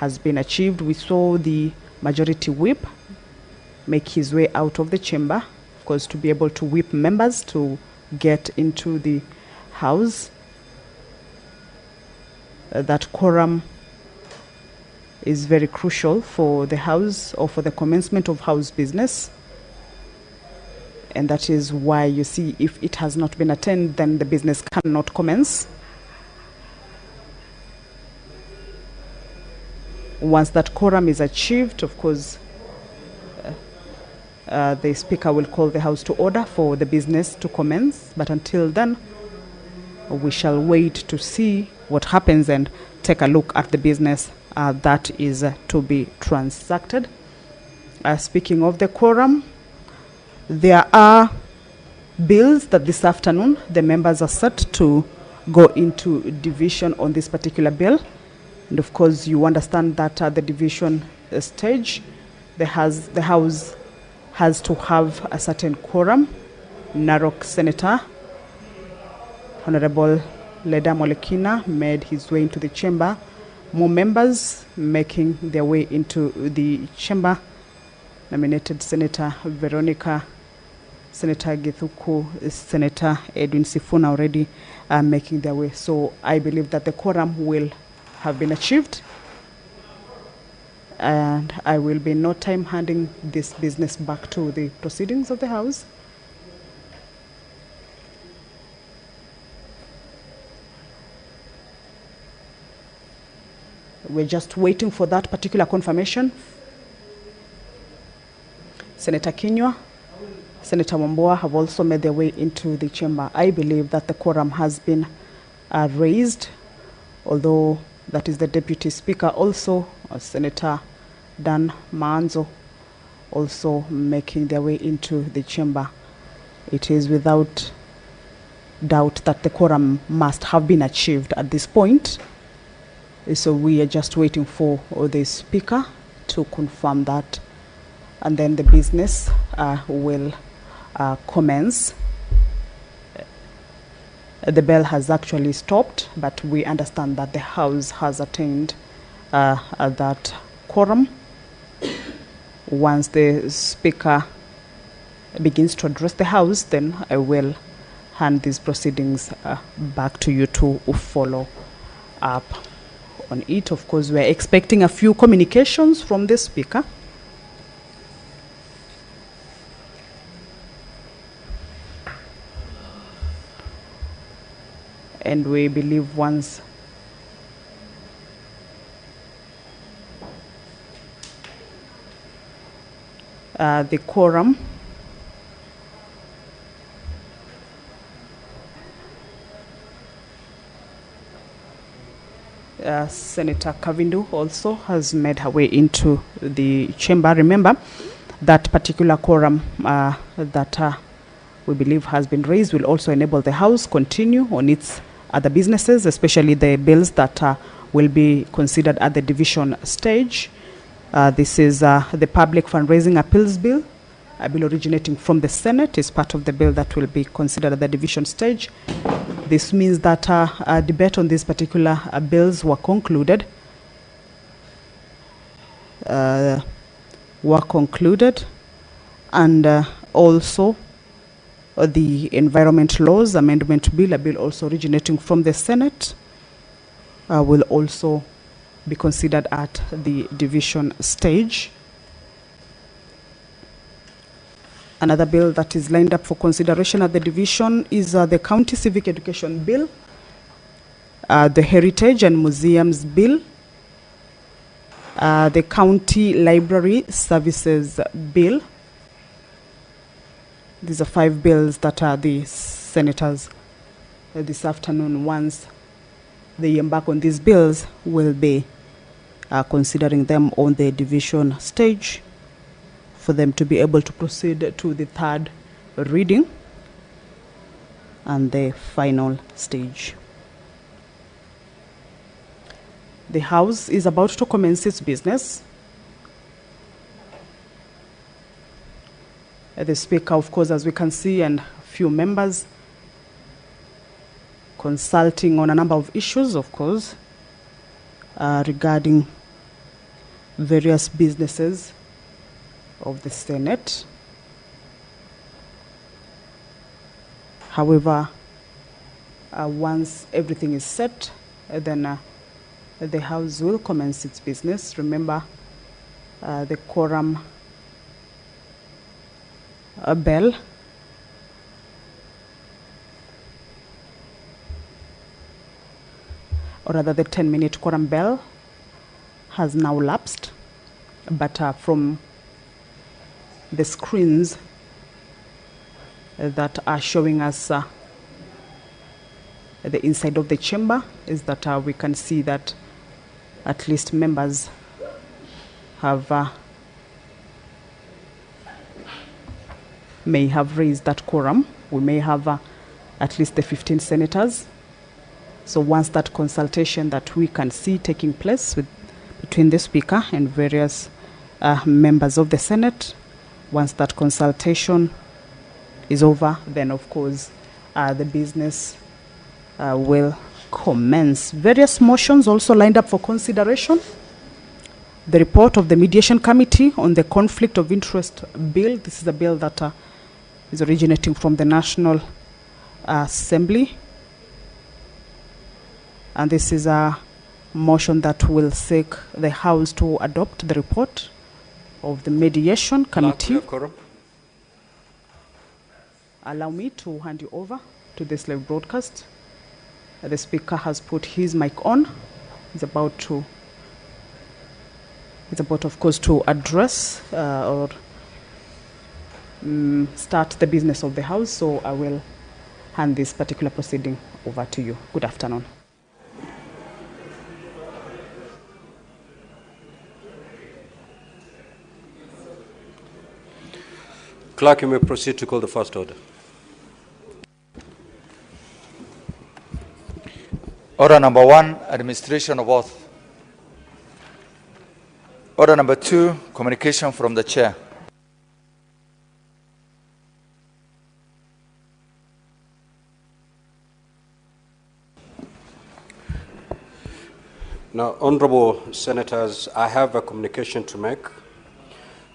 has been achieved. We saw the majority whip make his way out of the chamber, of course, to be able to whip members to get into the house. That quorum is very crucial for the house or for the commencement of house business. And that is why you see, if it has not been attained, then the business cannot commence. Once that quorum is achieved, of course, the Speaker will call the House to order for the business to commence. But until then, we shall wait to see what happens and take a look at the business that is to be transacted. Speaking of the quorum, there are bills that this afternoon the members are set to go into division on this particular bill. And of course, you understand that at the division stage, the House has to have a certain quorum. Narok Senator Honorable Leda Molekina made his way into the chamber. More members making their way into the chamber. Nominated Senator Veronica, Senator Githuku, Senator Edwin Sifuna already making their way. So I believe that the quorum will have been achieved. And I will be in no time handing this business back to the proceedings of the House. We're just waiting for that particular confirmation. Senator Kinywa, Senator Wambua have also made their way into the chamber. I believe that the quorum has been raised, although that is the Deputy Speaker also, Senator Dan Manzo, also making their way into the chamber. It is without doubt that the quorum must have been achieved at this point. So we are just waiting for the Speaker to confirm that, and then the business will commence. The bell has actually stopped, but we understand that the House has attained that quorum. Once the Speaker begins to address the House, then I will hand these proceedings back to you to follow up on it. Of course, we're expecting a few communications from the Speaker. And we believe once the quorum Senator Kavindu also has made her way into the chamber. Remember, that particular quorum that we believe has been raised will also enable the House continue on its other businesses, especially the bills that will be considered at the division stage. This is the Public Fundraising Appeals Bill, a bill originating from the Senate, is part of the bill that will be considered at the division stage. This means that a debate on these particular bills were concluded. And also the Environment Laws Amendment Bill, a bill also originating from the Senate, will also be considered at the division stage. Another bill that is lined up for consideration at the division is the County Civic Education Bill, the Heritage and Museums Bill, the County Library Services Bill. These are 5 bills that the senators this afternoon, once they embark on these bills, will be considering them on the division stage for them to be able to proceed to the 3rd reading and the final stage. The House is about to commence its business. The Speaker, of course, as we can see, and a few members consulting on a number of issues, of course, regarding various businesses of the Senate. However, once everything is set, then the House will commence its business. Remember, the quorum bell or rather the 10-minute quorum bell has now lapsed, but from the screens that are showing us the inside of the chamber is that we can see that at least members have may have raised that quorum. We may have at least the 15 senators. So once that consultation that we can see taking place between the Speaker and various members of the Senate, once that consultation is over, then of course the business will commence. Various motions also lined up for consideration. The report of the Mediation Committee on the Conflict of Interest Bill. This is a bill that is originating from the National Assembly. And this is a motion that will seek the House to adopt the report of the Mediation Committee. Allow me to hand you over to this live broadcast. The Speaker has put his mic on. He's about, of course, to address or start the business of the House. So I will hand this particular proceeding over to you. Good afternoon. Clerk, you may proceed to call the first order. Order number 1, administration of oath. Order number 2, communication from the chair. Now, honorable senators, I have a communication to make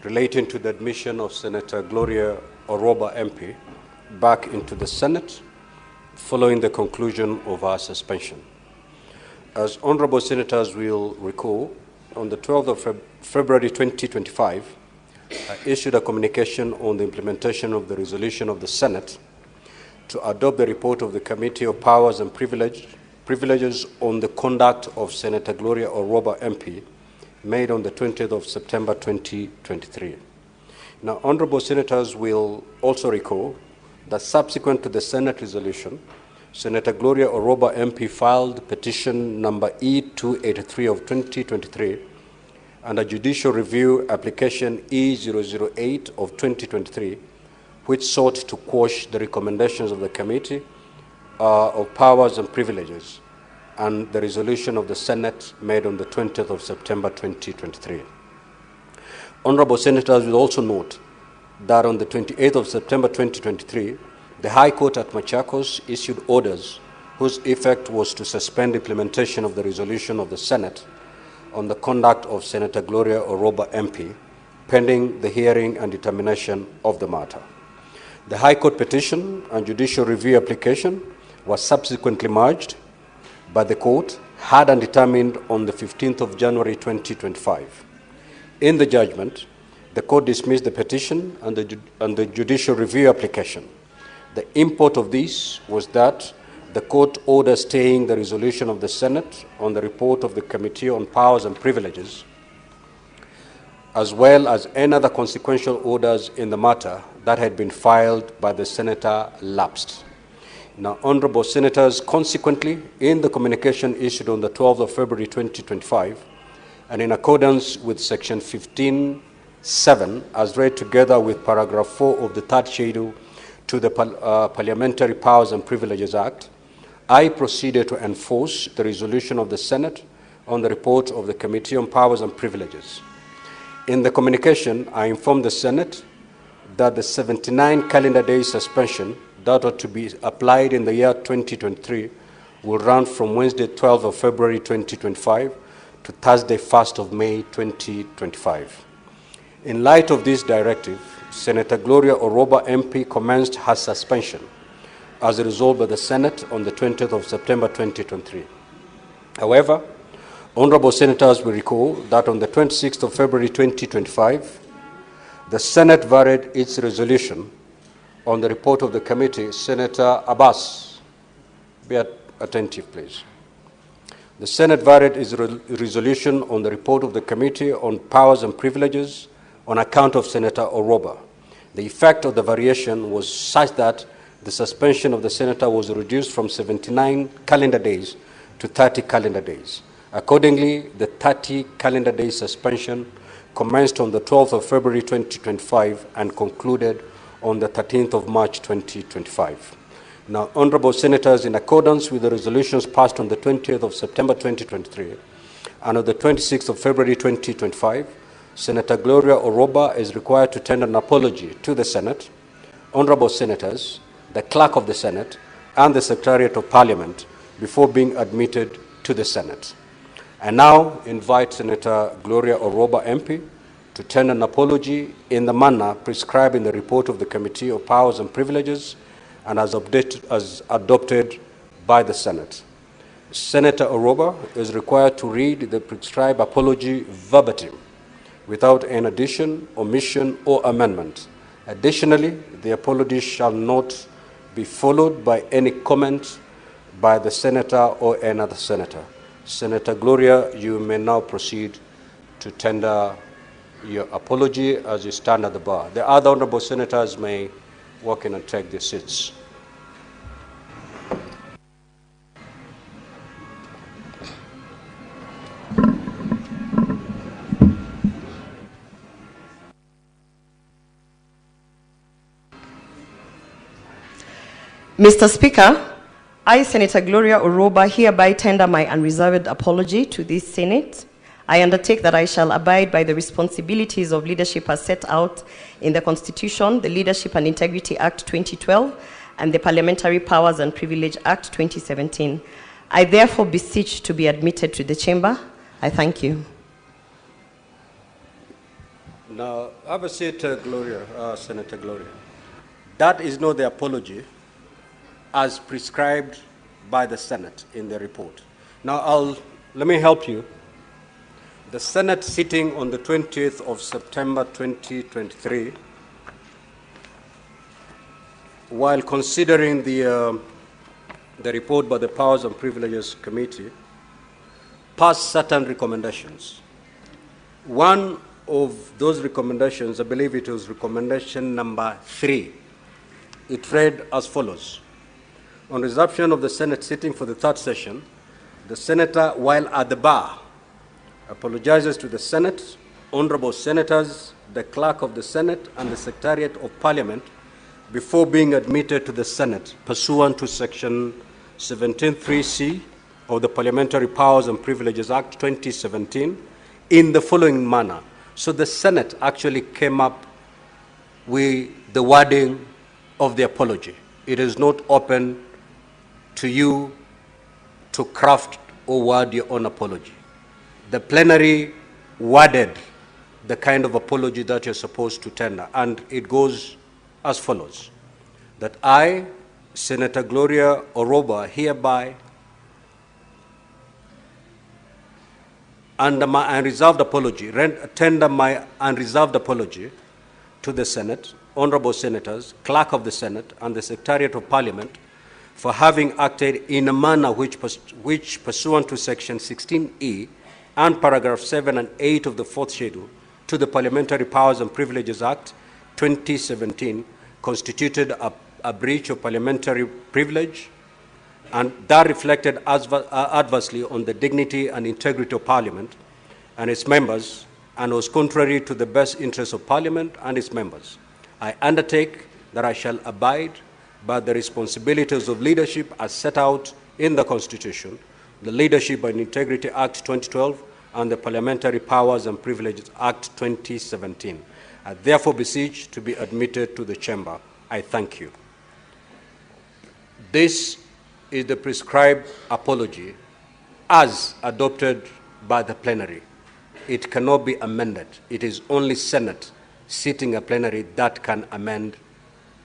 relating to the admission of Senator Gloria Oroba MP back into the Senate following the conclusion of our suspension. As honorable senators will recall, on the 12th of February 2025, I issued a communication on the implementation of the resolution of the Senate to adopt the report of the Committee of Powers and Privileges on the conduct of Senator Gloria Oroba MP made on the 20th of September 2023. Now, honorable senators will also recall that subsequent to the Senate resolution, Senator Gloria Oroba MP filed petition number E283 of 2023 and a judicial review application E008 of 2023, which sought to quash the recommendations of the Committee of Powers and Privileges and the resolution of the Senate made on the 20th of September 2023. Honorable senators will also note that on the 28th of September 2023, the High Court at Machakos issued orders whose effect was to suspend implementation of the resolution of the Senate on the conduct of Senator Gloria Oroba MP, pending the hearing and determination of the matter. The High Court petition and judicial review application was subsequently merged by the court, had and determined on the 15th of January 2025. In the judgment, the court dismissed the petition and the judicial review application. The import of this was that the court ordered staying the resolution of the Senate on the report of the Committee on Powers and Privileges, as well as any other consequential orders in the matter that had been filed by the senator lapsed. Now, honorable senators, consequently, in the communication issued on the 12th of February 2025, and in accordance with section 15(7), as read together with paragraph 4 of the third schedule to the Parliamentary Powers and Privileges Act, I proceeded to enforce the resolution of the Senate on the report of the Committee on Powers and Privileges. In the communication, I informed the Senate that the 79 calendar day suspension that ought to be applied in the year 2023 will run from Wednesday 12th of February 2025 to Thursday, 1st of May 2025. In light of this directive, Senator Gloria Oroba MP commenced her suspension as resolved by the Senate on the 20th of September 2023. However, honorable senators will recall that on the 26th of February 2025, the Senate varied its resolution on the report of the committee. Senator Abbas, be attentive, please. The Senate varied its resolution on the report of the Committee on Powers and Privileges on account of Senator Oroba. The effect of the variation was such that the suspension of the senator was reduced from 79 calendar days to 30 calendar days. Accordingly, the 30 calendar day suspension commenced on the 12th of February 2025 and concluded on the 13th of March 2025. Now, honorable senators, in accordance with the resolutions passed on the 20th of September 2023 and on the 26th of February 2025, Senator Gloria Oroba is required to tender an apology to the Senate, honorable senators, the Clerk of the Senate, and the Secretariat of Parliament before being admitted to the Senate. I now invite Senator Gloria Oroba MP to tender an apology in the manner prescribed in the report of the Committee of Powers and Privileges and as adopted by the Senate. Senator Oroba is required to read the prescribed apology verbatim, without an addition, omission, or amendment. Additionally, the apology shall not be followed by any comment by the senator or another senator. Senator Gloria, you may now proceed to tender your apology as you stand at the bar. The other honorable senators may walk in and take their seats. Mr. Speaker, I, Senator Gloria Oroba, hereby tender my unreserved apology to this Senate. I undertake that I shall abide by the responsibilities of leadership as set out in the Constitution, the Leadership and Integrity Act 2012, and the Parliamentary Powers and Privilege Act 2017. I therefore beseech to be admitted to the chamber. I thank you. Now, have a seat, Gloria, Senator Gloria. That is not the apology as prescribed by the Senate in the report. Now, let me help you. The Senate sitting on the 20th of September 2023, while considering the report by the Powers and Privileges Committee, passed certain recommendations. One of those recommendations, I believe it was recommendation number 3. It read as follows. On resumption of the Senate sitting for the third session, the senator, while at the bar, apologizes to the Senate, honorable senators, the Clerk of the Senate, and the Secretariat of Parliament before being admitted to the Senate, pursuant to Section 17(3)(c) of the Parliamentary Powers and Privileges Act 2017, in the following manner. So the Senate actually came up with the wording of the apology. It is not open to you to craft or word your own apology. The plenary worded the kind of apology that you're supposed to tender, and it goes as follows. That I, Senator Gloria Oroba, hereby, under my unreserved apology, tender my unreserved apology to the Senate, honorable senators, Clerk of the Senate, and the Secretariat of Parliament for having acted in a manner which pursuant to Section 16E and paragraph 7 and 8 of the 4th schedule to the Parliamentary Powers and Privileges Act 2017 constituted a breach of parliamentary privilege, and that reflected adversely on the dignity and integrity of Parliament and its members, and was contrary to the best interests of Parliament and its members. I undertake that I shall abide by the responsibilities of leadership as set out in the Constitution, the Leadership and Integrity Act 2012, and the Parliamentary Powers and Privileges Act 2017. I therefore beseech to be admitted to the chamber. I thank you. This is the prescribed apology as adopted by the plenary. It cannot be amended. It is only Senate sitting a plenary that can amend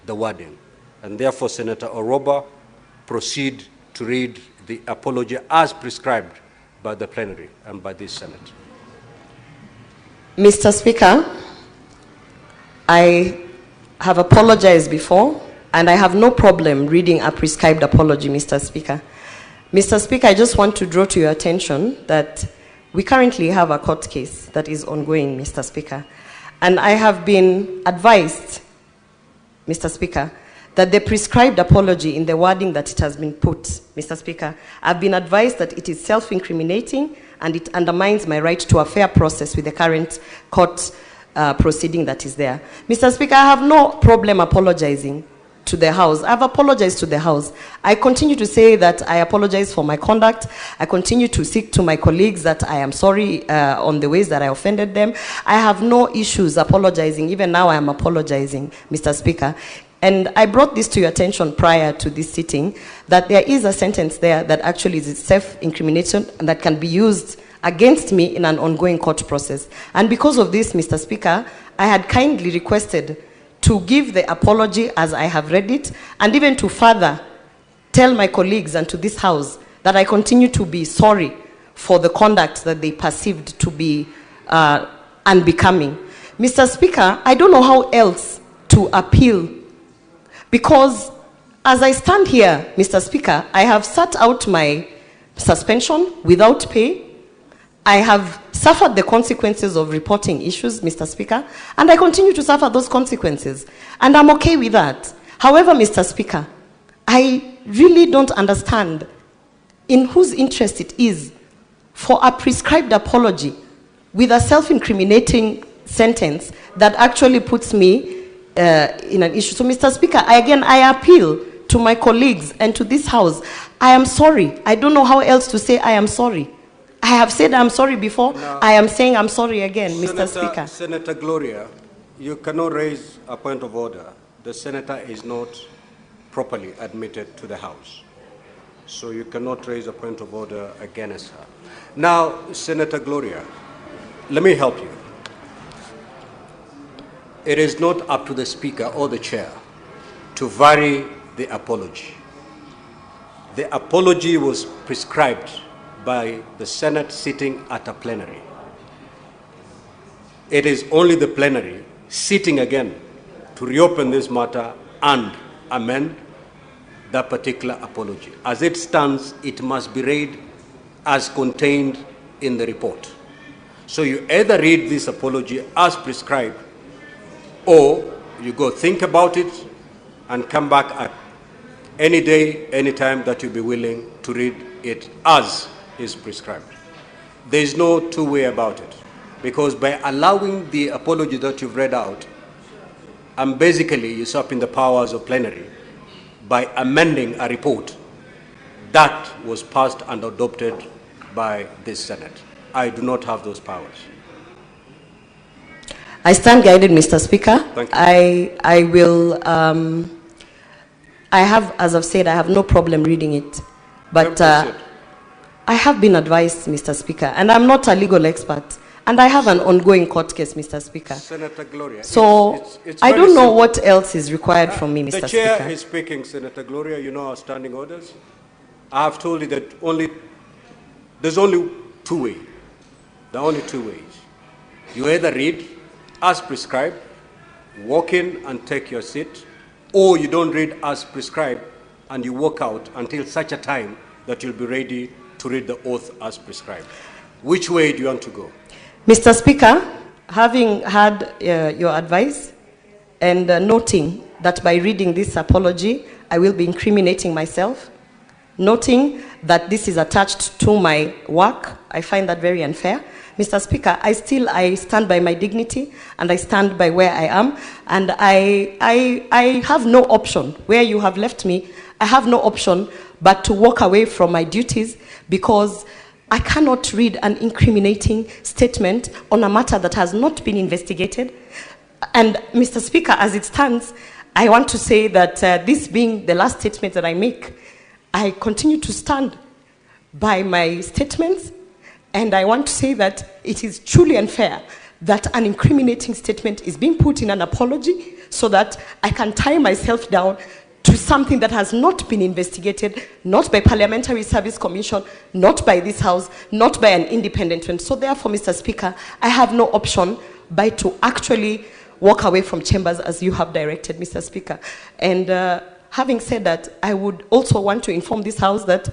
the wording. And therefore, Senator Oroba, proceed to read the apology as prescribed by the plenary and by this Senate. Mr. Speaker, I have apologized before, and I have no problem reading a prescribed apology, Mr. Speaker. Mr. Speaker, I just want to draw to your attention that we currently have a court case that is ongoing, Mr. Speaker. And I have been advised, Mr. Speaker, that the prescribed apology in the wording that it has been put, Mr. Speaker, I've been advised that it is self-incriminating and it undermines my right to a fair process with the current court proceeding that is there. Mr. Speaker, I have no problem apologizing to the House. I've apologized to the House. I continue to say that I apologize for my conduct. I continue to seek to my colleagues that I am sorry on the ways that I offended them. I have no issues apologizing. Even now I am apologizing, Mr. Speaker. And I brought this to your attention prior to this sitting, that there is a sentence there that actually is self-incrimination and that can be used against me in an ongoing court process. And because of this, Mr. Speaker, I had kindly requested to give the apology as I have read it, and even to further tell my colleagues and to this House that I continue to be sorry for the conduct that they perceived to be unbecoming. Mr. Speaker, I don't know how else to appeal, because as I stand here, Mr. Speaker, I have sat out my suspension without pay. I have suffered the consequences of reporting issues, Mr. Speaker, and I continue to suffer those consequences. And I'm okay with that. However, Mr. Speaker, I really don't understand in whose interest it is for a prescribed apology with a self-incriminating sentence that actually puts me in an issue. So, Mr. Speaker, I appeal to my colleagues and to this House. I am sorry. I don't know how else to say I am sorry. I have said I'm sorry before. Now, I am saying I'm sorry again, Mr. Speaker. Senator Gloria, you cannot raise a point of order. The senator is not properly admitted to the House. So you cannot raise a point of order against her. Now, Senator Gloria, let me help you. It is not up to the Speaker or the Chair to vary the apology. The apology was prescribed by the Senate sitting at a plenary. It is only the plenary sitting again to reopen this matter and amend that particular apology. As it stands, it must be read as contained in the report. So you either read this apology as prescribed, or you go think about it and come back at any day, any time that you'll be willing to read it as is prescribed. There is no two-way about it, because by allowing the apology that you've read out, I'm basically usurping the powers of plenary by amending a report that was passed and adopted by this Senate. I do not have those powers. I stand guided, Mr. Speaker. Thank you. I have, as I've said, I have no problem reading it. But I have been advised, Mr. Speaker, and I'm not a legal expert, and I have an ongoing court case, Mr. Speaker. Senator Gloria, so it's I don't know what else is required from me, Mr. Speaker. The Chair is speaking, Senator Gloria. You know our standing orders. I have told you that there's only two ways. There are only two ways. You either read as prescribed, walk in and take your seat, or you don't read as prescribed and you walk out until such a time that you'll be ready to read the oath as prescribed. Which way do you want to go? Mr. Speaker, having had your advice and noting that by reading this apology, I will be incriminating myself, noting that this is attached to my work, I find that very unfair. Mr. Speaker, I stand by my dignity and I stand by where I am, and I have no option. Where you have left me, I have no option but to walk away from my duties, because I cannot read an incriminating statement on a matter that has not been investigated. And Mr. Speaker, as it stands, I want to say that this being the last statement that I make, I continue to stand by my statements And I want to say that it is truly unfair that an incriminating statement is being put in an apology so that I can tie myself down to something that has not been investigated, not by Parliamentary Service Commission, not by this House, not by an independent one. So therefore, Mr. Speaker, I have no option but to actually walk away from chambers as you have directed, Mr. Speaker. And having said that, I would also want to inform this House that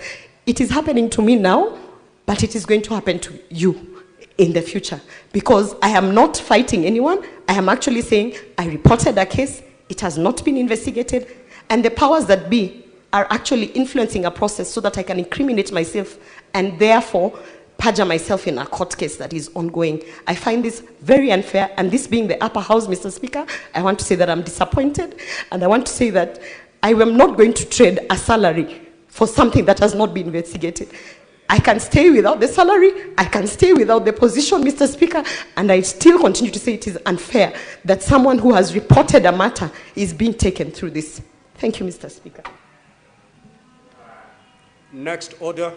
it is happening to me now, but it is going to happen to you in the future. Because I am not fighting anyone. I am actually saying I reported a case, it has not been investigated, and the powers that be are actually influencing a process so that I can incriminate myself and therefore perjure myself in a court case that is ongoing. I find this very unfair, and this being the upper house, Mr. Speaker, I want to say that I'm disappointed, and I want to say that I am not going to trade a salary for something that has not been investigated. I can stay without the salary, I can stay without the position, Mr. Speaker, and I still continue to say it is unfair that someone who has reported a matter is being taken through this. Thank you, Mr. Speaker. Next order.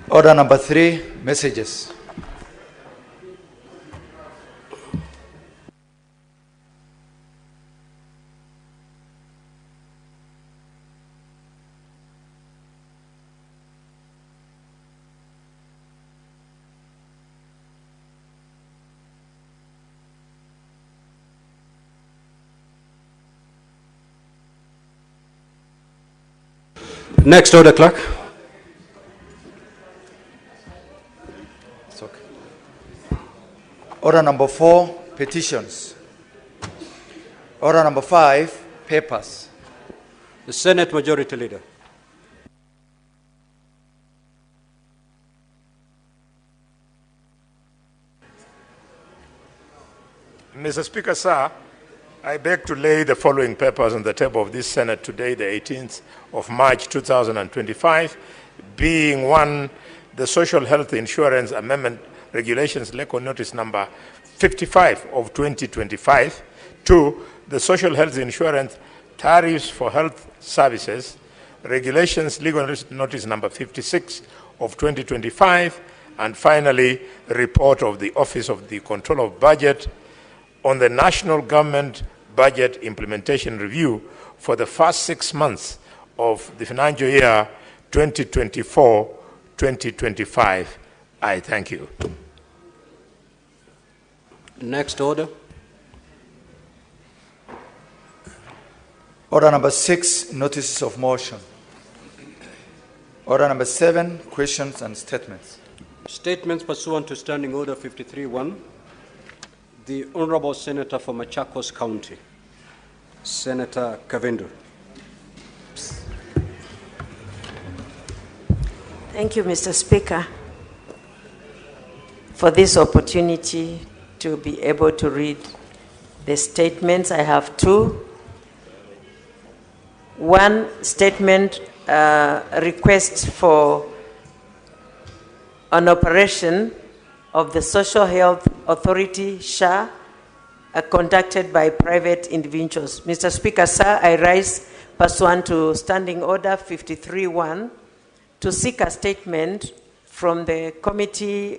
Order number 3, messages. Next order, clerk. It's okay. Order number 4, petitions. Order number 5, papers. The Senate Majority Leader. Mr. Speaker, sir, I beg to lay the following papers on the table of this Senate today, the 18th of March 2025, being 1, the Social Health Insurance Amendment Regulations, LECO Notice number 55 of 2025, 2, the Social Health Insurance Tariffs for Health Services, Regulations, Legal Notice number 56 of 2025, and finally, the report of the Office of the Control of Budget on the National Government Budget Implementation Review for the first 6 months of the financial year 2024-2025. I thank you. Next order. Order number 6, notices of motion. Order number 7, questions and statements. Statements pursuant to Standing Order 53-1. The Honorable Senator for Machakos County, Senator Kavindu. Thank you, Mr. Speaker, for this opportunity to be able to read the statements. I have 2. One statement, request for an operation of the Social Health Authority, SHA, conducted by private individuals. Mr. Speaker, sir, I rise pursuant to Standing Order 53-1 to seek a statement from the Committee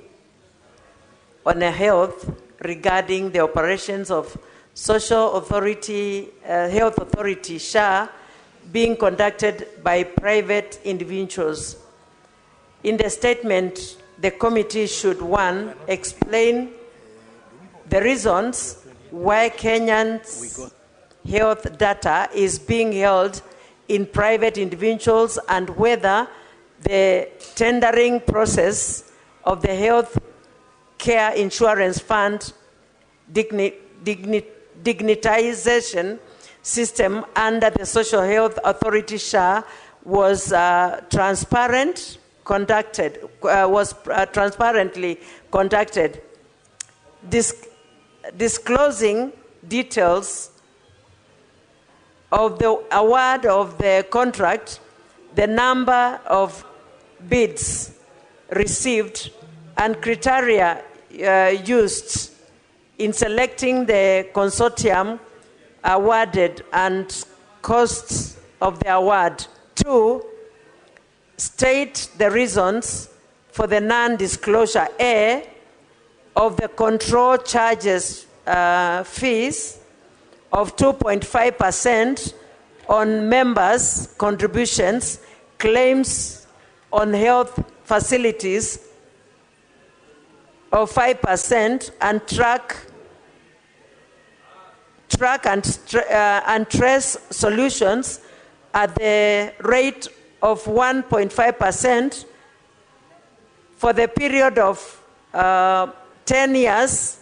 on Health regarding the operations of Social Authority, Health Authority, SHA, being conducted by private individuals. In the statement, the committee should, 1, explain the reasons why Kenyans' health data is being held in private individuals and whether the tendering process of the Health Care Insurance Fund dignitization system under the Social Health Authority SHA was transparently conducted, disclosing details of the award of the contract, the number of bids received, and criteria used in selecting the consortium awarded and costs of the award. 2, state the reasons for the non-disclosure A of the control charges fees of 2.5% on members' contributions, claims on health facilities of 5%, and track and trace solutions at the rate of 1.5% for the period of 10 years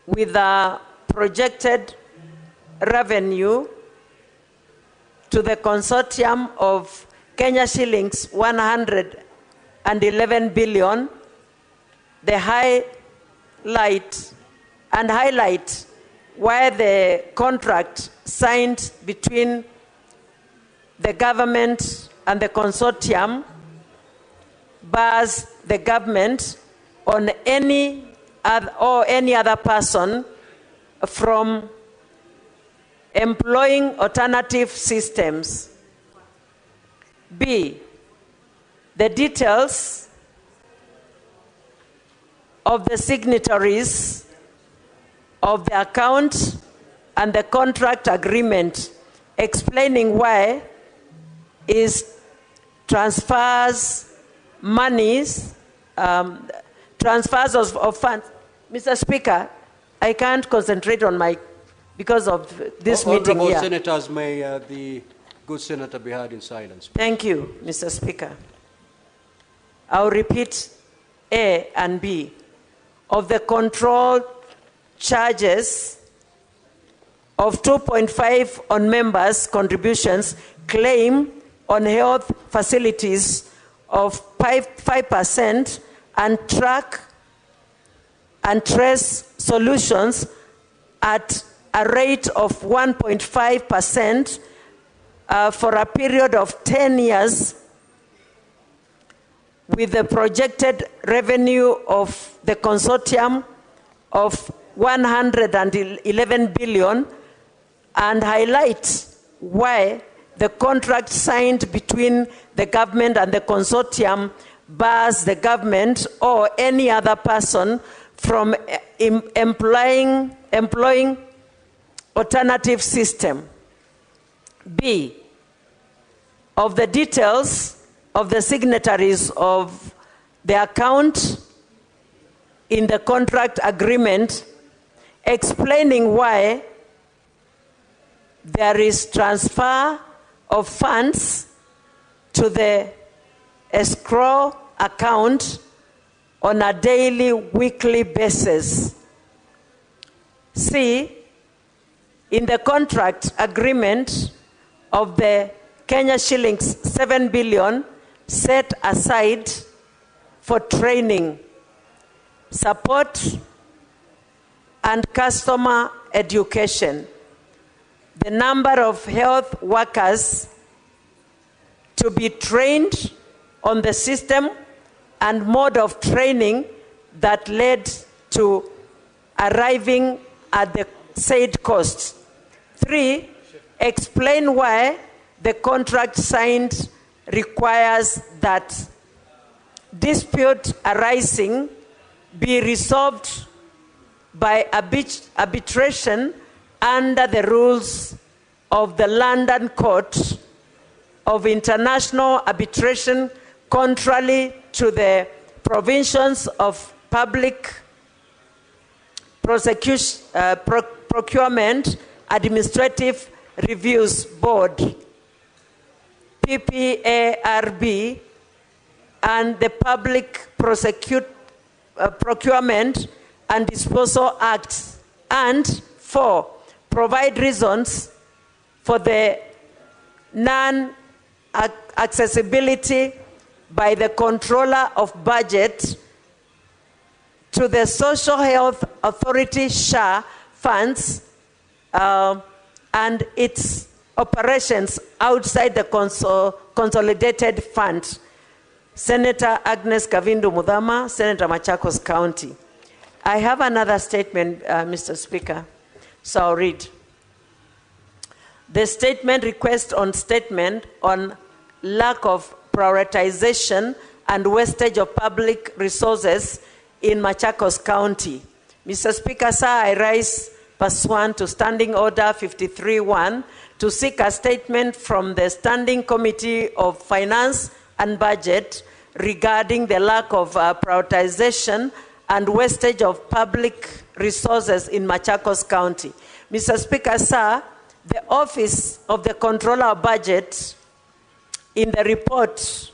with a projected revenue to the consortium of Kenya shillings 111 billion. The highlight where the contract signed between the government and the consortium bars the government on any other person from employing alternative systems. B, the details of the signatories of the account and the contract agreement explaining why is transfers monies, transfers of funds. Mr. Speaker, I can't concentrate on my, because of this meeting here. Senators, may the good senator be heard in silence. Thank you, Mr. Speaker. I'll repeat A and B. Of the control charges of 2.5 on members' contributions, claim on health facilities of 5%, and track and trace solutions at a rate of 1.5% for a period of 10 years with the projected revenue of the consortium of 111 billion, and highlight why the contract signed between the government and the consortium bars the government or any other person from employing alternative system. B, of the details of the signatories of the account in the contract agreement explaining why there is transfer of funds to the escrow account on a daily, weekly basis. C, in the contract agreement of the Kenya shillings 7 billion set aside for training, support, and customer education. The number of health workers to be trained on the system and mode of training that led to arriving at the said cost. 3, explain why the contract signed requires that dispute arising be resolved by arbitration under the rules of the London Court of International Arbitration, contrary to the provisions of Public Procurement Administrative Reviews Board, PPARB, and the Public Procurement and Disposal Act. And 4, provide reasons for the non-accessibility by the Controller of Budget to the Social Health Authority SHA funds and its operations outside the consolidated fund. Senator Agnes Kavindu Mudhama, Senator Machakos County. I have another statement, Mr. Speaker, so I'll read. The statement request on statement on lack of prioritization and wastage of public resources in Machakos County. Mr. Speaker, sir, I rise pursuant to Standing Order 53-1 to seek a statement from the Standing Committee of Finance and Budget regarding the lack of prioritization and wastage of public resources in Machakos County. Mr. Speaker, sir, the Office of the Controller of Budget in the report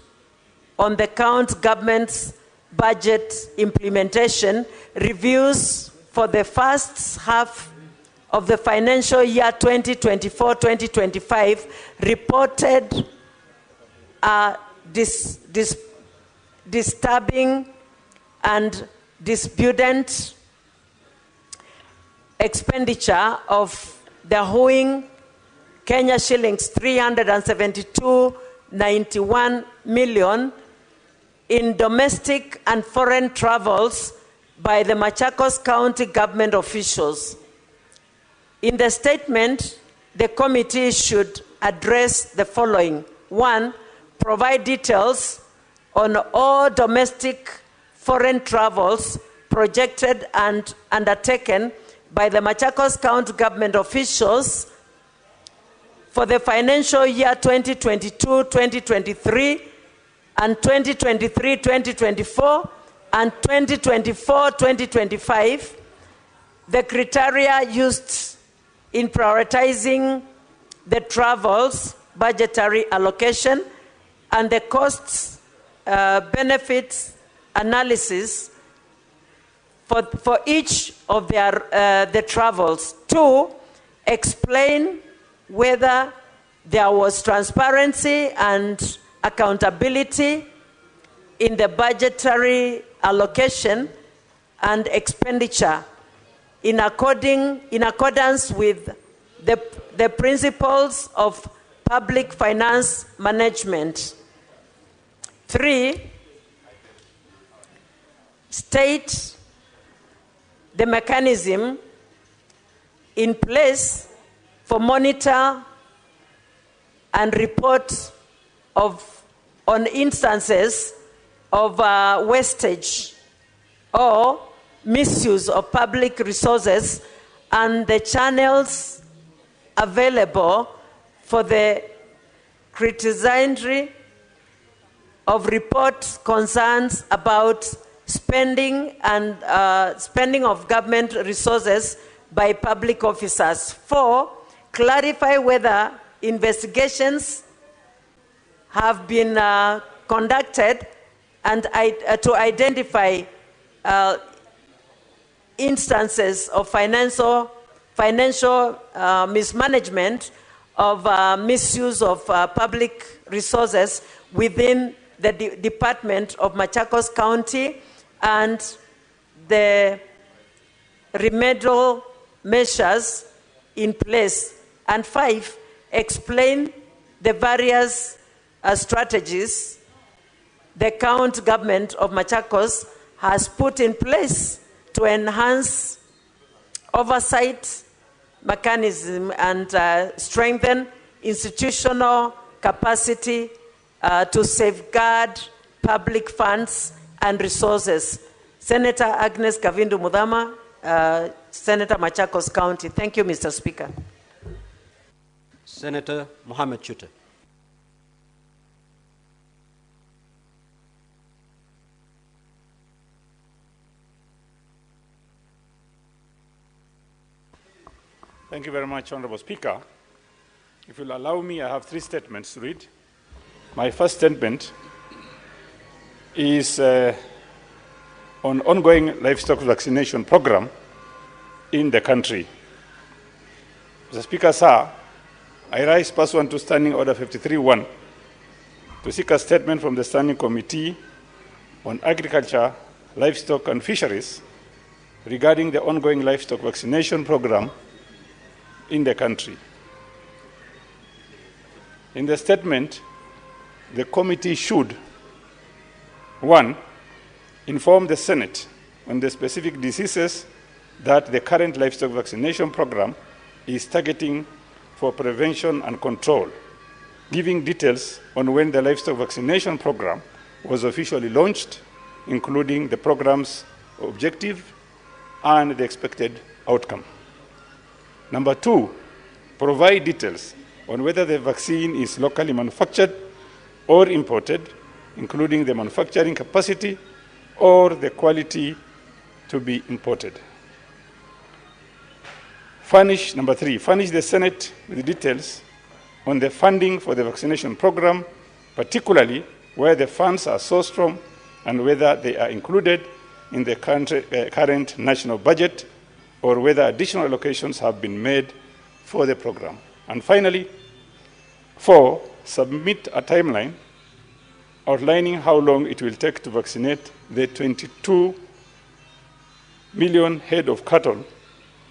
on the county government's budget implementation reviews for the first half of the financial year 2024-2025 reported a disturbing and disputant expenditure of the whoing Kenya shillings 372.91 million in domestic and foreign travels by the Machakos County government officials. In the statement, the committee should address the following. 1, provide details on all domestic foreign travels projected and undertaken by the Machakos County government officials for the financial year 2022-2023 and 2023-2024 and 2024-2025, the criteria used in prioritizing the travels budgetary allocation and the costs benefits analysis for each of the travels. 2, explain whether there was transparency and accountability in the budgetary allocation and expenditure in accordance with the principles of public finance management. 3, state the mechanism in place for monitor and report on instances of wastage or misuse of public resources and the channels available for the criticism of report concerns about spending of government resources by public officers. 4, clarify whether investigations have been conducted and to identify instances of financial mismanagement of misuse of public resources within the Department of Machakos County and the remedial measures in place. And 5, explain the various strategies the county government of Machakos has put in place to enhance oversight mechanism and strengthen institutional capacity to safeguard public funds and resources. Senator Agnes Kavindu Mudhama, Senator Machakos County. Thank you, Mr. Speaker. Senator Mohammed Chute. Thank you very much, Honorable Speaker. If you'll allow me, I have 3 statements to read. My first statement is on ongoing livestock vaccination program in the country. Mr. Speaker, sir, I rise pursuant to Standing Order 53-1 to seek a statement from the Standing Committee on Agriculture, Livestock and Fisheries regarding the ongoing livestock vaccination program in the country. In the statement, the committee should, 1, inform the Senate on the specific diseases that the current livestock vaccination program is targeting for prevention and control. giving details on when the livestock vaccination program was officially launched, including the program's objective and the expected outcome. Number 2, provide details on whether the vaccine is locally manufactured or imported, including the manufacturing capacity or the quality to be imported. Number 3, furnish the Senate with details on the funding for the vaccination program, particularly where the funds are sourced from and whether they are included in the current national budget or whether additional allocations have been made for the program. And finally, 4, submit a timeline outlining how long it will take to vaccinate the 22 million head of cattle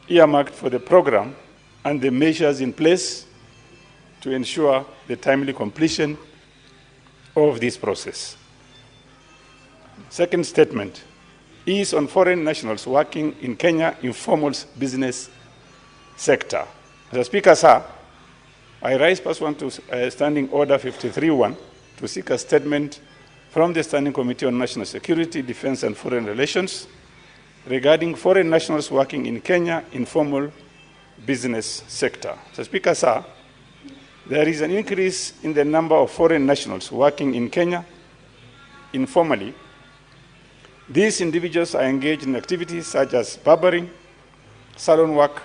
earmarked for the program and the measures in place to ensure the timely completion of this process. Second statement is on foreign nationals working in Kenya informal business sector. As Speaker, sir, I rise pursuant to Standing Order 53.1 to seek a statement from the Standing Committee on National Security, Defense and Foreign Relations regarding foreign nationals working in Kenya informal business sector. So, Speaker, sir, there is an increase in the number of foreign nationals working in Kenya informally. These individuals are engaged in activities such as barbering, salon work,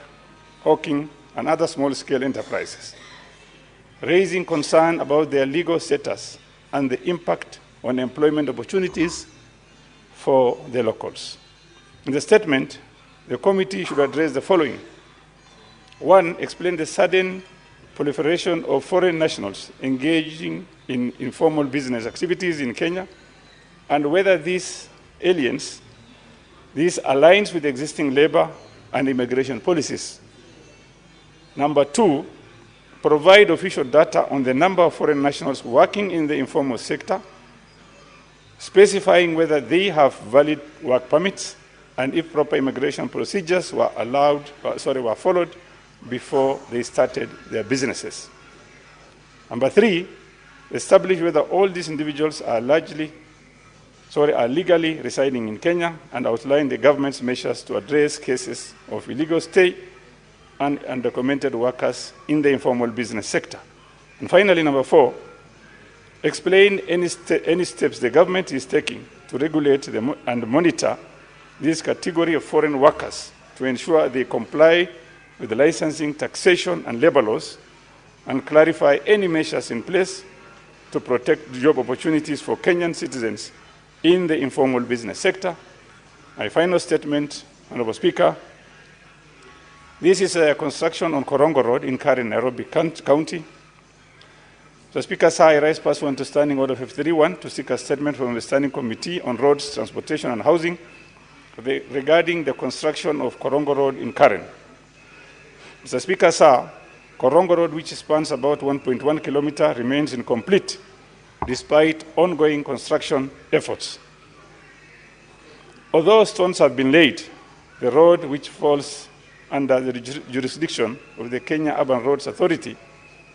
hawking, and other small-scale enterprises, raising concern about their legal status and the impact on employment opportunities for the locals. In the statement, the committee should address the following. 1, explain the sudden proliferation of foreign nationals engaging in informal business activities in Kenya and whether these aliens, this aligns with existing labor and immigration policies. Number 2, provide official data on the number of foreign nationals working in the informal sector, specifying whether they have valid work permits and if proper immigration procedures were followed before they started their businesses. Number 3, establish whether all these individuals are legally residing in Kenya and outline the government's measures to address cases of illegal stay and undocumented workers in the informal business sector. And finally, number 4, explain any steps the government is taking to regulate and monitor this category of foreign workers to ensure they comply with the licensing, taxation, and labor laws, and clarify any measures in place to protect job opportunities for Kenyan citizens in the informal business sector. My final statement, Honorable Speaker, this is a construction on Korongo Road in Karen, Nairobi County. So, Speaker, sir, I rise pursuant to Standing Order 53.1 to seek a statement from the Standing Committee on Roads, Transportation and Housing regarding the construction of Korongo Road in Karen. Mr. Speaker, sir, Korongo Road, which spans about 1.1 kilometers, remains incomplete despite ongoing construction efforts. Although stones have been laid, the road, which falls under the jurisdiction of the Kenya Urban Roads Authority,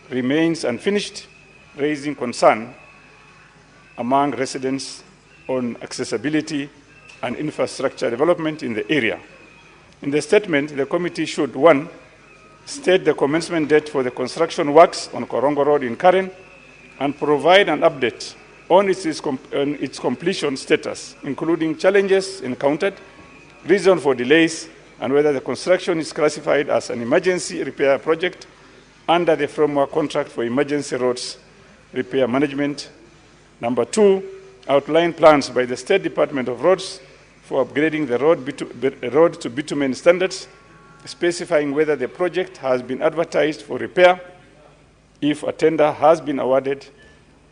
remains unfinished, raising concern among residents on accessibility and infrastructure development in the area. In the statement, the committee should, 1, state the commencement date for the construction works on Korongo Road in Karen and provide an update on its completion status, including challenges encountered, reason for delays, and whether the construction is classified as an emergency repair project under the framework contract for emergency roads repair management. Number 2, outline plans by the State Department of Roads for upgrading the road to bitumen standards, specifying whether the project has been advertised for repair, if a tender has been awarded,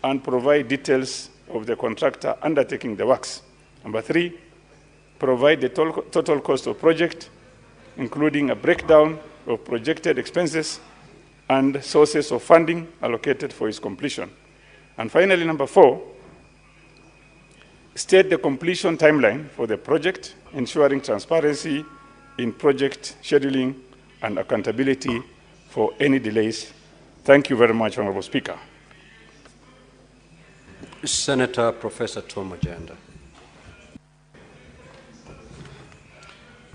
and provide details of the contractor undertaking the works. Number 3, provide the total cost of project, including a breakdown of projected expenses and sources of funding allocated for its completion. And finally, number 4, state the completion timeline for the project, ensuring transparency in project scheduling and accountability for any delays. Thank you very much, Honorable Speaker. Senator Professor Tom Agenda.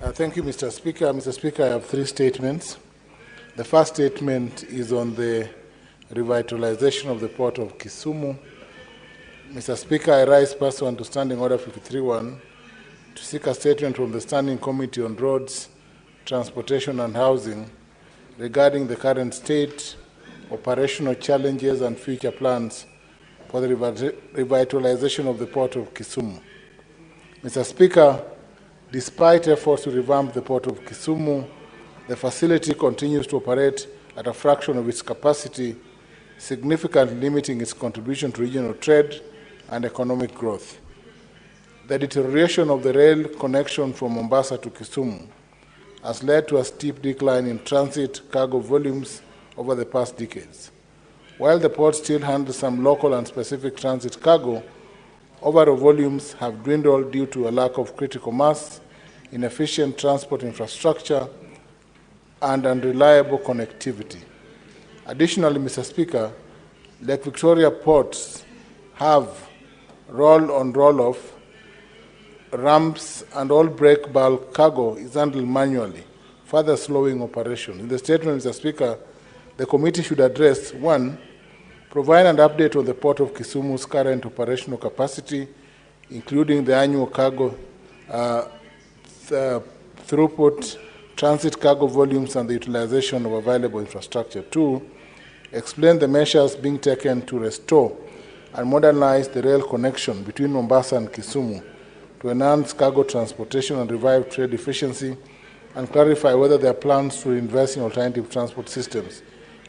Thank you, Mr. Speaker. Mr. Speaker, I have three statements. The first statement is on the revitalization of the port of Kisumu. Mr. Speaker, I rise pursuant to Standing Order 53-1 to seek a statement from the Standing Committee on Roads, Transportation and Housing regarding the current state, operational challenges and future plans for the revitalization of the port of Kisumu. Mr. Speaker, despite efforts to revamp the port of Kisumu, the facility continues to operate at a fraction of its capacity, significantly limiting its contribution to regional trade and economic growth. The deterioration of the rail connection from Mombasa to Kisumu has led to a steep decline in transit cargo volumes over the past decades. While the port still handles some local and specific transit cargo, overall volumes have dwindled due to a lack of critical mass, inefficient transport infrastructure, and unreliable connectivity. Additionally, Mr. Speaker, Lake Victoria ports have roll-on, roll-off ramps, and all break bulk cargo is handled manually, further slowing operation. In the statement, Mr. Speaker, the committee should address, 1, provide an update on the Port of Kisumu's current operational capacity, including the annual cargo throughput, transit cargo volumes, and the utilization of available infrastructure. 2, explain the measures being taken to restore and modernize the rail connection between Mombasa and Kisumu to enhance cargo transportation and revive trade efficiency, and clarify whether there are plans to invest in alternative transport systems,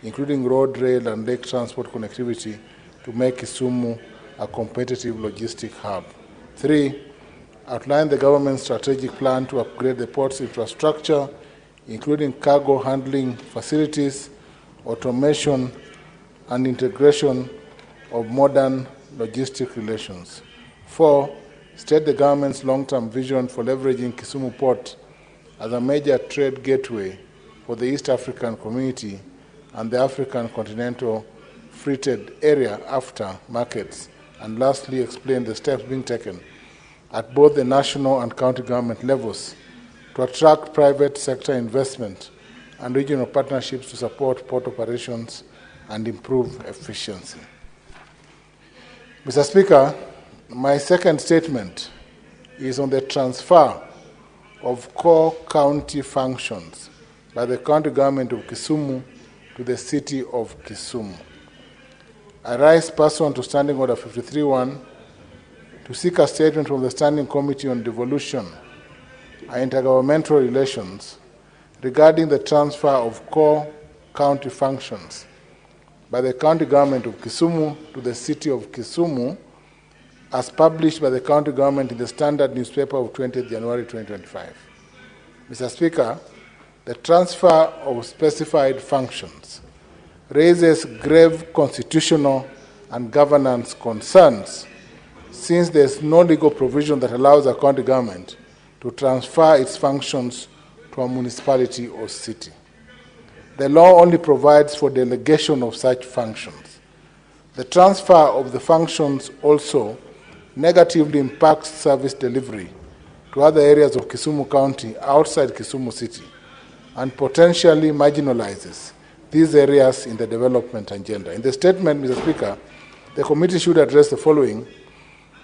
including road, rail, and lake transport connectivity, to make Kisumu a competitive logistic hub. 3, outline the government's strategic plan to upgrade the port's infrastructure, including cargo handling facilities, automation, and integration of modern logistic relations. 4, state the government's long-term vision for leveraging Kisumu Port as a major trade gateway for the East African community and the African continental free trade area after markets. And lastly, explain the steps being taken at both the national and county government levels to attract private sector investment and regional partnerships to support port operations and improve efficiency. Mr. Speaker, my second statement is on the transfer of core county functions by the county government of Kisumu to the city of Kisumu. I rise pursuant to Standing Order 53-1 to seek a statement from the Standing Committee on Devolution and Intergovernmental Relations regarding the transfer of core county functions by the county government of Kisumu to the city of Kisumu, as published by the county government in the Standard newspaper of 20th January 2025. Mr. Speaker, the transfer of specified functions raises grave constitutional and governance concerns, since there is no legal provision that allows a county government to transfer its functions to a municipality or city. The law only provides for delegation of such functions. The transfer of the functions also negatively impacts service delivery to other areas of Kisumu County outside Kisumu City, and potentially marginalizes these areas in the development agenda. In the statement, Mr. Speaker, the committee should address the following: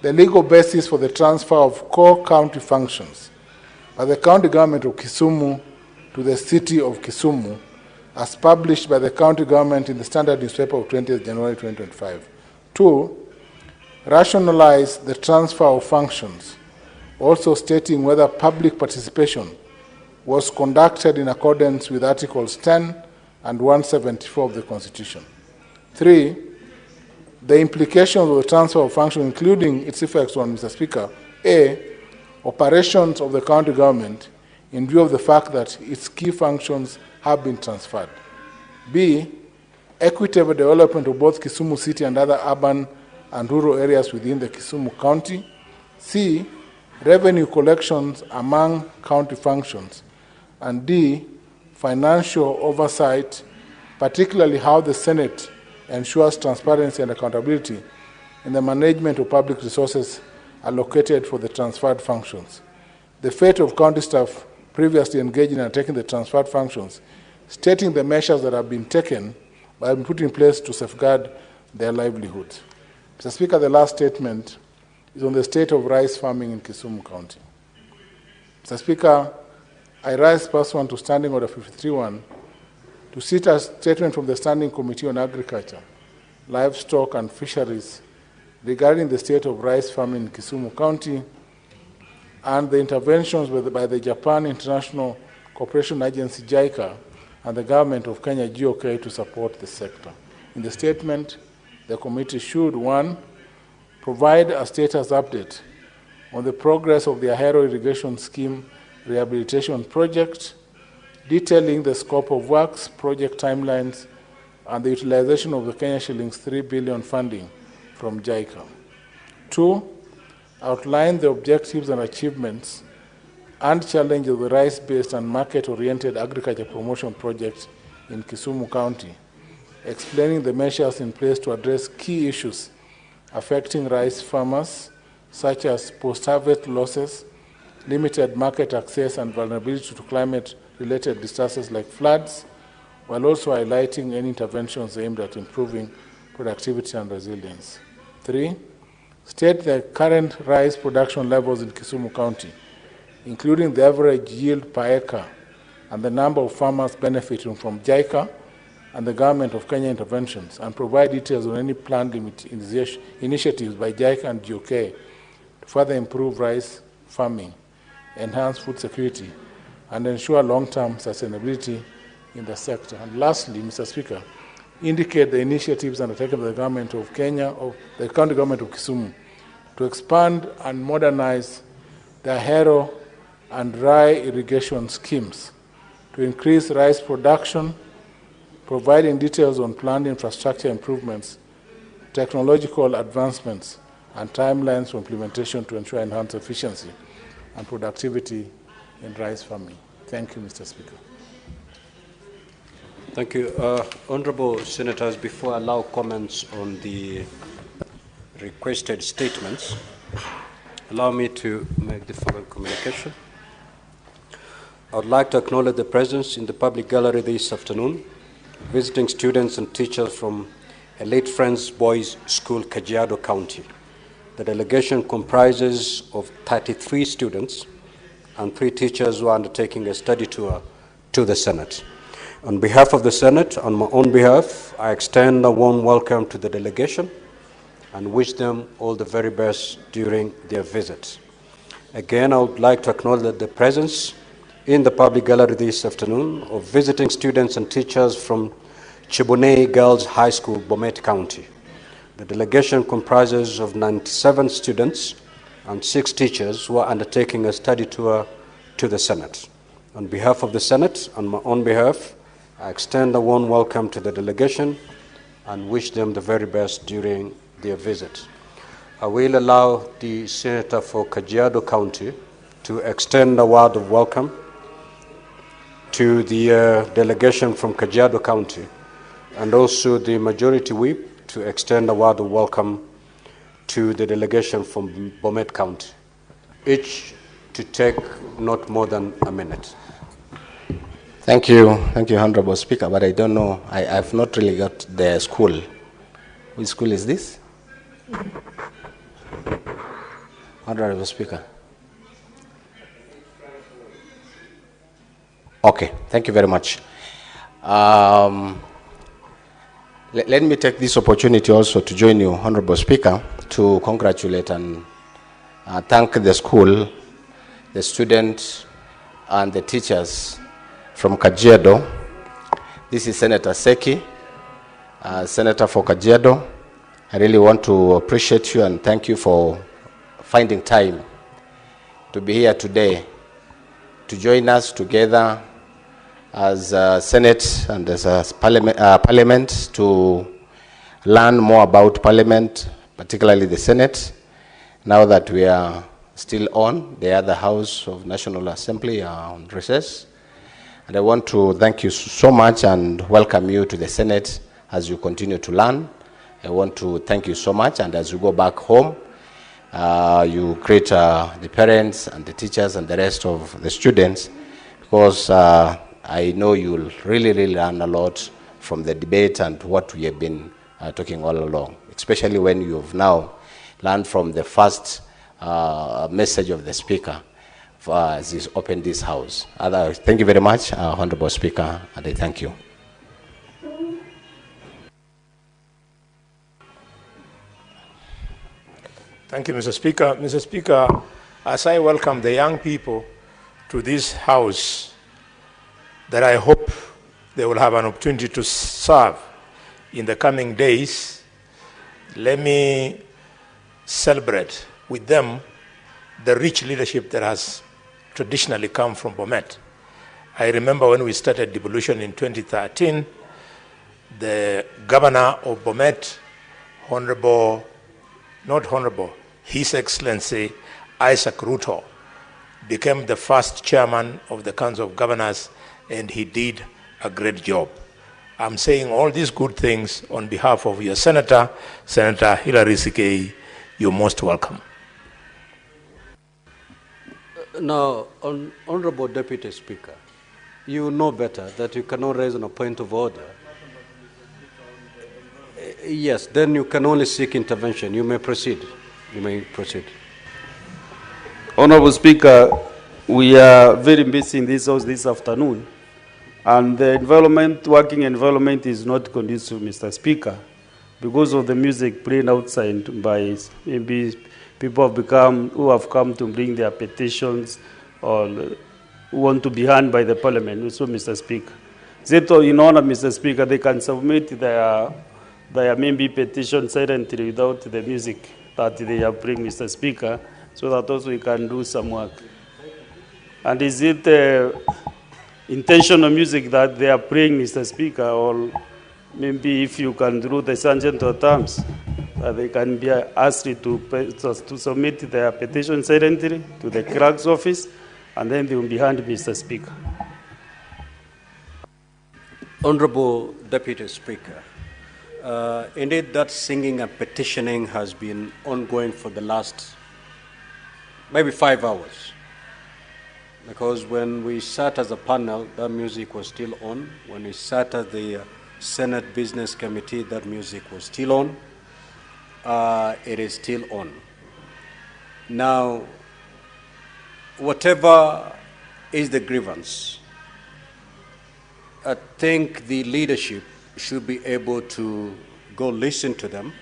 the legal basis for the transfer of core county functions by the county government of Kisumu to the city of Kisumu, as published by the county government in the Standard newspaper of 20th January 2025. 2, rationalize the transfer of functions, also stating whether public participation was conducted in accordance with Articles 10 and 174 of the Constitution. 3, the implications of the transfer of function, including its effects on, Mr. Speaker, A, operations of the county government in view of the fact that its key functions have been transferred. B, equitable development of both Kisumu City and other urban and rural areas within the Kisumu County. C, revenue collections among county functions. And D, financial oversight, particularly how the Senate ensures transparency and accountability in the management of public resources allocated for the transferred functions. The fate of county staff previously engaged in undertaking the transferred functions, stating the measures that have been taken by being put in place to safeguard their livelihoods. Mr. Speaker, the last statement is on the state of rice farming in Kisumu County. Mr. Speaker, I rise pursuant to Standing Order 53-1 to seek a statement from the Standing Committee on Agriculture, Livestock and Fisheries regarding the state of rice farming in Kisumu County and the interventions by the Japan International Cooperation Agency, JICA, and the Government of Kenya, GOK, to support the sector. In the statement, the committee should, 1, provide a status update on the progress of the Ahero Irrigation Scheme Rehabilitation Project, detailing the scope of works, project timelines, and the utilization of the Kenya shillings 3 billion funding from JICA. 2, outline the objectives and achievements and challenges of the rice-based and market-oriented agriculture promotion project in Kisumu County, explaining the measures in place to address key issues affecting rice farmers, such as post-harvest losses, limited market access, and vulnerability to climate-related disasters like floods, while also highlighting any interventions aimed at improving productivity and resilience. 3, state the current rice production levels in Kisumu County, including the average yield per acre and the number of farmers benefiting from JICA and the Government of Kenya interventions, and provide details on any planned initiatives by JICA and GOK to further improve rice farming, enhance food security, and ensure long-term sustainability in the sector. And lastly, Mr. Speaker, indicate the initiatives undertaken by the Government of Kenya, or the County Government of Kisumu, to expand and modernize the Ahero and Rai irrigation schemes to increase rice production, providing details on planned infrastructure improvements, technological advancements, and timelines for implementation to ensure enhanced efficiency and productivity in rice farming. Thank you, Mr. Speaker. Thank you. Honorable Senators, before I allow comments on the requested statements, allow me to make the following communication. I would like to acknowledge the presence in the public gallery this afternoon, visiting students and teachers from Elite Friends Boys School, Kajiado County. The delegation comprises of 33 students and 3 teachers who are undertaking a study tour to the Senate. On behalf of the Senate, on my own behalf, I extend a warm welcome to the delegation and wish them all the very best during their visit. Again, I would like to acknowledge the presence in the public gallery this afternoon of visiting students and teachers from Chiboney Girls High School, Bomet County. The delegation comprises of 97 students and 6 teachers who are undertaking a study tour to the Senate. On behalf of the Senate, on my own behalf, I extend a warm welcome to the delegation and wish them the very best during their visit. I will allow the Senator for Kajiado County to extend a word of welcome to the delegation from Kajiado County, and also the Majority Whip to extend a word of welcome to the delegation from Bomet County, each to take not more than a minute. Thank you, Honorable Speaker, but I don't know, I've not really got the school. Which school is this? Honorable Speaker. Okay, thank you very much. Let me take this opportunity also to join you, Honorable Speaker, to congratulate and thank the school, the students, and the teachers from Kajiado. This is Senator Seki, Senator for Kajiado. I really want to appreciate you and thank you for finding time to be here today to join us together as Senate and as Parliament to learn more about Parliament, particularly the Senate, now that we are still on. The other House of National Assembly are on recess. And I want to thank you so much and welcome you to the Senate as you continue to learn I want to thank you so much, and as you go back home, you greet the parents and the teachers and the rest of the students, because I know you'll really learn a lot from the debate and what we have been talking all along, especially when you've now learned from the first message of the Speaker as he's opened this House. Thank you very much, Honorable Speaker, and I thank you. Thank you, Mr. Speaker. Mr. Speaker, as I welcome the young people to this House, that I hope they will have an opportunity to serve in the coming days, let me celebrate with them the rich leadership that has traditionally come from Bomet. I remember when we started devolution in 2013, the governor of Bomet, His Excellency Isaac Ruto, became the first chairman of the Council of Governors, and he did a great job. I'm saying all these good things on behalf of your Senator, Senator Hilary Sikei. You're most welcome. Now, Honorable Deputy Speaker, you know better that you cannot raise on a point of order. Yes, then you can only seek intervention. You may proceed. You may proceed. Honorable Speaker, we are very busy in this House this afternoon, and the working environment is not conducive, Mr. Speaker, because of the music playing outside by maybe people who have come to bring their petitions or who want to be heard by the Parliament. So, Mr. Speaker, in honor, Mr. Speaker, they can submit their maybe petition silently without the music that they have bring, Mr. Speaker, so that also we can do some work. And is it intentional music that they are playing, Mr. Speaker, or maybe if you can do the sergeant of terms, they can be asked to submit their petition silently to the clerk's office, and then they will be handed, Mr. Speaker. Honorable Deputy Speaker, indeed that singing and petitioning has been ongoing for the last maybe 5 hours. Because when we sat as a panel, that music was still on. When we sat at the Senate Business Committee, that music was still on. It is still on. Now, whatever is the grievance, I think the leadership should be able to go listen to them,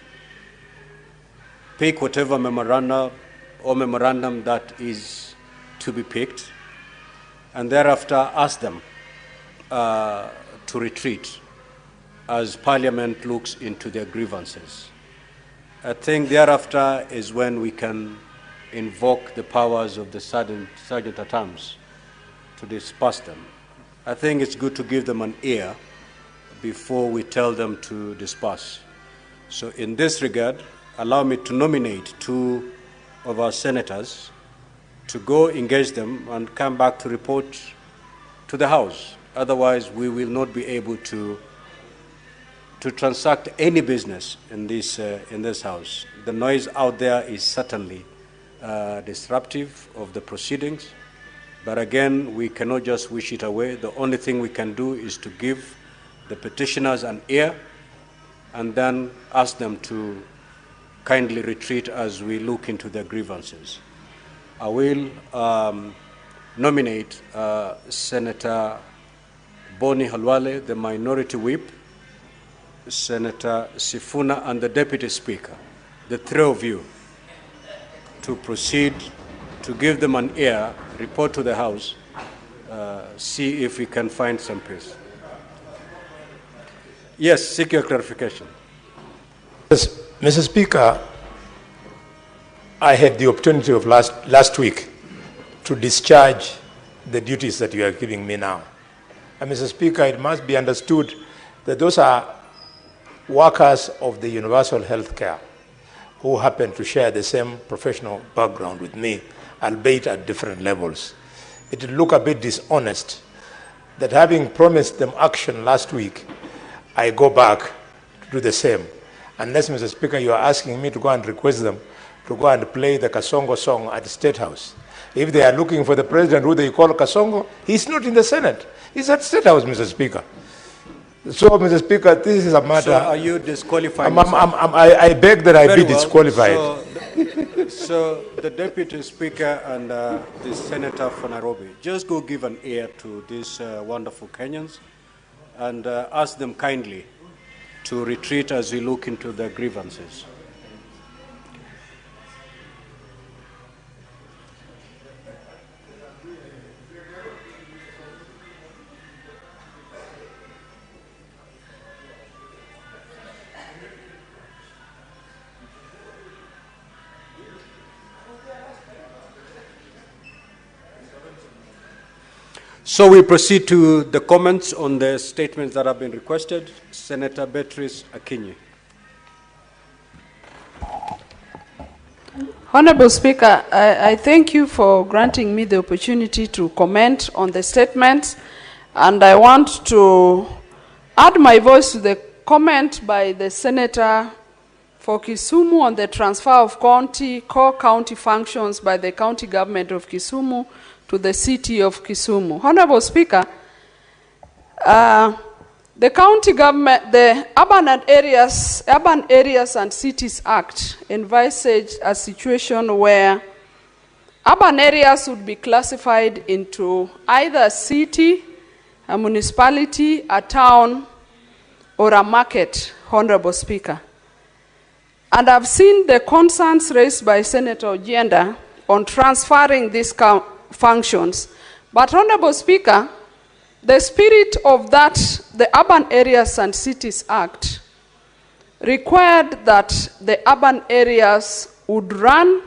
pick whatever memorandum that is to be picked, and thereafter ask them to retreat as Parliament looks into their grievances. I think thereafter is when we can invoke the powers of the sergeant at arms to disperse them. I think it's good to give them an ear before we tell them to disperse. So in this regard, allow me to nominate 2 of our senators to go engage them and come back to report to the House. Otherwise, we will not be able to transact any business in this House. The noise out there is certainly disruptive of the proceedings, but again, we cannot just wish it away. The only thing we can do is to give the petitioners an ear and then ask them to kindly retreat as we look into their grievances. I will nominate Senator Boni Halwale, the Minority Whip, Senator Sifuna, and the Deputy Speaker, the 3 of you, to proceed to give them an ear, report to the House, see if we can find some peace. Yes, seek your clarification. Mr. Speaker, I had the opportunity of last week to discharge the duties that you are giving me now. And Mr. Speaker, it must be understood that those are workers of the universal health care who happen to share the same professional background with me, albeit at different levels. It will look a bit dishonest that having promised them action last week, I go back to do the same. unless, Mr. Speaker, you are asking me to go and request them to go and play the Kasongo song at the State House. If they are looking for the president who they call Kasongo, he's not in the Senate. He's at State House, Mr. Speaker. So, Mr. Speaker, this is a matter... So are you disqualified? I beg that I be disqualified. So the Deputy Speaker and the Senator for Nairobi, just go give an ear to these wonderful Kenyans and ask them kindly to retreat as we look into the grievances. So we proceed to the comments on the statements that have been requested. Senator Beatrice Akinyi. Honorable Speaker, I thank you for granting me the opportunity to comment on the statements, and I want to add my voice to the comment by the Senator for Kisumu on the transfer of core county functions by the county government of Kisumu to the city of Kisumu. Honorable Speaker, the county government, the Urban Areas and Cities Act envisaged a situation where urban areas would be classified into either a city, a municipality, a town, or a market, Honorable Speaker. And I've seen the concerns raised by Senator Ojienda on transferring these functions. But, Honorable Speaker, the spirit of that, the Urban Areas and Cities Act, required that the urban areas would run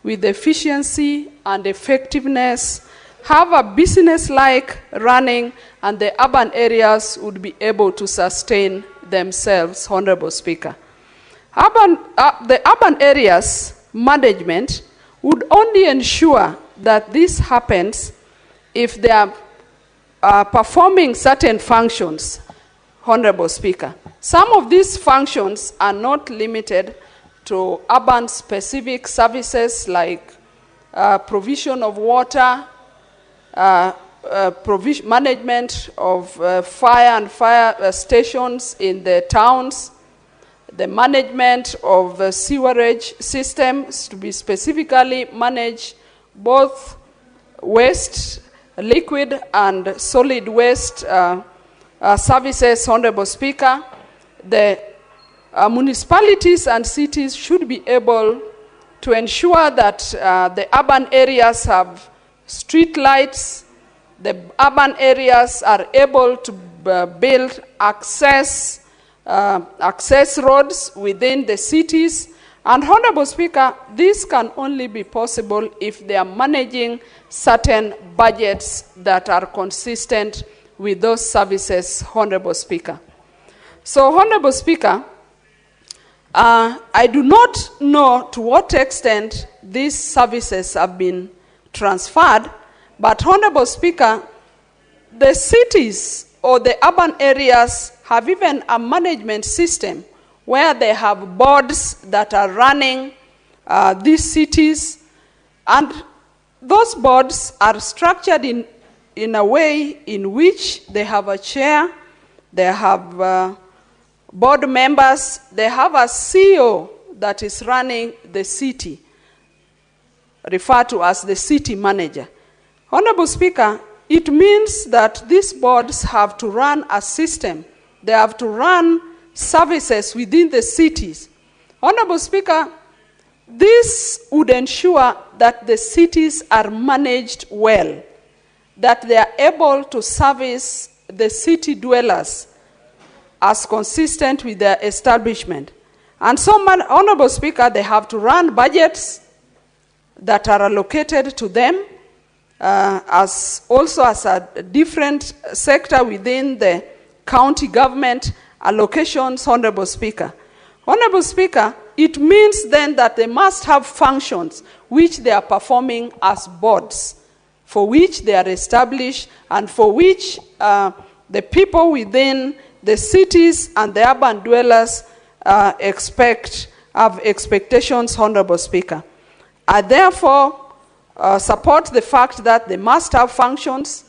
with efficiency and effectiveness, have a business-like running, and the urban areas would be able to sustain themselves, Honorable Speaker. The urban areas management would only ensure that this happens if they are performing certain functions, Honorable Speaker. Some of these functions are not limited to urban-specific services like provision of water, management of fire stations in the towns, the management of the sewerage systems to be specifically managed both waste, liquid and solid waste services, Honorable Speaker. The municipalities and cities should be able to ensure that the urban areas have street lights, the urban areas are able to build access roads within the cities. And Honorable Speaker, this can only be possible if they are managing certain budgets that are consistent with those services, Honorable Speaker. So, Honorable Speaker, I do not know to what extent these services have been transferred, but Honorable Speaker, the cities or the urban areas have even a management system where they have boards that are running these cities, and those boards are structured in a way in which they have a chair, they have board members, they have a CEO that is running the city, referred to as the city manager. Honorable Speaker, it means that these boards have to run a system. They have to run services within the cities. Honorable Speaker, this would ensure that the cities are managed well, that they are able to service the city dwellers as consistent with their establishment. And so, Honorable Speaker, they have to run budgets that are allocated to them as a different sector within the county government allocations, Honorable Speaker. Honorable Speaker, it means then that they must have functions which they are performing as boards, for which they are established and for which the people within the cities and the urban dwellers have expectations, Honorable Speaker. I therefore support the fact that they must have functions,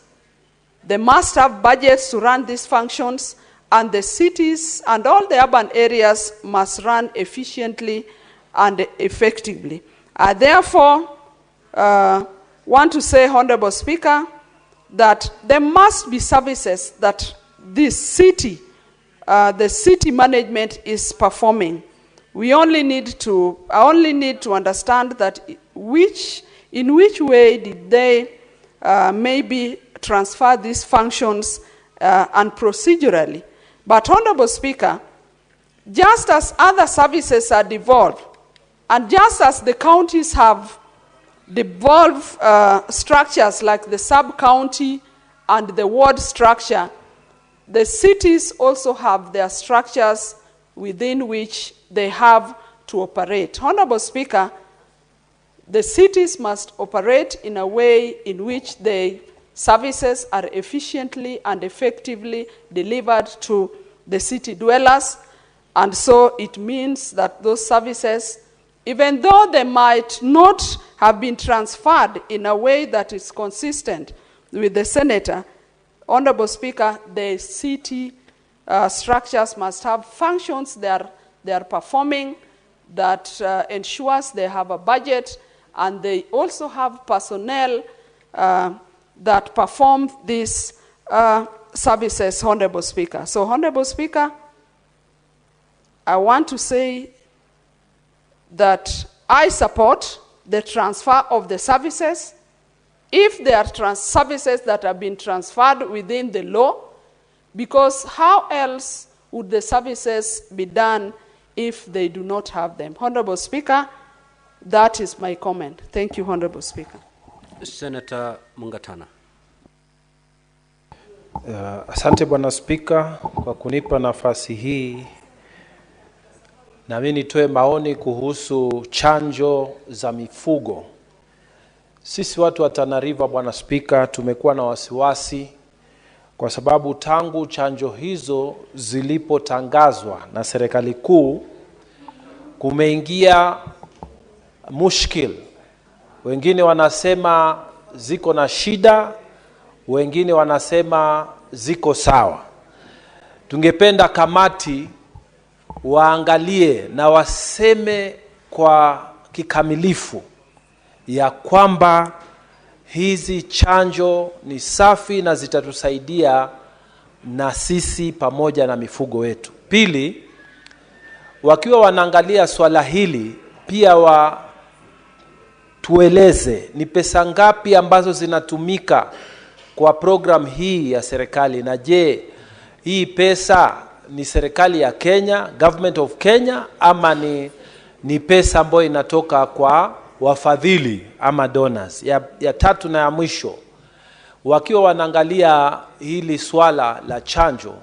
they must have budgets to run these functions, and the cities and all the urban areas must run efficiently and effectively. I therefore want to say, Honorable Speaker, that there must be services that this city, the city management is performing. I only need to understand that in which way did they maybe transfer these functions and procedurally. But Honorable Speaker, just as other services are devolved, and just as the counties have devolved structures like the sub-county and the ward structure, the cities also have their structures within which they have to operate. Honorable Speaker, the cities must operate in a way in which the services are efficiently and effectively delivered to the city dwellers, and so it means that those services, even though they might not have been transferred in a way that is consistent with the senator, Honorable Speaker, the city structures must have functions they are performing that ensures they have a budget, and they also have personnel that perform these services, Honorable Speaker. So, Honorable Speaker, I want to say that I support the transfer of the services if there are services that have been transferred within the law, because how else would the services be done if they do not have them? Honorable Speaker, that is my comment. Thank you, Honorable Speaker. Senator Mungatana. Asante Bwana Spika kwa kunipa nafasi hii. Na mimi nitoe maoni kuhusu chanjo za mifugo. Sisi watu wa Tana River, Bwana Spika, tumekuwa na wasiwasi kwa sababu tangu chanjo hizo zilipotangazwa na serikali kuu kumeingia mushkil. Wengine wanasema ziko na shida, wengine wanasema ziko sawa. Tungependa kamati waangalie na waseme kwa kikamilifu ya kwamba hizi chanjo ni safi na zitatusaidia na sisi pamoja na mifugo wetu. Pili, wakiwa wanaangalia swala hili, pia tueleze ni pesa ngapi ambazo zinatumika kwa program hii ya serikali, na je, hii pesa ni serikali ya Kenya, government of Kenya, ama ni pesa ambayo inatoka kwa wafadhili ama donors. Ya tatu na ya mwisho, wakiwa wanaangalia hili swala la chanjo,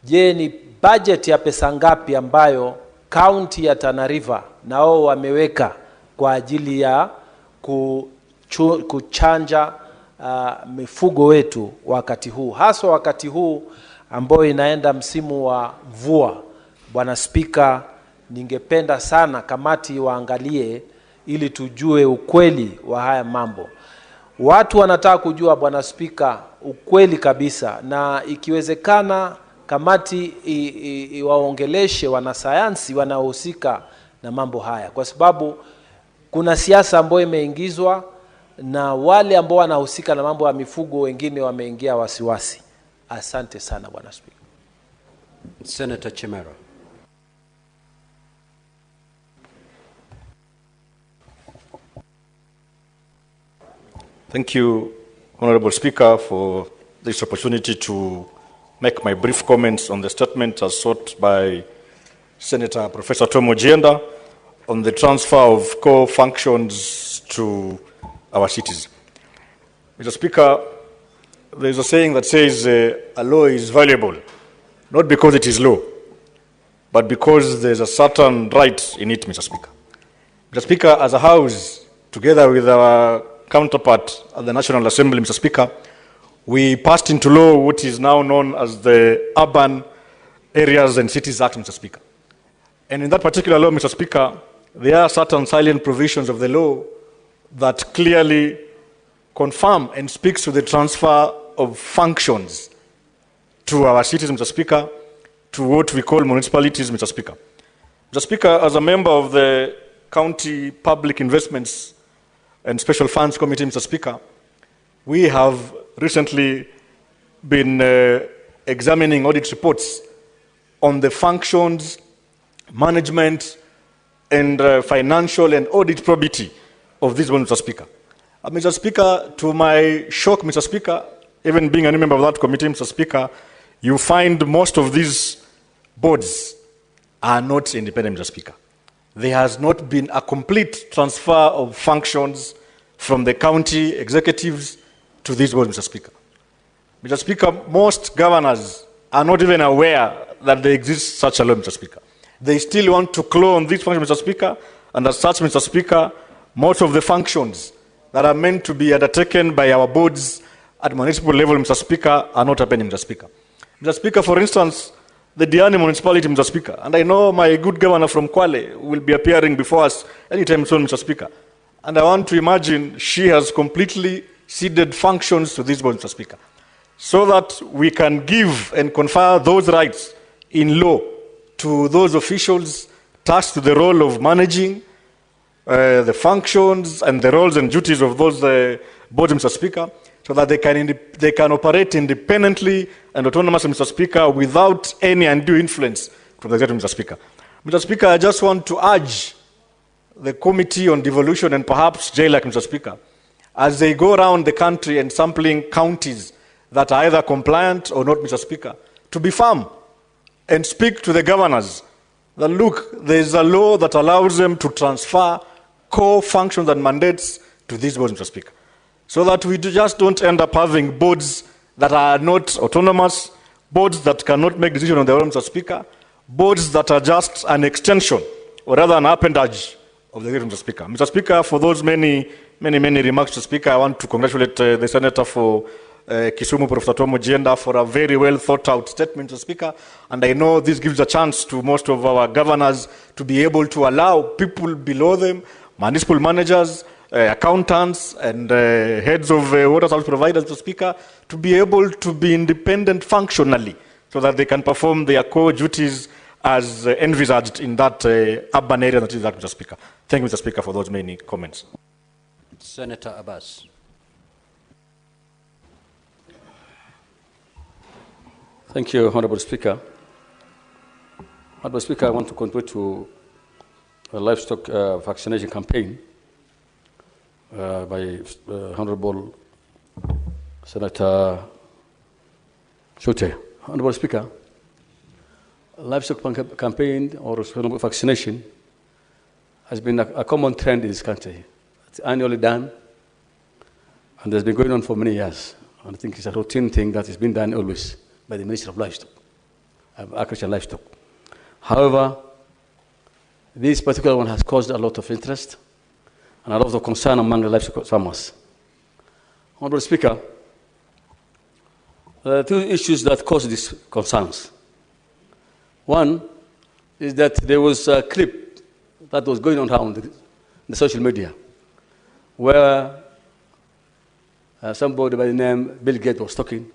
je, ni budget ya pesa ngapi ambayo county ya Tana River nao wameweka kwa ajili ya kuchanja mifugo wetu wakati huu, haswa wakati huu ambao inaenda msimu wa mvua. Bwana Spika, ningependa sana kamati waangalie ili tujue ukweli wa haya mambo. Watu wanataka kujua, Bwana Spika, ukweli kabisa, na ikiwezekana kamati iwaongeleshe wanasayansi wanaohusika na mambo haya, kwa sababu kuna siasa ambayo imeingizwa na wale ambao wanahusika na mambo ya mifugo wengine wameingia wasiwasi. Asante sana Bwana Spika. Senator Chimera. Thank you, Honorable Speaker, for this opportunity to make my brief comments on the statement as sought by Senator Professor Tom Ojienda on the transfer of core functions to our cities. Mr. Speaker, there is a saying that says a law is valuable, not because it is law, but because there is a certain right in it, Mr. Speaker. Mr. Speaker, as a House, together with our counterpart at the National Assembly, Mr. Speaker, we passed into law what is now known as the Urban Areas and Cities Act, Mr. Speaker. And in that particular law, Mr. Speaker, there are certain silent provisions of the law that clearly confirm and speaks to the transfer of functions to our cities, Mr. Speaker, to what we call municipalities, Mr. Speaker. Mr. Speaker, as a member of the County Public Investments and Special Funds Committee, Mr. Speaker, we have recently been examining audit reports on the functions, management, and financial and audit probity of this one, Mr. Speaker. Mr. Speaker, to my shock, Mr. Speaker, even being a member of that committee, Mr. Speaker, you find most of these boards are not independent, Mr. Speaker. There has not been a complete transfer of functions from the county executives to these boards, Mr. Speaker. Mr. Speaker, most governors are not even aware that there exists such a law, Mr. Speaker. They still want to clone this function, Mr. Speaker, and as such, Mr. Speaker, most of the functions that are meant to be undertaken by our boards at municipal level, Mr. Speaker, are not happening, Mr. Speaker. Mr. Speaker, for instance, the Diani municipality, Mr. Speaker, and I know my good governor from Kwale will be appearing before us anytime soon, Mr. Speaker, and I want to imagine she has completely ceded functions to this board, Mr. Speaker, so that we can give and confer those rights in law to those officials tasked to the role of managing the functions and the roles and duties of those boards, Mr. Speaker, so that they can operate independently and autonomously, Mr. Speaker, without any undue influence from the executive, Mr. Speaker. Mr. Speaker, I just want to urge the Committee on Devolution and perhaps JLAC, Mr. Speaker, as they go around the country and sampling counties that are either compliant or not, Mr. Speaker, to be firm and speak to the governors that, look, there is a law that allows them to transfer core functions and mandates to these boards, Mr. Speaker, so that we just don't end up having boards that are not autonomous, boards that cannot make decisions on their own, Mr. Speaker, boards that are just an extension or rather an appendage of the executive, Mr. Speaker. Mr. Speaker, for those many remarks, Mr. Speaker, I want to congratulate the Senator for Kisumu, Professor Tomu Jenda, for a very well thought out statement, Mr. Speaker. And I know this gives a chance to most of our governors to be able to allow people below them, municipal managers, accountants, and heads of water service providers, Mr. Speaker, to be able to be independent functionally so that they can perform their core duties as envisaged in that urban area that is that, Mr. Speaker. Thank you, Mr. Speaker, for those many comments. Senator Abbas. Thank you, Honorable Speaker. Honorable Speaker, I want to contribute to a livestock vaccination campaign by Honorable Senator Shute. Honorable Speaker, livestock campaign or vaccination has been a common trend in this country. It's annually done, and has been going on for many years. And I think it's a routine thing that has been done always by the Ministry of Livestock, Agriculture and Livestock. However, this particular one has caused a lot of interest and a lot of concern among the livestock farmers. Honorable Speaker, there are two issues that cause these concerns. One is that there was a clip that was going on around the social media where somebody by the name Bill Gates was talking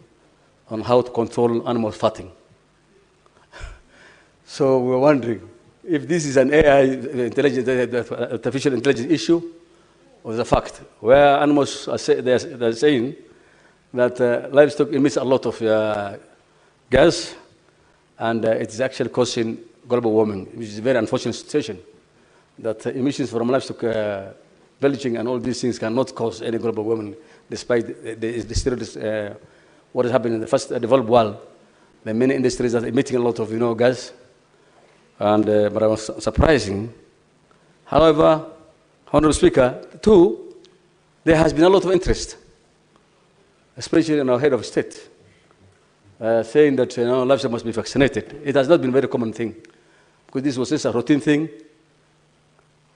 on how to control animal fatting. So we're wondering if this is an AI, artificial intelligence issue, or the fact where animals are they're saying that livestock emits a lot of gas, and it is actually causing global warming, which is a very unfortunate situation. That emissions from livestock, belching and all these things cannot cause any global warming, despite the what is happening in the first developed world. There are many industries that are emitting a lot of gas, and but I was surprising. However, Honorable Speaker, two, there has been a lot of interest, especially in our head of state, saying that livestock must be vaccinated. It has not been a very common thing, because this was just a routine thing,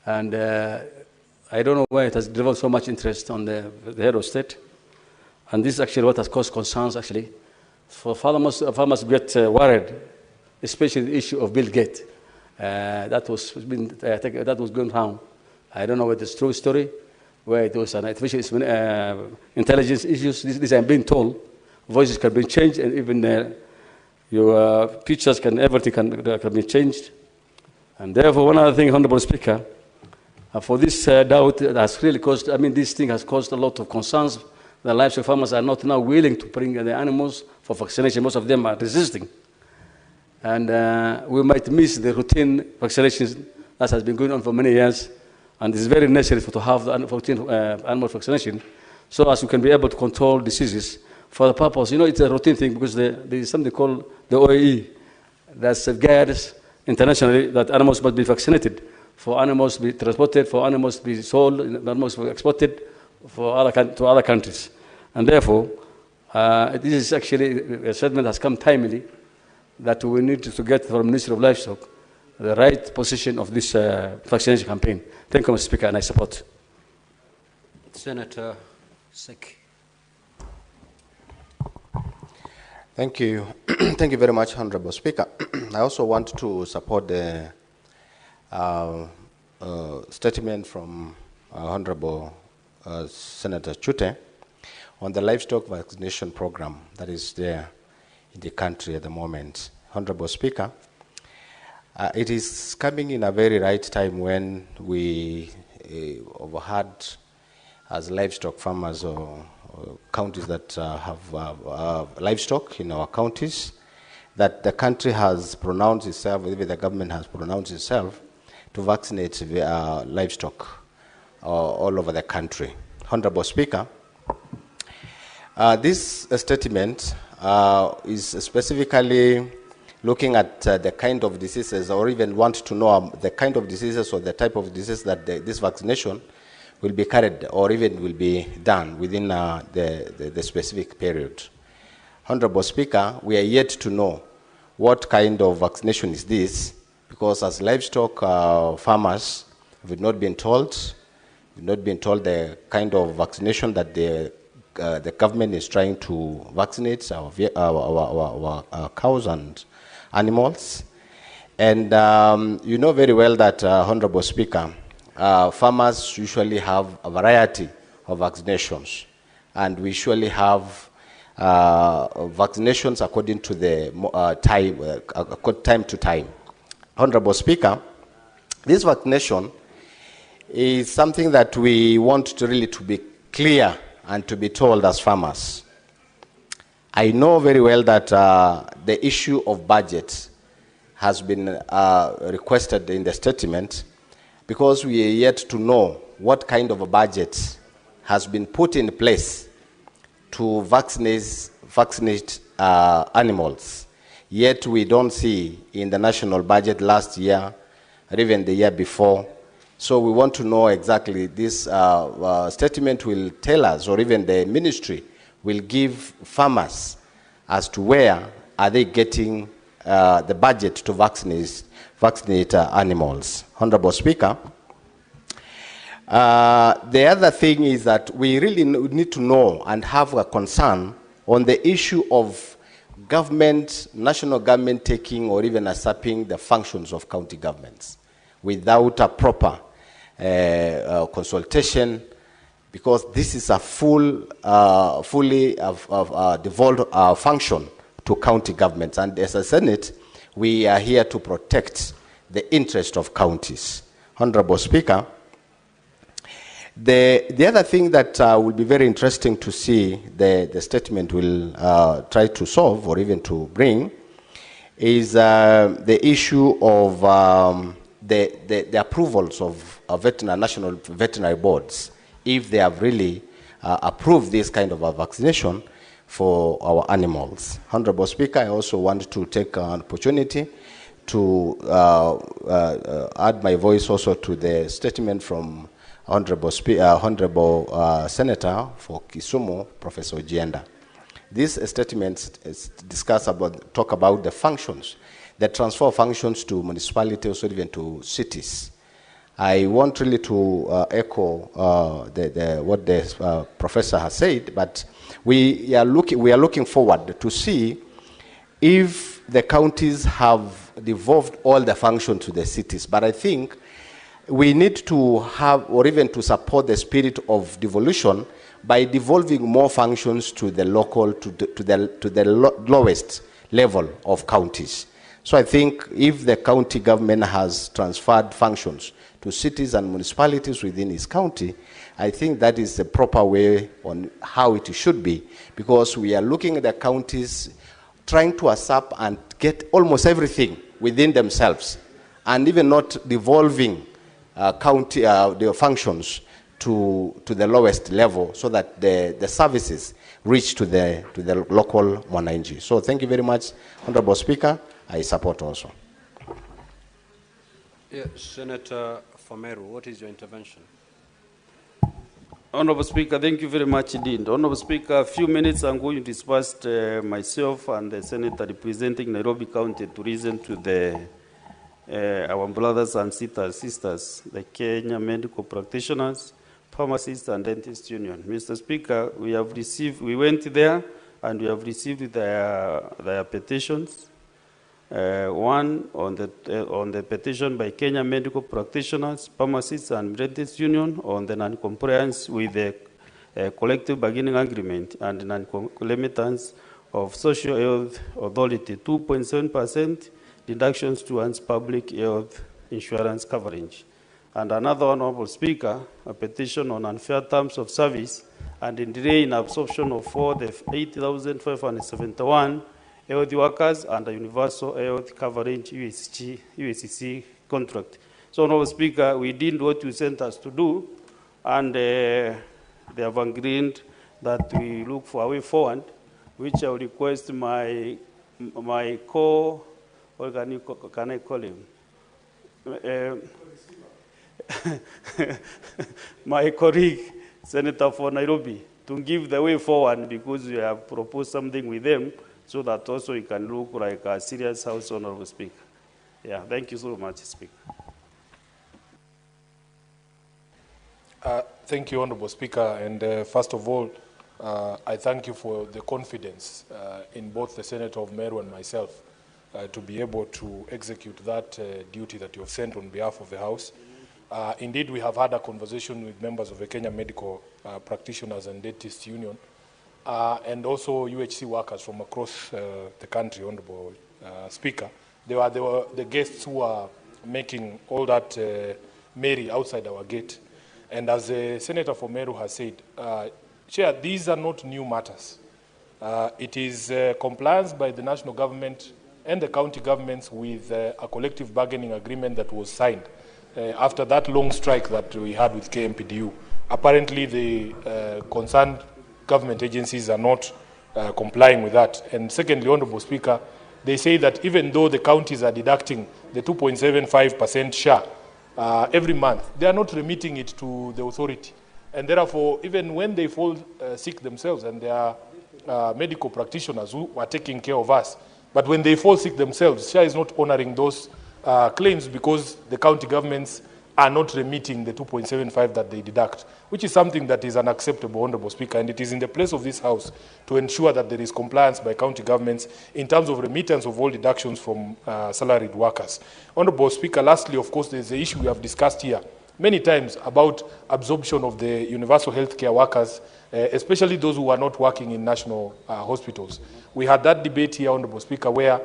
and I don't know why it has developed so much interest on the head of state. And this is actually what has caused concerns, actually. For farmers get worried, especially the issue of Bill Gates. That was going down. I don't know whether it's true story, where it was an artificial intelligence issues. This I'm being told. Voices can be changed, and even your pictures everything can be changed. And therefore, one other thing, Honorable Speaker, for this doubt that has really caused, this thing has caused a lot of concerns. The livestock farmers are not now willing to bring the animals for vaccination. Most of them are resisting. And we might miss the routine vaccinations that has been going on for many years. And it's very necessary to have the routine animal vaccination so as we can be able to control diseases for the purpose. It's a routine thing because there is something called the OAE that safeguards internationally that animals must be vaccinated, for animals to be transported, for animals to be sold, animals to be exported to other countries. And therefore, this is actually a statement has come timely that we need to get from the Ministry of Livestock the right position of this vaccination campaign. Thank you, Mr. Speaker, and I support. Senator Seki. Thank you. Thank you very much, Honorable Speaker. I also want to support the statement from Honorable Senator Chute on the livestock vaccination program that is there in the country at the moment. Honorable Speaker, it is coming in a very right time when we overheard as livestock farmers or counties that have livestock in our counties, that the country has pronounced itself, even the government has pronounced itself to vaccinate livestock all over the country. Honorable Speaker, this statement is specifically looking at the kind of diseases, or even want to know the kind of diseases or the type of disease that this vaccination will be carried or even will be done within the specific period. Honorable Speaker, we are yet to know what kind of vaccination is this, because as livestock farmers, we've not been told the kind of vaccination that the government is trying to vaccinate our cows and animals. And you know very well that, Honorable Speaker, farmers usually have a variety of vaccinations, and we usually have vaccinations according to the time to time. Honorable Speaker, this vaccination is something that we want to really to be clear and to be told as farmers. I know very well that the issue of budget has been requested in the statement, because we are yet to know what kind of a budget has been put in place to vaccinate animals. Yet we don't see in the national budget last year or even the year before. So we want to know exactly this statement will tell us, or even the ministry will give farmers as to where are they getting the budget to vaccinate animals. Honorable Speaker, the other thing is that we really need to know and have a concern on the issue of government, national government taking or even usurping the functions of county governments without a proper consultation, because this is a fully devolved function to county governments. And as a Senate, we are here to protect the interest of counties. Honorable Speaker, the other thing that will be very interesting to see the statement will try to solve or even to bring is the issue of the approvals of national veterinary boards, if they have really approved this kind of a vaccination for our animals. Honorable Speaker, I also want to take an opportunity to add my voice also to the statement from Honorable Senator for Kisumu, Professor Ojienda. This statement talk about the functions, the transfer of functions to municipalities or even to cities. I want really to echo what the professor has said, but we are looking forward to see if the counties have devolved all the function to the cities. But I think we need to have, or even to support the spirit of devolution by devolving more functions to the local, to the lowest level of counties. So I think if the county government has transferred functions to cities and municipalities within its county, I think that is the proper way on how it should be, because we are looking at the counties trying to usurp and get almost everything within themselves, and even not devolving their functions to the lowest level, so that the services reach to the local mwananchi. So thank you very much, Honorable Speaker. I support also. Yeah, Senator Fomeru, what is your intervention? Honorable Speaker, thank you very much indeed. Honorable Speaker, a few minutes I'm going to disperse myself and the senator representing Nairobi County to listen to our brothers and sisters, the Kenya medical practitioners, pharmacists and dentists union. Mr. Speaker, we went there and we have received their petitions. One on the petition by Kenya medical practitioners, pharmacists and dentists union on the non-compliance with the collective bargaining agreement and non-compliance of social health authority, 2.7% deductions to one's public health insurance coverage. And another, Honorable Speaker, a petition on unfair terms of service and in delay in absorption of the 8,571 health workers under Universal Health Coverage USC contract. So, Honorable Speaker, we did what you sent us to do, and they have agreed that we look for a way forward, which I will request my what can I call him? My colleague, Senator for Nairobi, to give the way forward, because we have proposed something with them, so that also it can look like a serious House, Honorable Speaker. Yeah, thank you so much, Speaker. Thank you, Honorable Speaker. And first of all, I thank you for the confidence in both the Senator of Meru and myself to be able to execute that duty that you have sent on behalf of the House. Indeed, we have had a conversation with members of the Kenya Medical Practitioners and Dentists Union, and also UHC workers from across the country, Honorable Speaker. They were the guests who are making all that merry outside our gate. And as the Senator for Meru has said, Chair, these are not new matters. It is compliance by the national government and the county governments with a collective bargaining agreement that was signed after that long strike that we had with KMPDU. Apparently, the concerned government agencies are not complying with that. And secondly, Honorable Speaker, they say that even though the counties are deducting the 2.75% share every month, they are not remitting it to the authority. And therefore, even when they fall sick themselves, and they are medical practitioners who are taking care of us, but when they fall sick themselves, SHA is not honoring those claims because the county governments are not remitting the 2.75 that they deduct, which is something that is unacceptable, Honorable Speaker, and it is in the place of this House to ensure that there is compliance by county governments in terms of remittance of all deductions from salaried workers. Honorable Speaker, lastly, of course, there is the issue we have discussed here many times about absorption of the universal health care workers, especially those who are not working in national hospitals. We had that debate here, Honorable Speaker, where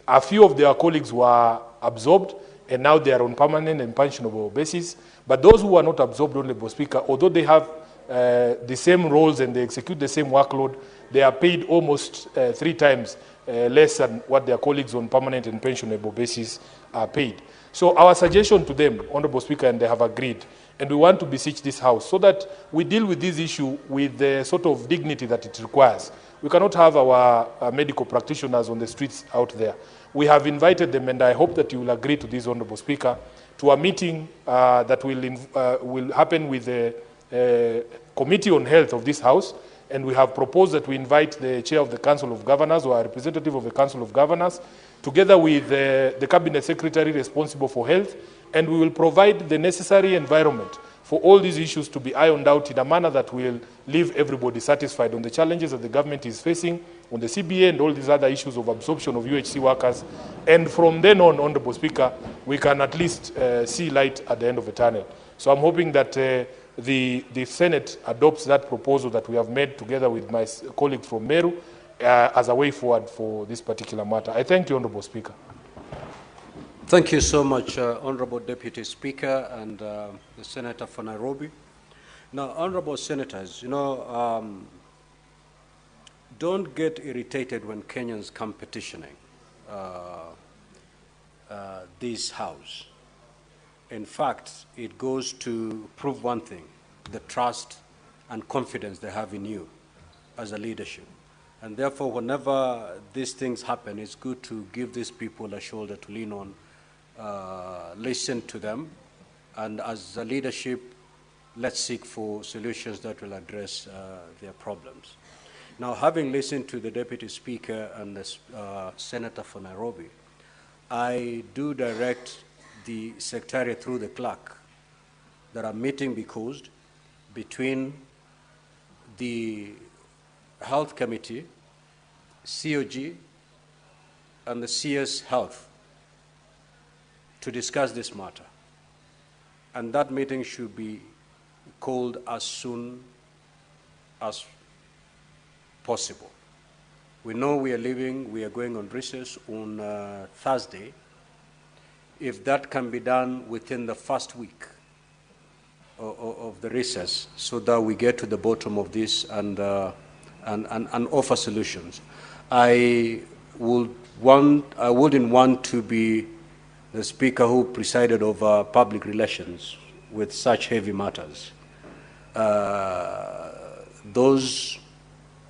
a few of their colleagues were absorbed, and now they are on permanent and pensionable basis. But those who are not absorbed, Honorable Speaker, although they have the same roles and they execute the same workload, they are paid almost 3 times less than what their colleagues on permanent and pensionable basis are paid. So our suggestion to them, Honorable Speaker, and they have agreed, and we want to beseech this House so that we deal with this issue with the sort of dignity that it requires. We cannot have our medical practitioners on the streets out there. We have invited them, and I hope that you will agree to this, Honorable Speaker, to a meeting that will happen with the Committee on Health of this House, and we have proposed that we invite the Chair of the Council of Governors or a representative of the Council of Governors, together with the Cabinet Secretary responsible for health, and we will provide the necessary environment for all these issues to be ironed out in a manner that will leave everybody satisfied on the challenges that the government is facing, on the CBA and all these other issues of absorption of UHC workers. And from then on, Honorable Speaker, we can at least see light at the end of the tunnel. So I'm hoping that the Senate adopts that proposal that we have made together with my colleague from Meru as a way forward for this particular matter. I thank you, Honorable Speaker. Thank you so much, Honorable Deputy Speaker and the Senator for Nairobi. Now, Honorable Senators, don't get irritated when Kenyans come petitioning this House. In fact, it goes to prove one thing, the trust and confidence they have in you as a leadership. And therefore, whenever these things happen, it's good to give these people a shoulder to lean on, listen to them, and as a leadership, let's seek for solutions that will address their problems. Now, having listened to the Deputy Speaker and the Senator for Nairobi, I do direct the Secretariat through the clerk that a meeting be caused between the Health Committee, COG, and the CS Health to discuss this matter. And that meeting should be called as soon as possible. We know we are going on recess on Thursday. If that can be done within the first week of the recess, so that we get to the bottom of this and offer solutions. I wouldn't want to be the speaker who presided over public relations with such heavy matters. Those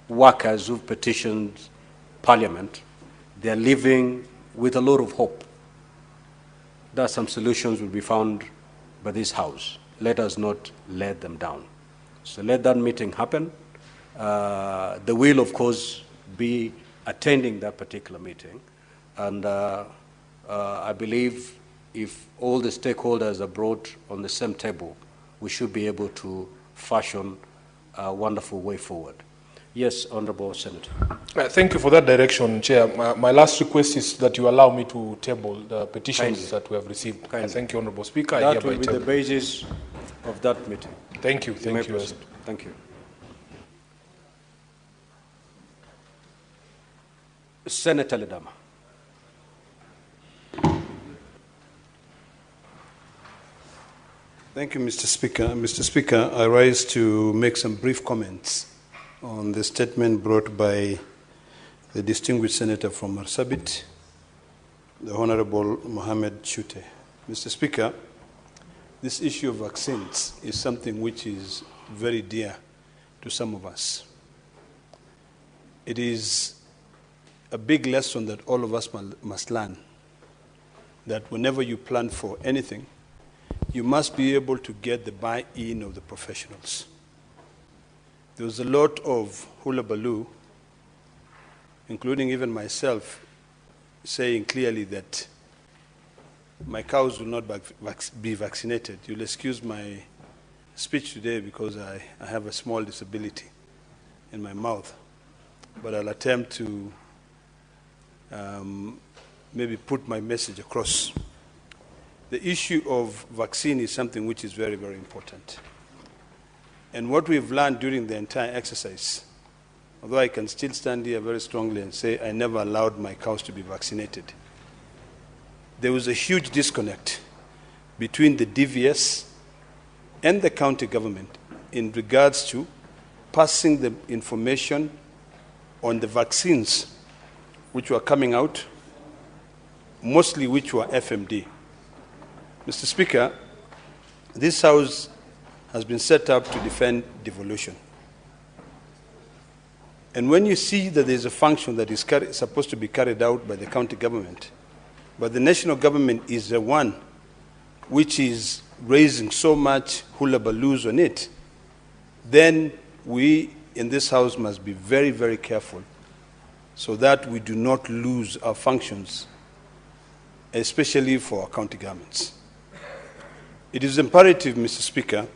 workers who've petitioned Parliament, they're living with a lot of hope that some solutions will be found by this House. Let us not let them down. So let that meeting happen. They will, of course, be attending that particular meeting. And I believe if all the stakeholders are brought on the same table, we should be able to fashion a wonderful way forward. Yes, Honorable Senator. Thank you for that direction, Chair. My last request is that you allow me to table the petitions that we have received. Thank you, Honorable Speaker. That will be the basis of that meeting. Thank you. Thank you. Thank you. Senator Ledama. Thank you, Mr. Speaker. Mr. Speaker, I rise to make some brief comments on the statement brought by the distinguished senator from Marsabit, the Honorable Mohamed Chute. Mr. Speaker, this issue of vaccines is something which is very dear to some of us. It is a big lesson that all of us must learn, that whenever you plan for anything, you must be able to get the buy-in of the professionals. There was a lot of hula-baloo, including even myself, saying clearly that my cows will not be vaccinated. You'll excuse my speech today because I have a small disability in my mouth, but I'll attempt to maybe put my message across. The issue of vaccine is something which is very, very important. And what we've learned during the entire exercise, although I can still stand here very strongly and say I never allowed my cows to be vaccinated, there was a huge disconnect between the DVS and the county government in regards to passing the information on the vaccines which were coming out, mostly which were FMD. Mr. Speaker, this House has been set up to defend devolution. And when you see that there's a function that is supposed to be carried out by the county government, but the national government is the one which is raising so much hula-baloos on it, then we in this House must be very, very careful so that we do not lose our functions, especially for our county governments. It is imperative, Mr. Speaker,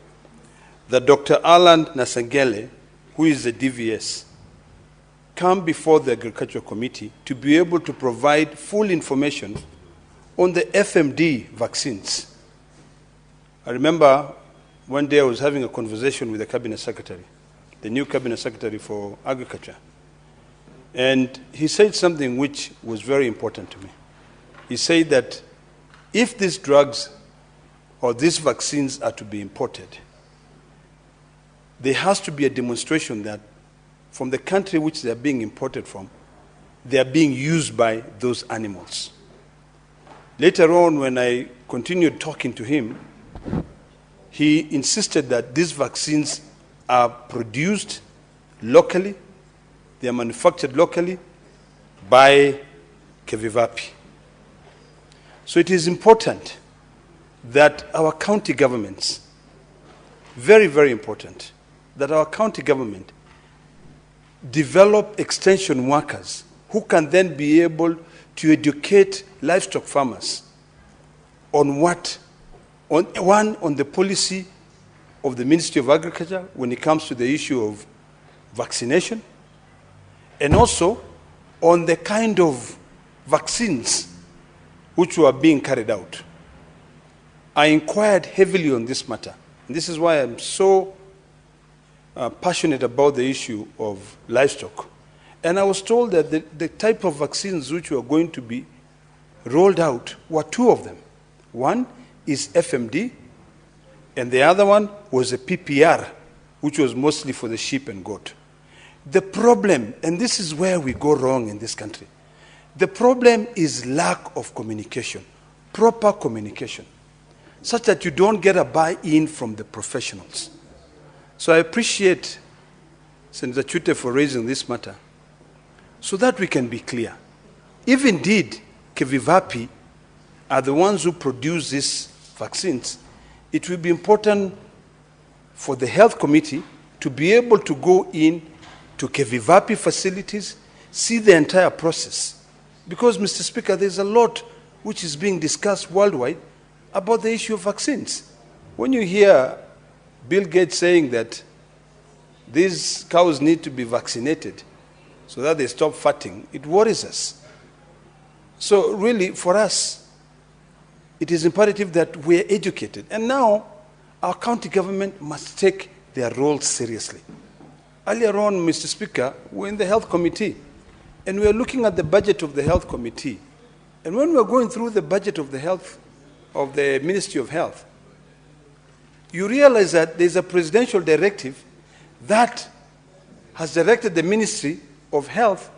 that Dr. Alan Nasangele, who is the DVS, come before the Agricultural Committee to be able to provide full information on the FMD vaccines. I remember one day I was having a conversation with the Cabinet Secretary, the new Cabinet Secretary for Agriculture, and he said something which was very important to me. He said that if these drugs or these vaccines are to be imported, there has to be a demonstration that from the country which they are being imported from, they are being used by those animals. Later on, when I continued talking to him, he insisted that these vaccines are produced locally, they are manufactured locally by Kevivapi. So it is important that our county governments, very, very important, that our county government develop extension workers who can then be able to educate livestock farmers on on the policy of the Ministry of Agriculture when it comes to the issue of vaccination, and also on the kind of vaccines which were being carried out. I inquired heavily on this matter, and this is why I'm so passionate about the issue of livestock. And I was told that the type of vaccines which were going to be rolled out were two of them. One is FMD, and the other one was a PPR, which was mostly for the sheep and goat. The problem, and this is where we go wrong in this country, the problem is lack of communication, proper communication, such that you don't get a buy-in from the professionals. So I appreciate Senator Chute for raising this matter, so that we can be clear. If indeed Kevivapi are the ones who produce these vaccines, it will be important for the Health Committee to be able to go in to Kevivapi facilities, see the entire process. Because, Mr. Speaker, there's a lot which is being discussed worldwide about the issue of vaccines. When you hear Bill Gates saying that these cows need to be vaccinated so that they stop fatting, it worries us. So really, for us, it is imperative that we're educated. And now, our county government must take their role seriously. Earlier on, Mr. Speaker, we're in the Health Committee, and we're looking at the budget of the Health Committee. And when we're going through the budget of the Ministry of Health, you realize that there's a presidential directive that has directed the Ministry of Health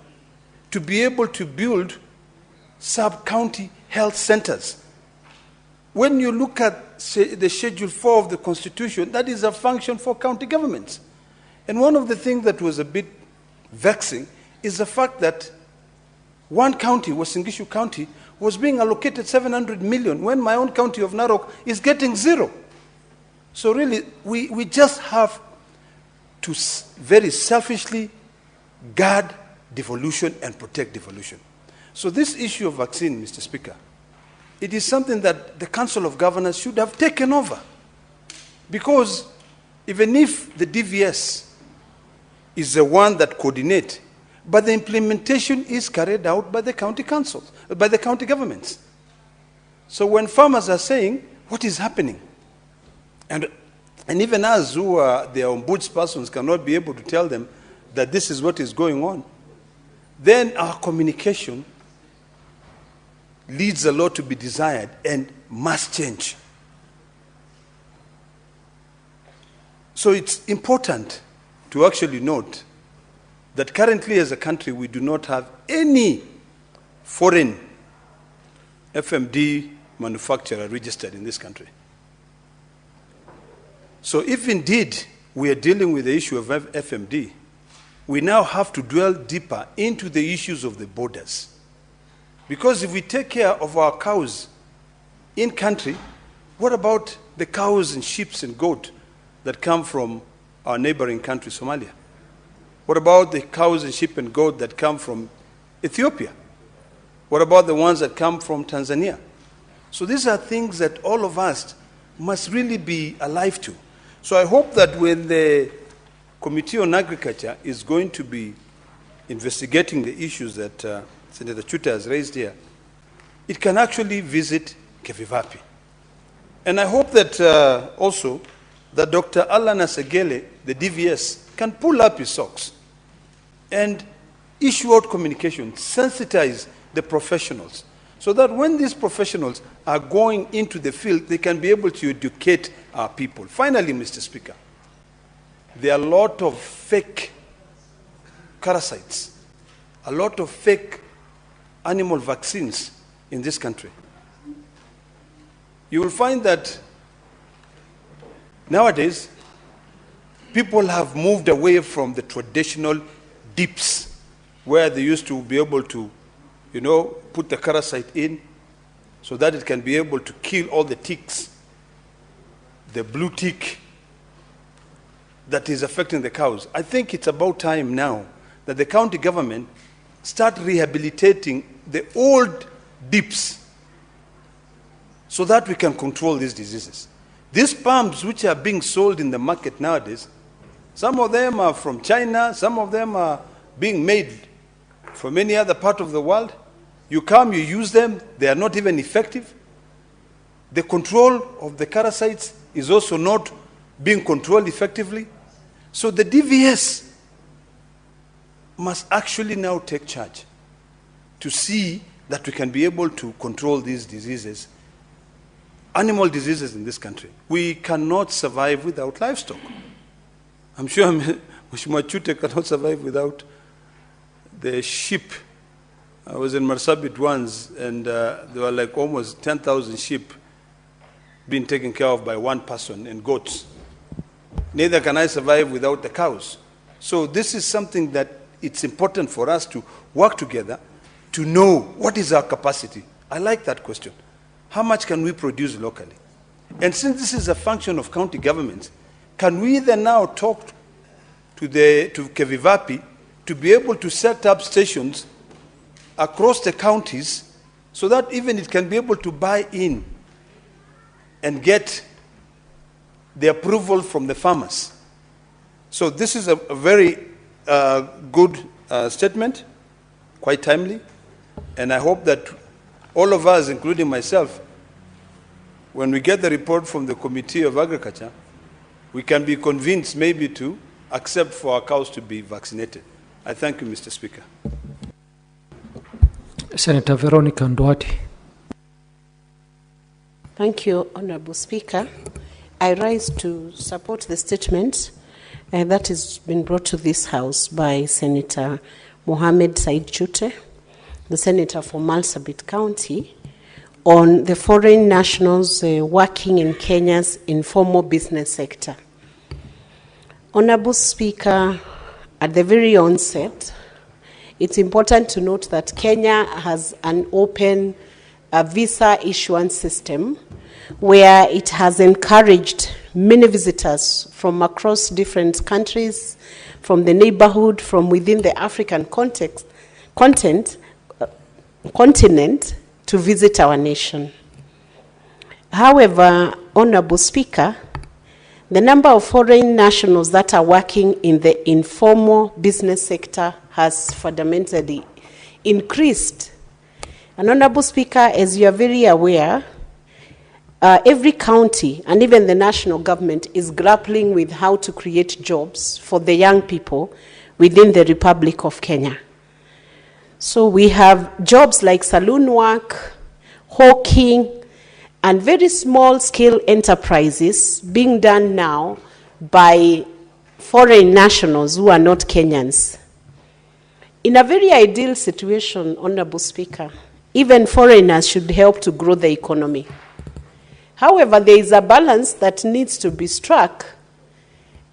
to be able to build sub-county health centers. When you look at the Schedule 4 of the Constitution, that is a function for county governments. And one of the things that was a bit vexing is the fact that one county, Wasingishu County, was being allocated 700 million when my own county of Narok is getting zero. So really, we just have to very selfishly guard devolution and protect devolution. So this issue of vaccine, Mr. Speaker, it is something that the Council of Governors should have taken over. Because even if the DVS is the one that coordinates, but the implementation is carried out by the county councils, by the county governments. So when farmers are saying, what is happening? And even us who are their ombudspersons cannot be able to tell them that this is what is going on, then our communication leads a lot to be desired and must change. So it's important to actually note that currently as a country we do not have any foreign FMD manufacturer registered in this country. So if indeed we are dealing with the issue of FMD, we now have to dwell deeper into the issues of the borders. Because if we take care of our cows in country, what about the cows and sheep and goat that come from our neighboring country, Somalia? What about the cows and sheep and goat that come from Ethiopia? What about the ones that come from Tanzania? So these are things that all of us must really be alive to. So I hope that when the Committee on Agriculture is going to be investigating the issues that Senator Chuta has raised here, it can actually visit Kevivapi. And I hope that also that Dr. Alan Asegele, the DVS, can pull up his socks and issue out communication, sensitize the professionals, so that when these professionals are going into the field, they can be able to educate our people. Finally, Mr. Speaker, there are a lot of fake parasites, a lot of fake animal vaccines in this country. You will find that nowadays, people have moved away from the traditional dips where they used to be able to, put the parasite in so that it can be able to kill all the ticks, the blue tick that is affecting the cows. I think it's about time now that the county government start rehabilitating the old dips so that we can control these diseases. These pumps which are being sold in the market nowadays, some of them are from China, some of them are being made from any other part of the world. You come, you use them, they are not even effective. The control of the parasites is also not being controlled effectively. So the DVS must actually now take charge to see that we can be able to control these diseases, animal diseases in this country. We cannot survive without livestock. I'm sure Mheshimiwa Chute cannot survive without the sheep. I was in Marsabit once, and there were like almost 10,000 sheep being taken care of by one person, and goats. Neither can I survive without the cows. So this is something that it's important for us to work together to know what is our capacity. I like that question. How much can we produce locally? And since this is a function of county governments, can we then now talk to Kevivapi to be able to set up stations across the counties so that even it can be able to buy in and get the approval from the farmers. So this is a very good statement, quite timely, and I hope that all of us, including myself, when we get the report from the Committee of Agriculture, we can be convinced maybe to accept for our cows to be vaccinated. I thank you, Mr. Speaker. Senator Veronica Ndwati. Thank you, Honorable Speaker. I rise to support the statement that has been brought to this House by Senator Mohamed Said Chute, the Senator for Marsabit County, on the foreign nationals working in Kenya's informal business sector. Honorable Speaker, at the very onset, it's important to note that Kenya has an open visa issuance system where it has encouraged many visitors from across different countries, from the neighborhood, from within the African continent to visit our nation. However, Honorable Speaker, the number of foreign nationals that are working in the informal business sector has fundamentally increased. And Honorable Speaker, as you are very aware, every county and even the national government is grappling with how to create jobs for the young people within the Republic of Kenya. So we have jobs like saloon work, hawking, and very small-scale enterprises being done now by foreign nationals who are not Kenyans. In a very ideal situation, Honorable Speaker, even foreigners should help to grow the economy. However, there is a balance that needs to be struck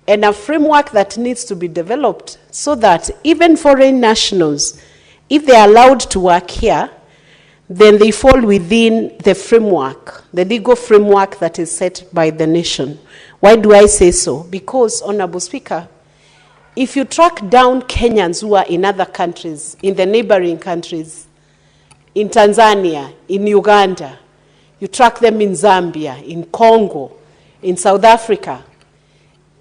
and a framework that needs to be developed so that even foreign nationals, if they are allowed to work here, then they fall within the framework, the legal framework that is set by the nation. Why do I say so? Because, Honorable Speaker, if you track down Kenyans who are in other countries, in the neighboring countries, in Tanzania, in Uganda, you track them in Zambia, in Congo, in South Africa,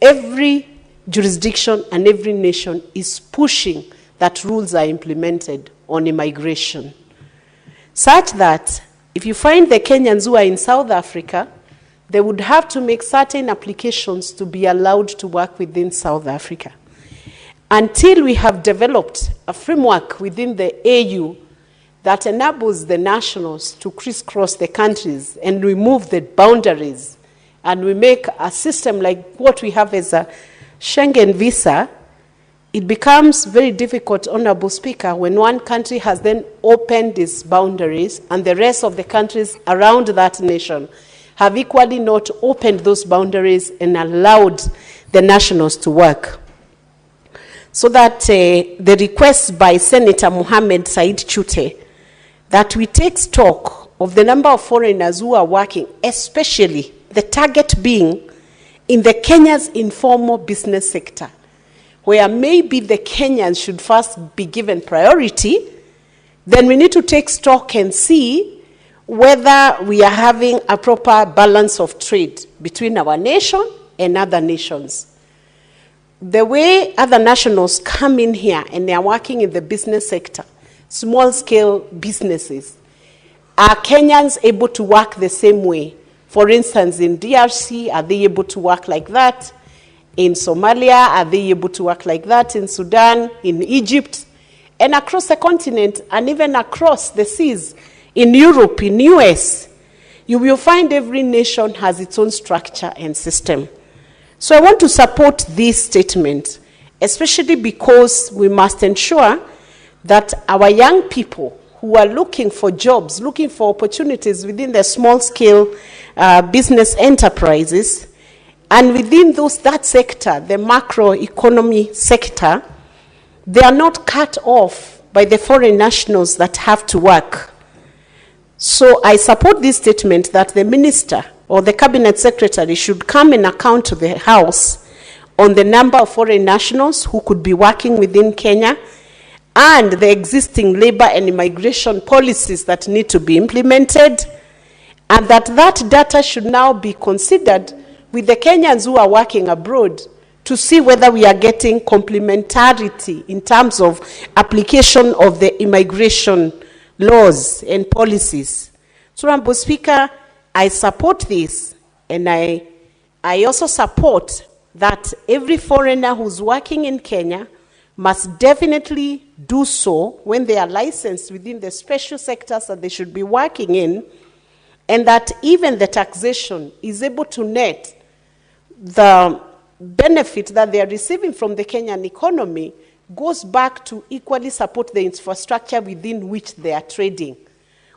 every jurisdiction and every nation is pushing that rules are implemented on immigration, such that if you find the Kenyans who are in South Africa, they would have to make certain applications to be allowed to work within South Africa. Until we have developed a framework within the AU that enables the nationals to crisscross the countries and remove the boundaries, and we make a system like what we have as a Schengen visa, it becomes very difficult, Honorable Speaker, when one country has then opened its boundaries and the rest of the countries around that nation have equally not opened those boundaries and allowed the nationals to work. So that the request by Senator Mohammed Said Chute that we take stock of the number of foreigners who are working, especially the target being in the Kenya's informal business sector, where maybe the Kenyans should first be given priority, then we need to take stock and see whether we are having a proper balance of trade between our nation and other nations. The way other nationals come in here and they are working in the business sector, small-scale businesses, are Kenyans able to work the same way? For instance, in DRC, are they able to work like that? In Somalia, are they able to work like that? In Sudan, in Egypt, and across the continent, and even across the seas, in Europe, in US, you will find every nation has its own structure and system. So I want to support this statement, especially because we must ensure that our young people who are looking for jobs, looking for opportunities within the small-scale business enterprises, and within that sector, the macroeconomy sector, they are not cut off by the foreign nationals that have to work. So I support this statement that the minister or the cabinet secretary should come and account to the House on the number of foreign nationals who could be working within Kenya and the existing labor and immigration policies that need to be implemented, and that data should now be considered with the Kenyans who are working abroad to see whether we are getting complementarity in terms of application of the immigration laws and policies. So, Honorable Speaker, I support this, and I also support that every foreigner who's working in Kenya must definitely do so when they are licensed within the special sectors that they should be working in, and that even the taxation is able to net the benefit that they are receiving from the Kenyan economy goes back to equally support the infrastructure within which they are trading.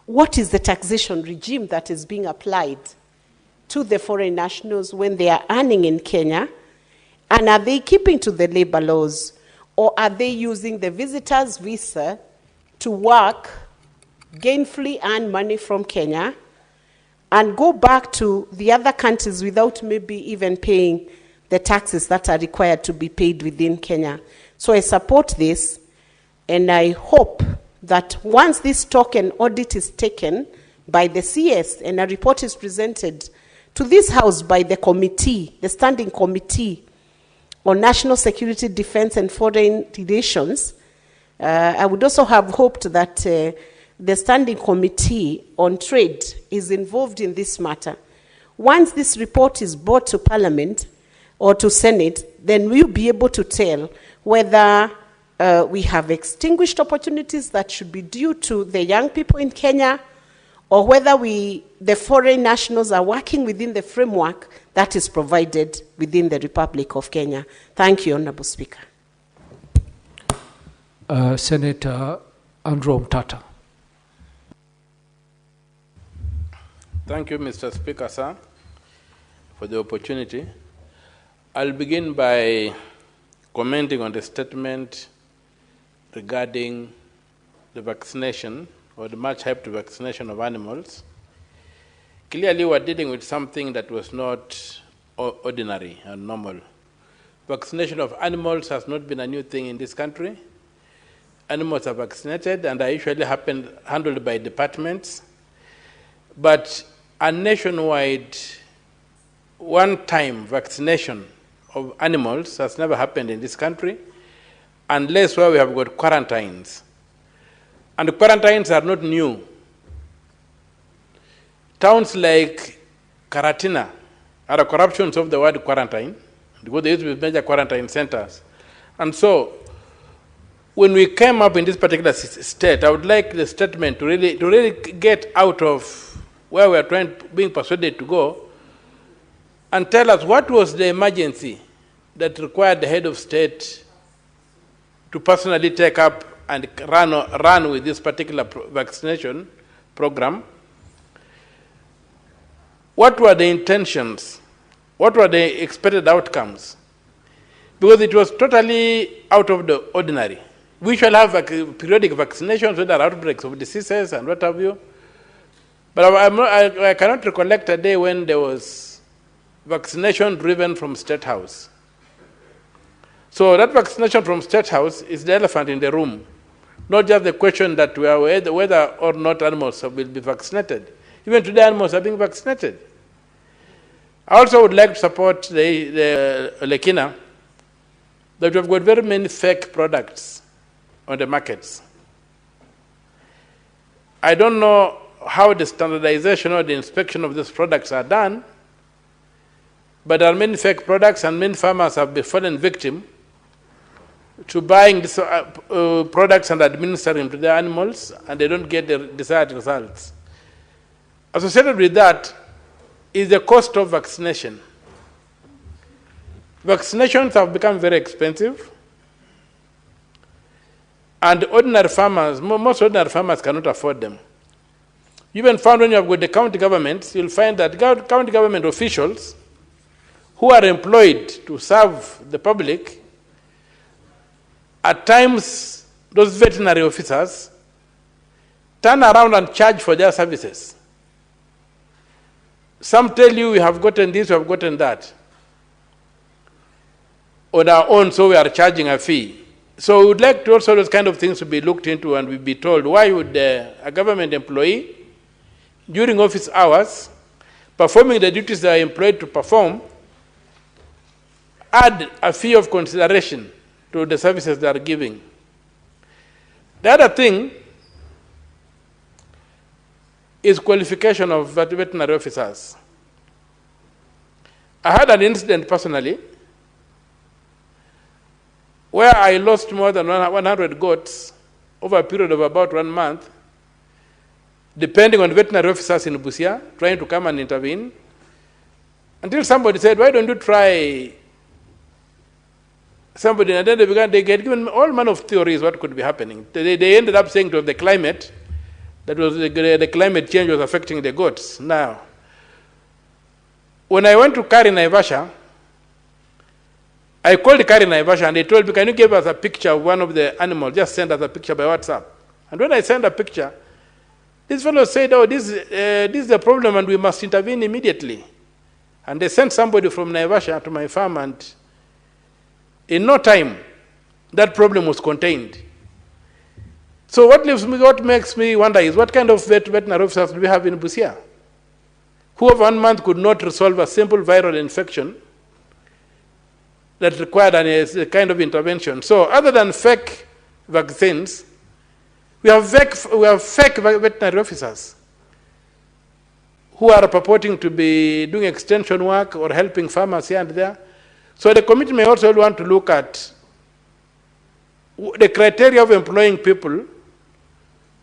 What is the taxation regime that is being applied to the foreign nationals when they are earning in Kenya? And are they keeping to the labor laws? Or are they using the visitor's visa to work, gainfully earn money from Kenya, and go back to the other countries without maybe even paying the taxes that are required to be paid within Kenya? So I support this, and I hope that once this token audit is taken by the CS and a report is presented to this House by the committee, the Standing Committee on National Security, Defense and Foreign Relations, I would also have hoped that the Standing Committee on Trade is involved in this matter. Once this report is brought to Parliament or to Senate, then we'll be able to tell whether we have extinguished opportunities that should be due to the young people in Kenya, or whether the foreign nationals are working within the framework that is provided within the Republic of Kenya. Thank you, Honorable Speaker. Senator Andrew Mtata. Thank you, Mr. Speaker, sir, for the opportunity. I'll begin by commenting on the statement regarding the vaccination, or the much hyped vaccination of animals. Clearly, we're dealing with something that was not ordinary and normal. Vaccination of animals has not been a new thing in this country. Animals are vaccinated and are usually handled by departments. But a nationwide, one-time vaccination of animals has never happened in this country, unless where we have got quarantines. And the quarantines are not new. Towns like Karatina are a corruption of the word quarantine, because they used to be major quarantine centers. And so, when we came up in this particular state, I would like the statement to really get out of where we are being persuaded to go, and tell us what was the emergency that required the head of state to personally take up and run with this particular vaccination program. What were the intentions? What were the expected outcomes? Because it was totally out of the ordinary. We shall have periodic vaccinations when there are outbreaks of diseases and what have you. But I cannot recollect a day when there was vaccination driven from State House. So that vaccination from State House is the elephant in the room, not just the question that we are whether or not animals will be vaccinated. Even today, animals are being vaccinated. I also would like to support the Lekina that we have got very many fake products on the markets. I don't know how the standardization or the inspection of these products are done, but there are many fake products, and many farmers have fallen victim to buying these products and administering to their animals, and they don't get the desired results. Associated with that is the cost of vaccination. Vaccinations have become very expensive, and ordinary farmers, most ordinary farmers cannot afford them. You even found when you have got the county governments, you'll find that county government officials who are employed to serve the public, at times those veterinary officers turn around and charge for their services. Some tell you we have gotten this, we have gotten that. On our own, so we are charging a fee. So we would like to also those kind of things to be looked into, and we be told why would a government employee during office hours performing the duties they are employed to perform add a fee of consideration to the services they are giving. The other thing is qualification of veterinary officers. I had an incident personally where I lost more than 100 goats over a period of about 1 month, depending on veterinary officers in Busia trying to come and intervene, until somebody said, why don't you try somebody, and then they get given all manner of theories what could be happening. They ended up saying it was the climate, that was the climate change was affecting the goats. Now, when I went to Kari Naivasha, I called Kari Naivasha and they told me, can you give us a picture of one of the animals? Just send us a picture by WhatsApp. And when I sent a picture, this fellow said, oh, this is the problem and we must intervene immediately. And they sent somebody from Naivasha to my farm, and in no time, that problem was contained. So what makes me wonder is what kind of veterinary officers do we have in Busia, who of 1 month could not resolve a simple viral infection that required a kind of intervention. So other than fake vaccines, we have fake veterinary officers who are purporting to be doing extension work or helping farmers here and there. So the committee may also want to look at the criteria of employing people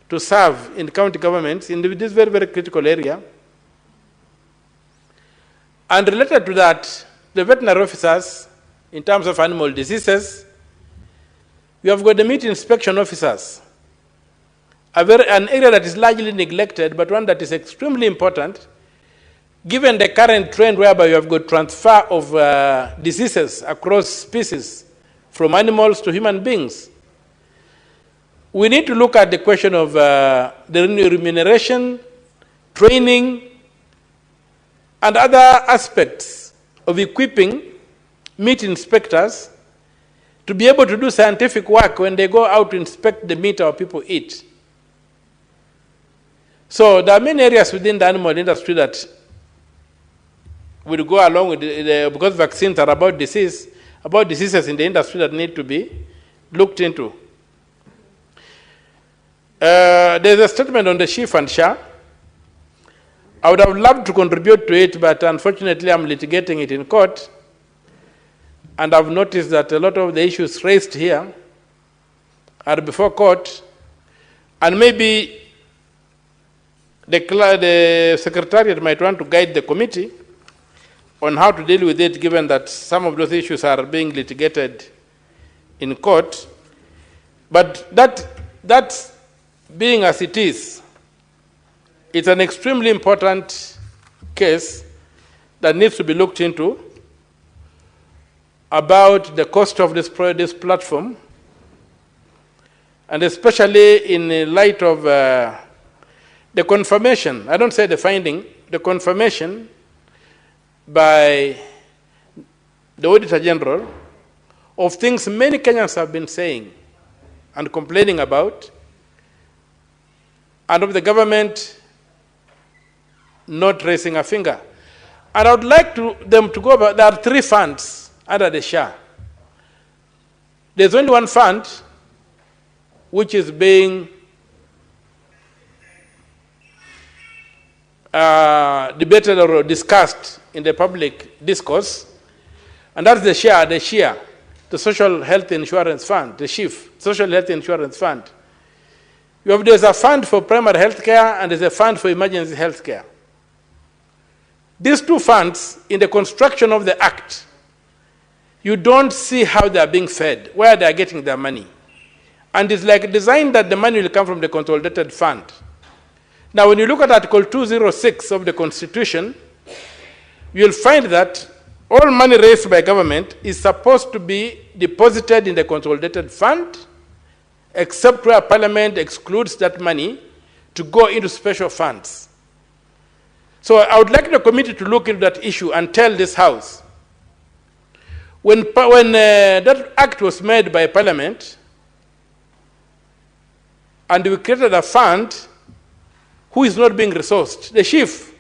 to serve in county governments in this very, very critical area. And related to that, the veterinary officers, in terms of animal diseases, we have got the meat inspection officers, an area that is largely neglected, but one that is extremely important, given the current trend whereby you have got transfer of diseases across species from animals to human beings. We need to look at the question of the remuneration, training, and other aspects of equipping meat inspectors to be able to do scientific work when they go out to inspect the meat our people eat. So there are many areas within the animal industry that will go along with because vaccines are about diseases in the industry that need to be looked into. There's a statement on the SHIF and SHA. I would have loved to contribute to it, but unfortunately I'm litigating it in court. And I've noticed that a lot of the issues raised here are before court. And maybe the Secretariat might want to guide the committee on how to deal with it, given that some of those issues are being litigated in court. But that being as it is, it's an extremely important case that needs to be looked into about the cost of this platform, and especially in light of the confirmation, I don't say the finding, the confirmation by the Auditor General of things many Kenyans have been saying and complaining about, and of the government not raising a finger. And I would like them to go about, there are 3 funds under the SHA. There's only one fund which is being debated or discussed in the public discourse, and that's the SHIA, the Social Health Insurance Fund, the SHIF, Social Health Insurance Fund. There's a fund for primary health care and there's a fund for emergency health care. These 2 funds, in the construction of the Act, you don't see how they are being fed, where they are getting their money. And it's like designed that the money will come from the consolidated fund. Now, when you look at Article 206 of the Constitution, you'll find that all money raised by government is supposed to be deposited in the consolidated fund, except where Parliament excludes that money to go into special funds. So I would like the committee to look into that issue and tell this House, when that act was made by Parliament, and we created a fund, who is not being resourced? The SHIF,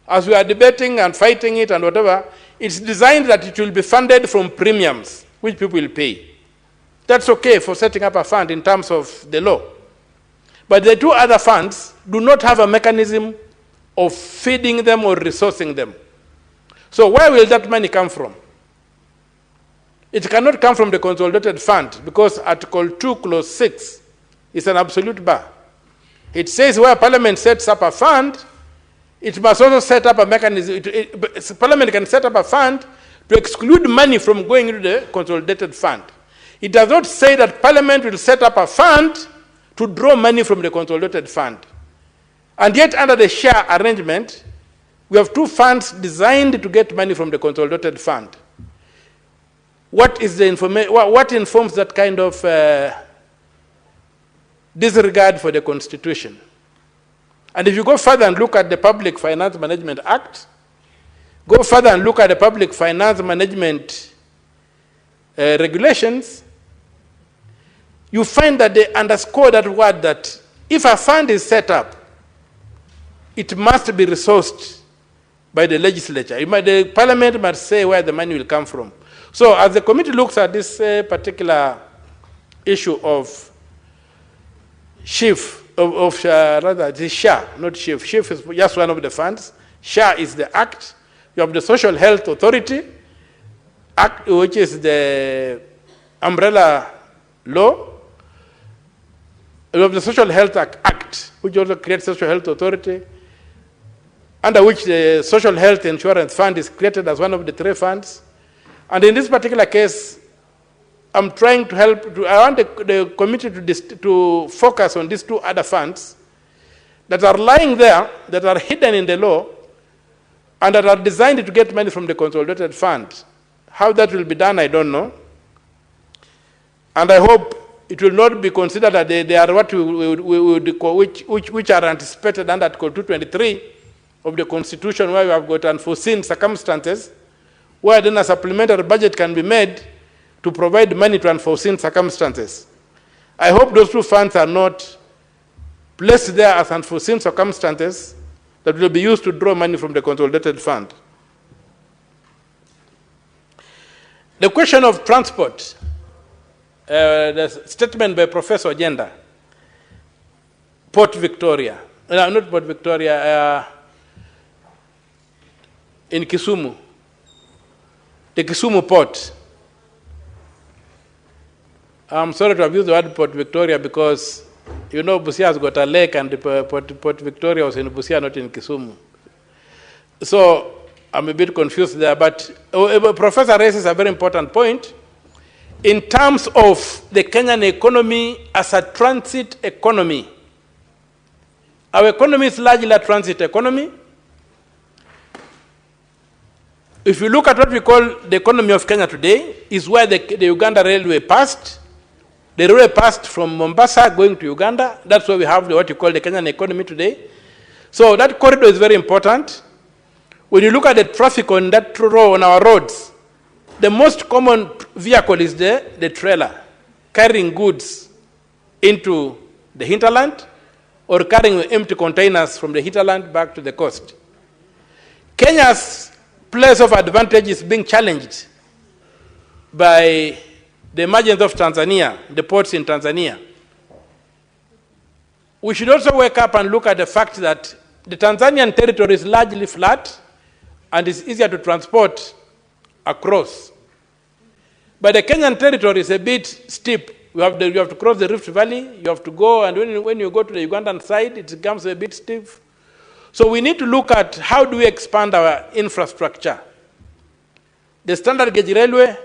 as we are debating and fighting it and whatever, it's designed that it will be funded from premiums, which people will pay. That's okay for setting up a fund in terms of the law. But the 2 other funds do not have a mechanism of feeding them or resourcing them. So where will that money come from? It cannot come from the consolidated fund, because Article 2, Clause 6 is an absolute bar. It says where Parliament sets up a fund, it must also set up a mechanism. Parliament can set up a fund to exclude money from going into the consolidated fund. It does not say that Parliament will set up a fund to draw money from the consolidated fund. And yet, under the share arrangement, we have 2 funds designed to get money from the consolidated fund. What is the information? What informs that kind of disregard for the Constitution? And if you go further and look at the Public Finance Management Act, go further and look at the Public Finance Management regulations, you find that they underscore that word, that if a fund is set up, it must be resourced by the legislature. The Parliament must say where the money will come from. So as the committee looks at this particular issue of SHIF, rather it is SHA, not SHIF. SHIF is just one of the funds. SHA is the act. You have the Social Health Authority Act, which is the umbrella law. You have the Social Health Act, which also creates Social Health Authority, under which the Social Health Insurance Fund is created as one of the 3 funds. And in this particular case, I'm trying to help, I want the committee to focus on these 2 other funds that are lying there, that are hidden in the law, and that are designed to get money from the consolidated fund. How that will be done, I don't know. And I hope it will not be considered that they are what which are anticipated under Article 223 of the Constitution, where we have got unforeseen circumstances, where then a supplementary budget can be made to provide money to unforeseen circumstances. I hope those 2 funds are not placed there as unforeseen circumstances that will be used to draw money from the consolidated fund. The question of transport, the statement by Professor Genda, Port Victoria, not Port Victoria, in Kisumu, the Kisumu port. I'm sorry to abuse the word Port Victoria because, you know, Busia has got a lake and Port Victoria was in Busia, not in Kisumu. So I'm a bit confused there, but Professor raises a very important point in terms of the Kenyan economy as a transit economy. Our economy is largely a transit economy. If you look at what we call the economy of Kenya today, is where the Uganda Railway passed. The railway passed from Mombasa going to Uganda. That's why we have what you call the Kenyan economy today. So that corridor is very important. When you look at the traffic on that road, on our roads, the most common vehicle is the trailer, carrying goods into the hinterland or carrying empty containers from the hinterland back to the coast. Kenya's place of advantage is being challenged by the emergence of Tanzania, the ports in Tanzania. We should also wake up and look at the fact that the Tanzanian territory is largely flat and it's easier to transport across. But the Kenyan territory is a bit steep. You have to cross the Rift Valley, you have to go, and when you go to the Ugandan side, it becomes a bit steep. So we need to look at how do we expand our infrastructure. The standard gauge railway,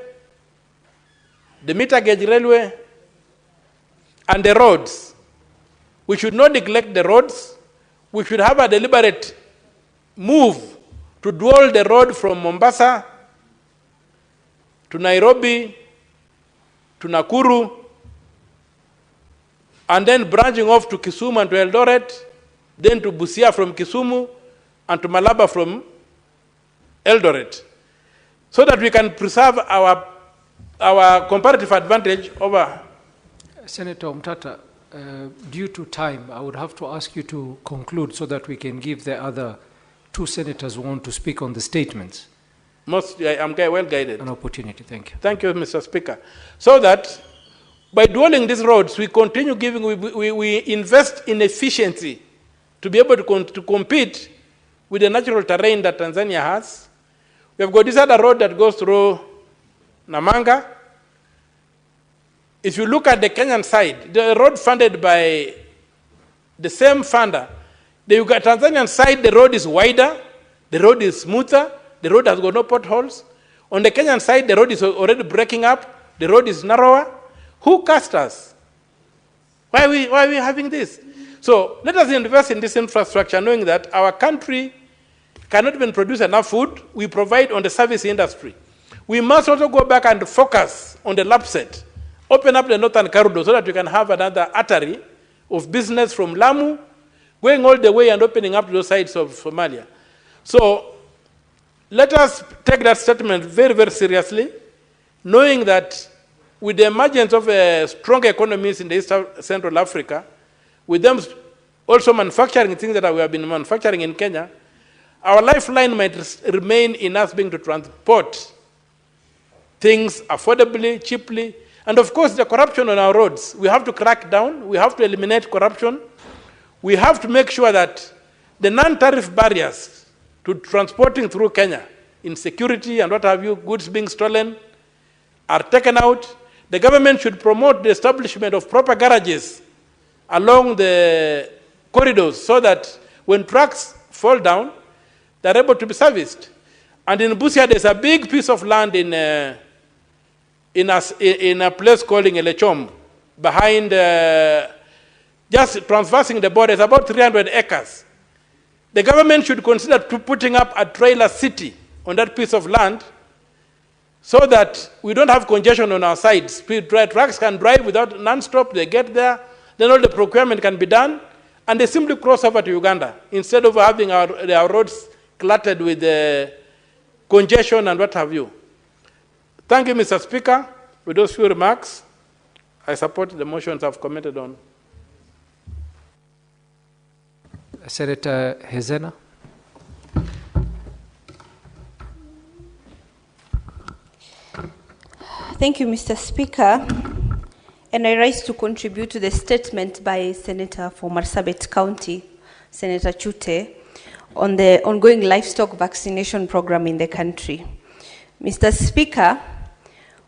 the meter gauge railway, and the roads. We should not neglect the roads. We should have a deliberate move to dual the road from Mombasa to Nairobi to Nakuru, and then branching off to Kisumu and to Eldoret, then to Busia from Kisumu, and to Malaba from Eldoret, so that we can preserve our comparative advantage over. Senator Mutata, due to time, I would have to ask you to conclude so that we can give the other two senators who want to speak on the statements. I'm well guided. An opportunity, thank you. Thank you, Mr. Speaker. So that by dualing these roads, we continue giving, we invest in efficiency to be able to compete with the natural terrain that Tanzania has. We have got this other road that goes through Namanga. If you look at the Kenyan side, the road funded by the same funder, the Tanzanian side, the road is wider, the road is smoother, the road has got no potholes. On the Kenyan side, the road is already breaking up, the road is narrower. Who cast us? Why are we having this? So let us invest in this infrastructure, knowing that our country cannot even produce enough food. We provide on the service industry. We must also go back and focus on the LAPSET. Open up the northern corridor so that we can have another artery of business from Lamu, going all the way and opening up to those sides of Somalia. So let us take that statement very, very seriously, knowing that with the emergence of strong economies in the East Central Africa, with them also manufacturing things that we have been manufacturing in Kenya, our lifeline might remain in us being to transport things affordably, cheaply, and of course the corruption on our roads. We have to crack down, we have to eliminate corruption, we have to make sure that the non-tariff barriers to transporting through Kenya, insecurity and what have you, goods being stolen, are taken out. The government should promote the establishment of proper garages along the corridors so that when trucks fall down, they're able to be serviced. And in Busia, there's a big piece of land in a place called Elechom, behind, just transversing the border, it's about 300 acres. The government should consider putting up a trailer city on that piece of land so that we don't have congestion on our sides. Trucks can drive without non-stop, they get there, then all the procurement can be done, and they simply cross over to Uganda instead of having our roads cluttered with congestion and what have you. Thank you, Mr. Speaker. With those few remarks, I support the motions I've commented on. Senator Hezena. Thank you, Mr. Speaker. And I rise to contribute to the statement by Senator for Marsabit County, Senator Chute, on the ongoing livestock vaccination program in the country. Mr. Speaker,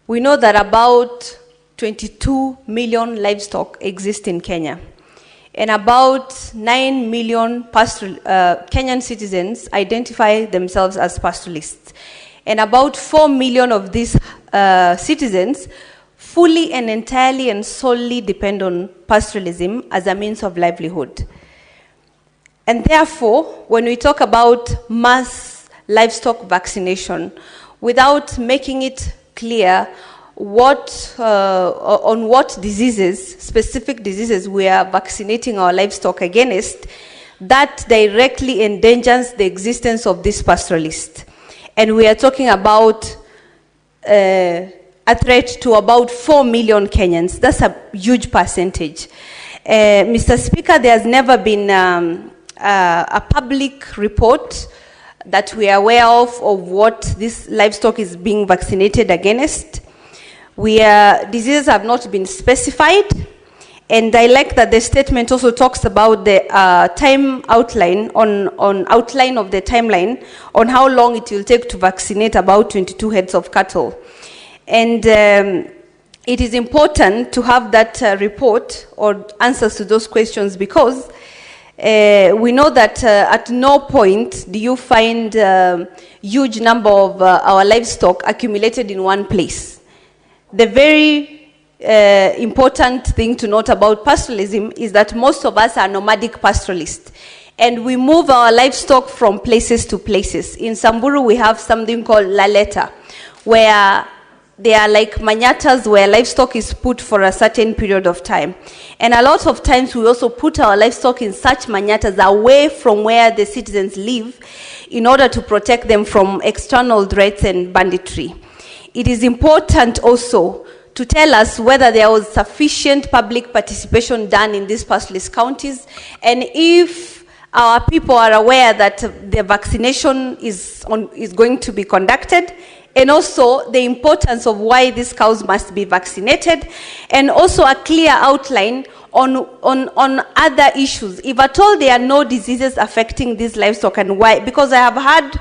we know that about 22 million livestock exist in Kenya, and about 9 million Kenyan citizens identify themselves as pastoralists. And about 4 million of these citizens fully and entirely and solely depend on pastoralism as a means of livelihood. And therefore, when we talk about mass livestock vaccination, without making it clear on what diseases, specific diseases, we are vaccinating our livestock against, that directly endangers the existence of this pastoralist. And we are talking about a threat to about 4 million Kenyans. That's a huge percentage. Mr. Speaker, there has never been a public report that we are aware of what this livestock is being vaccinated against. Diseases have not been specified, and I like that the statement also talks about the time outline, on outline of the timeline on how long it will take to vaccinate about 22 heads of cattle. And it is important to have that report or answers to those questions, because we know that at no point do you find huge number of our livestock accumulated in one place. The very important thing to note about pastoralism is that most of us are nomadic pastoralists, and we move our livestock from places to places. In Samburu, we have something called laleta, where they are like manyatas, where livestock is put for a certain period of time. And a lot of times we also put our livestock in such manyatas away from where the citizens live in order to protect them from external threats and banditry. It is important also to tell us whether there was sufficient public participation done in these pastoralist counties, and if our people are aware that the vaccination is going to be conducted, and also the importance of why these cows must be vaccinated, and also a clear outline on other issues. If at all there are no diseases affecting these livestock, and why, because I have had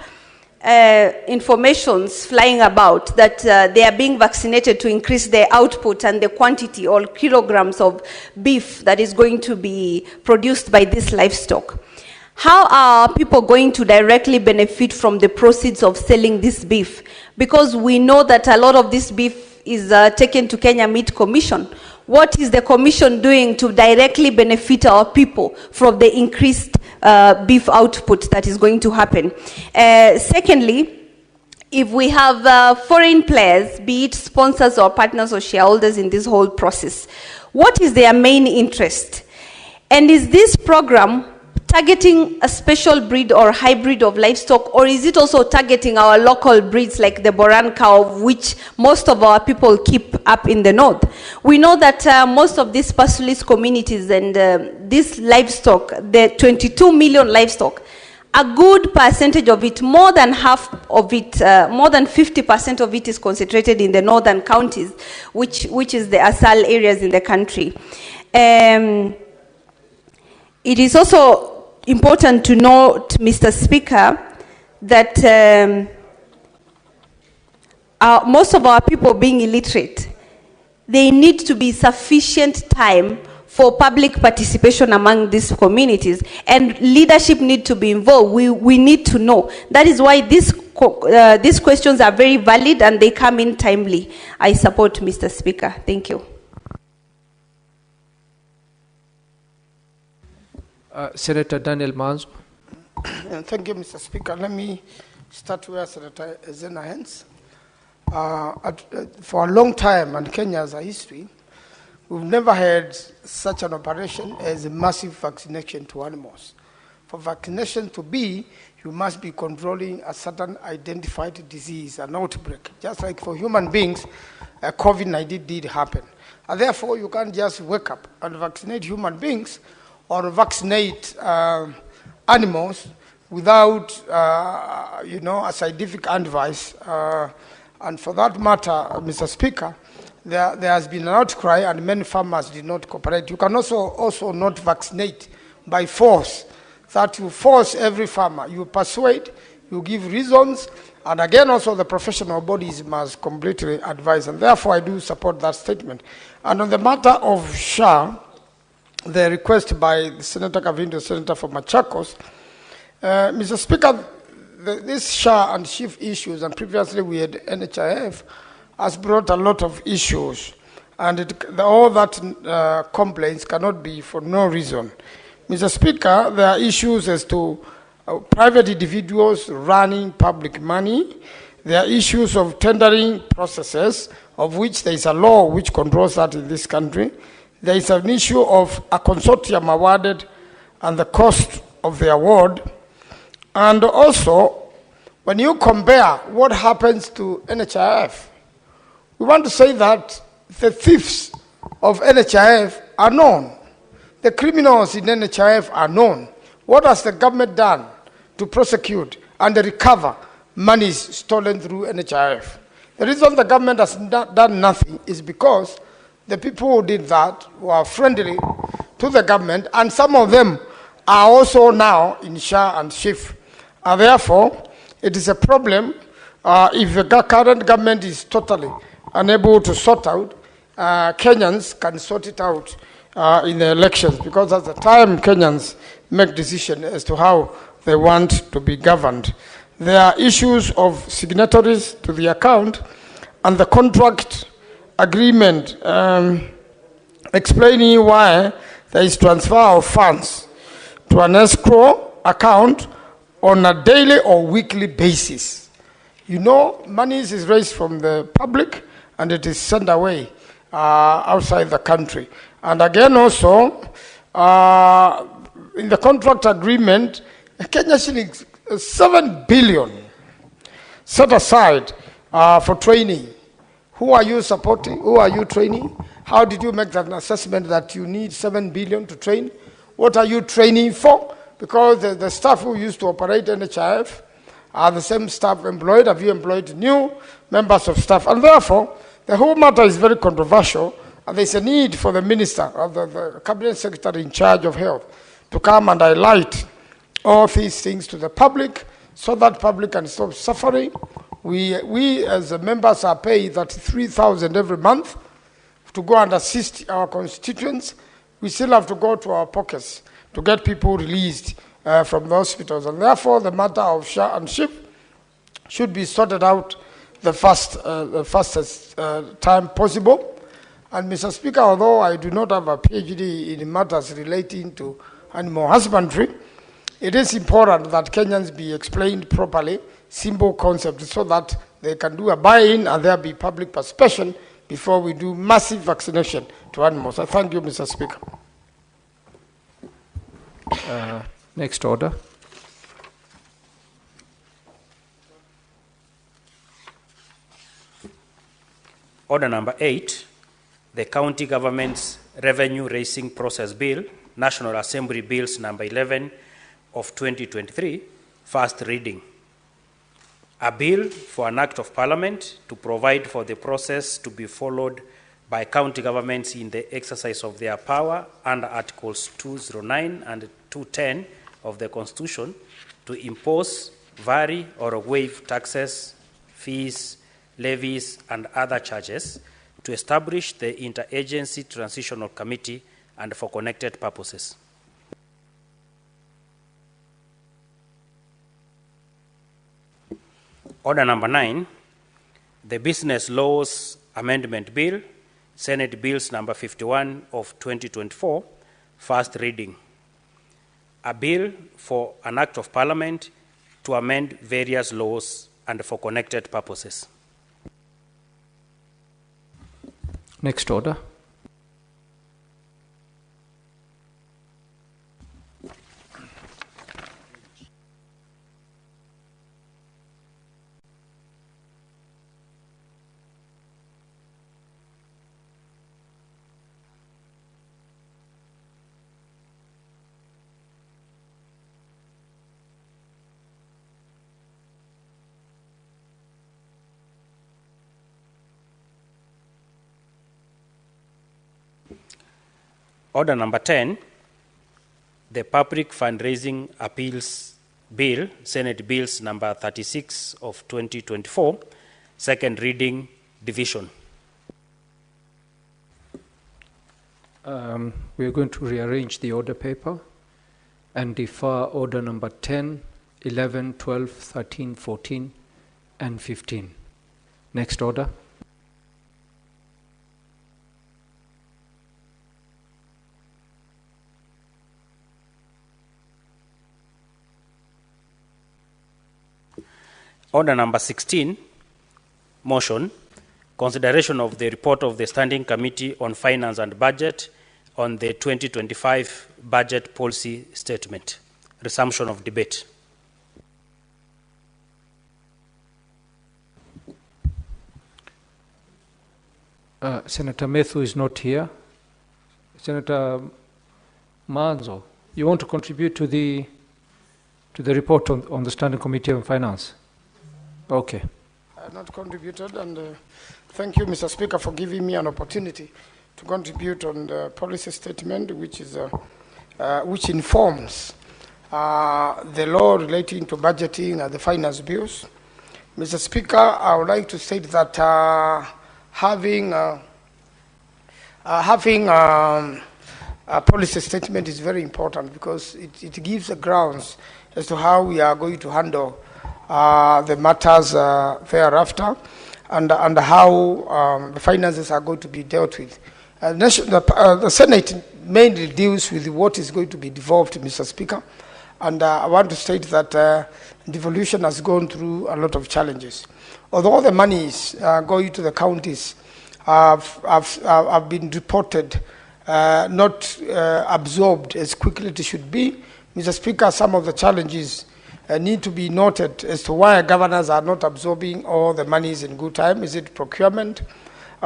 informations flying about that they are being vaccinated to increase the output and the quantity or kilograms of beef that is going to be produced by this livestock. How are people going to directly benefit from the proceeds of selling this beef? Because we know that a lot of this beef is taken to Kenya Meat Commission. What is the commission doing to directly benefit our people from the increased beef output that is going to happen? Secondly, if we have foreign players, be it sponsors or partners or shareholders in this whole process, what is their main interest? And is this program targeting a special breed or hybrid of livestock, or is it also targeting our local breeds like the Boran cow, which most of our people keep up in the north? We know that most of these pastoralist communities and this livestock, the 22 million livestock, a good percentage of it, more than half of it, more than 50% of it is concentrated in the northern counties, which is the ASAL areas in the country. It is also important to note, Mr. Speaker, that most of our people being illiterate, they need to be sufficient time for public participation among these communities, and leadership need to be involved. We need to know. That is why these questions are very valid and they come in timely. I support, Mr. Speaker. Thank you. Senator Daniel Manzo. Thank you, Mr. Speaker. Let me start where Senator Zena ends. For a long time, and Kenya has a history, we've never had such an operation as a massive vaccination to animals. For vaccination to be, you must be controlling a certain identified disease, an outbreak. Just like for human beings, COVID-19 did happen. And therefore, you can't just wake up and vaccinate human beings or vaccinate animals without, a scientific advice And for that matter, Mr. Speaker, there has been an outcry and many farmers did not cooperate. You can also not vaccinate by force, that you force every farmer. You persuade, you give reasons, and again also the professional bodies must completely advise. And therefore I do support that statement. And on the matter of SHA, the request by Senator Kavindo, Senator for Machakos, Mr. Speaker, this SHA and SHIF issues, and previously we had NHIF, has brought a lot of issues, and all that complaints cannot be for no reason. Mr. Speaker, there are issues as to private individuals running public money. There are issues of tendering processes, of which there is a law which controls that in this country. There is an issue of a consortium awarded and the cost of the award. And also, when you compare what happens to NHIF, we want to say that the thieves of NHIF are known. The criminals in NHIF are known. What has the government done to prosecute and recover monies stolen through NHIF? The reason the government has done nothing is because the people who did that were friendly to the government, and some of them are also now in SHA and SHIF. And therefore, it is a problem if the current government is totally unable to sort out. Kenyans can sort it out in the elections, because at the time Kenyans make decisions as to how they want to be governed. There are issues of signatories to the account and the contract agreement explaining why there is transfer of funds to an escrow account on a daily or weekly basis. You know, money is raised from the public and it is sent away outside the country. And again also, in the contract agreement, Kenya shillings 7 billion set aside for training. Who are you supporting? Who are you training? How did you make that assessment that you need 7 billion to train? What are you training for? Because the staff who used to operate NHIF are the same staff employed. Have you employed new members of staff? And therefore, the whole matter is very controversial, and there's a need for the minister or the cabinet secretary in charge of health to come and highlight all these things to the public so that public can stop suffering. We as members are paid 33,000 every month to go and assist our constituents. We still have to go to our pockets to get people released from the hospitals. And therefore, the matter of SHA and SHIF should be sorted out the fastest time possible. And Mr. Speaker, although I do not have a PhD in matters relating to animal husbandry, it is important that Kenyans be explained properly, simple concepts, so that they can do a buy-in and there be public participation before we do massive vaccination to animals. I thank you, Mr. Speaker. Next order. Order number 8, the County Government's Revenue Raising Process Bill, National Assembly Bills number 11 of 2023, first reading. A bill for an act of parliament to provide for the process to be followed by county governments in the exercise of their power under Articles 209 and 210 of the Constitution to impose, vary, or waive taxes, fees, levies, and other charges, to establish the Interagency Transitional Committee and for connected purposes. Order number 9, the Business Laws Amendment Bill, Senate Bills number 51 of 2024, first reading. A bill for an act of parliament to amend various laws and for connected purposes. Next order. Order number 10, the Public Fundraising Appeals Bill, Senate Bills number 36 of 2024, second reading, division. We are going to rearrange the order paper and defer order number 10, 11, 12, 13, 14, and 15. Next order. Order number 16, motion, consideration of the report of the Standing Committee on Finance and Budget on the 2025 Budget Policy Statement. Resumption of debate. Senator Methu is not here. Senator Manzo, you want to contribute to the report on the Standing Committee on Finance? Okay. I have not contributed, and thank you, Mr. Speaker, for giving me an opportunity to contribute on the policy statement, which informs the law relating to budgeting and the finance bills. Mr. Speaker, I would like to state that having a policy statement is very important because it gives the grounds as to how we are going to handle the matters thereafter, and how the finances are going to be dealt with. The Senate mainly deals with what is going to be devolved, Mr. Speaker, and I want to state that devolution has gone through a lot of challenges. Although the monies going to the counties have been reported not absorbed as quickly as it should be, Mr. Speaker, some of the challenges need to be noted as to why governors are not absorbing all the monies in good time. Is it procurement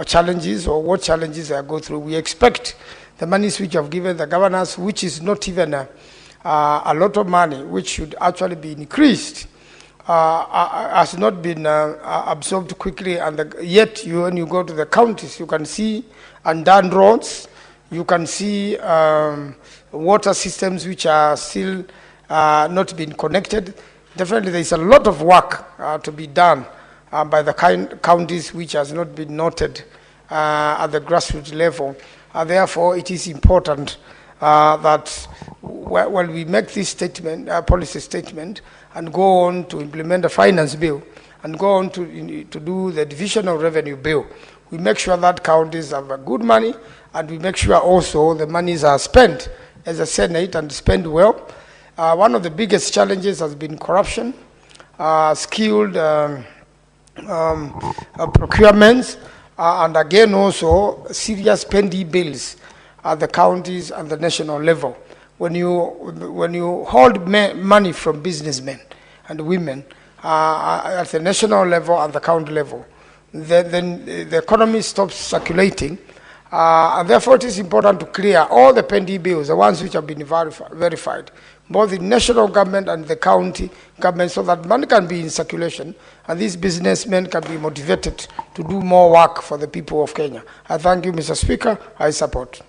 challenges, or what challenges they are going through? We expect the monies which have given the governors, which is not even a lot of money, which should actually be increased, has not been absorbed quickly, and yet when you go to the counties, you can see undone roads, you can see water systems which are still not been connected. Definitely there is a lot of work to be done by the counties which has not been noted at the grassroots level. Therefore, it is important that when we make this statement, policy statement, and go on to implement the finance bill, and go on to do the division of revenue bill, we make sure that counties have good money, and we make sure also the monies are spent as a Senate and spent well. One of the biggest challenges has been corruption, skilled procurements, and again also serious pending bills at the counties and the national level. When you hold money from businessmen and women at the national level and the county level, then the economy stops circulating, and therefore it is important to clear all the pending bills, the ones which have been verified, both the national government and the county government, so that money can be in circulation and these businessmen can be motivated to do more work for the people of Kenya. I thank you, Mr. Speaker. I support.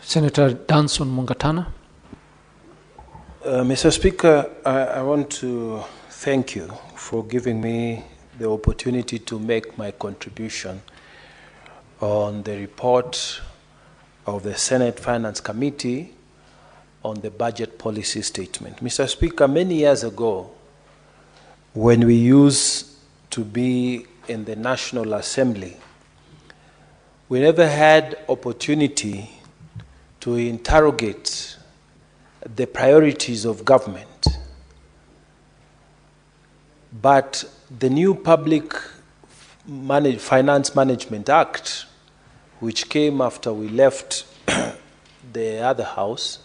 Senator Danson Mungatana. Mr. Speaker, I want to thank you for giving me the opportunity to make my contribution on the report of the Senate Finance Committee on the budget policy statement. Mr. Speaker, many years ago, when we used to be in the National Assembly, we never had opportunity to interrogate the priorities of government. But the new Public Finance Management Act, which came after we left the other house,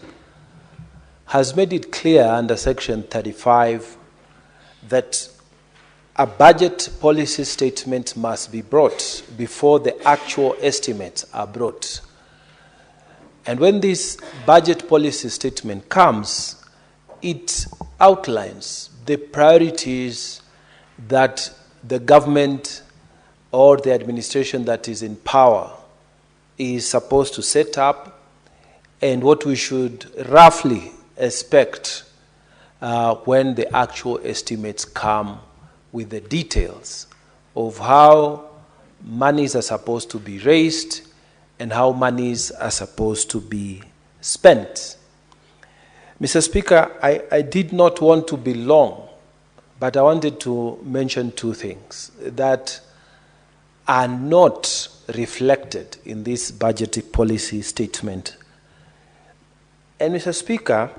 has made it clear under Section 35 that a budget policy statement must be brought before the actual estimates are brought. And when this budget policy statement comes, it outlines the priorities that the government or the administration that is in power is supposed to set up and what we should roughly expect when the actual estimates come with the details of how monies are supposed to be raised and how monies are supposed to be spent. Mr. Speaker, I did not want to be long, but I wanted to mention two things that are not reflected in this budgetary policy statement. And Mr. Speaker,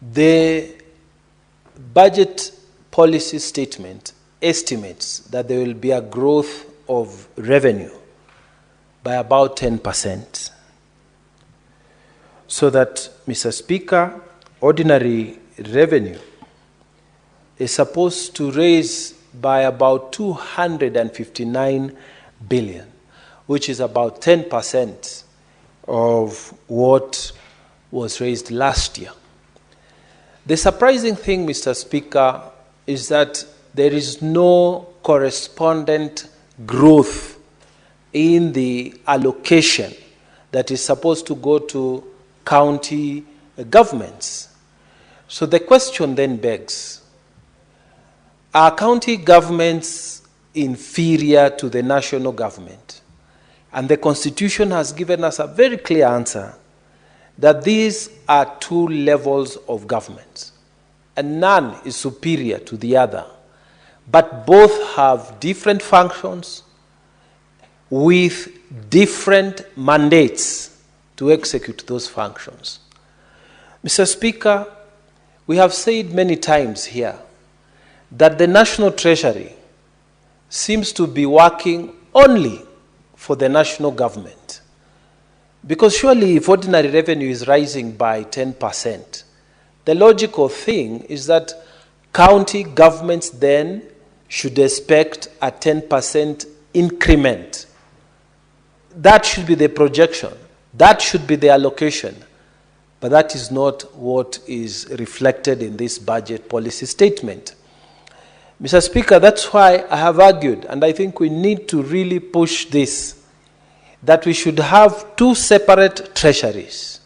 the budget policy statement estimates that there will be a growth of revenue by about 10%. So that, Mr. Speaker, ordinary revenue is supposed to raise by about 259 billion, which is about 10% of what was raised last year. The surprising thing, Mr. Speaker, is that there is no correspondent growth in the allocation that is supposed to go to county governments. So the question then begs, are county governments inferior to the national government? And the Constitution has given us a very clear answer that these are two levels of government, and none is superior to the other, but both have different functions with different mandates to execute those functions. Mr. Speaker, we have said many times here that the National Treasury seems to be working only for the national government. Because surely if ordinary revenue is rising by 10%, the logical thing is that county governments then should expect a 10% increment. That should be the projection. That should be the allocation. But that is not what is reflected in this budget policy statement. Mr. Speaker, that's why I have argued, and I think we need to really push this, that we should have two separate treasuries.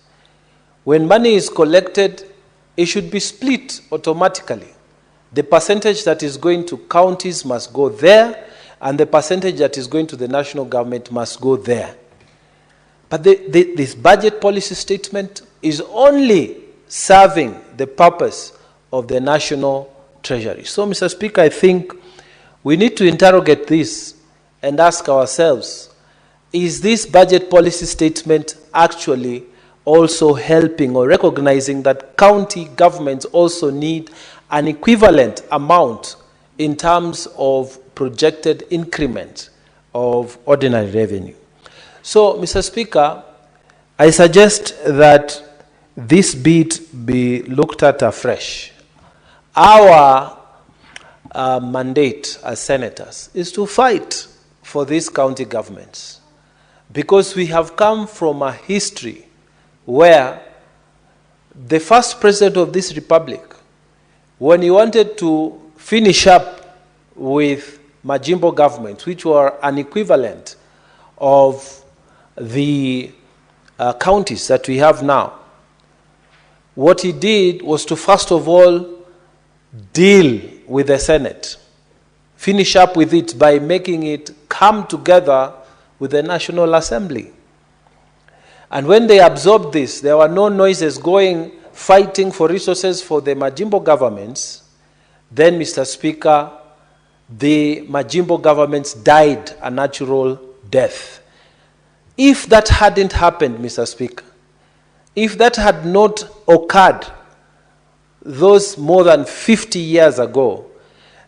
When money is collected, it should be split automatically. The percentage that is going to counties must go there, and the percentage that is going to the national government must go there. But this budget policy statement is only serving the purpose of the national treasury. So, Mr. Speaker, I think we need to interrogate this and ask ourselves, is this budget policy statement actually also helping or recognizing that county governments also need an equivalent amount in terms of projected increment of ordinary revenue? So, Mr. Speaker, I suggest that this bit be looked at afresh. Our mandate as senators is to fight for these county governments, because we have come from a history where the first president of this republic, when he wanted to finish up with majimbo governments, which were an equivalent of the counties that we have now, what he did was to first of all deal with the Senate, finish up with it by making it come together with the National Assembly. And when they absorbed this, there were no noises going, fighting for resources for the majimbo governments. Then, Mr. Speaker, the majimbo governments died a natural death. If that hadn't happened, Mr. Speaker, if that had not occurred those more than 50 years ago,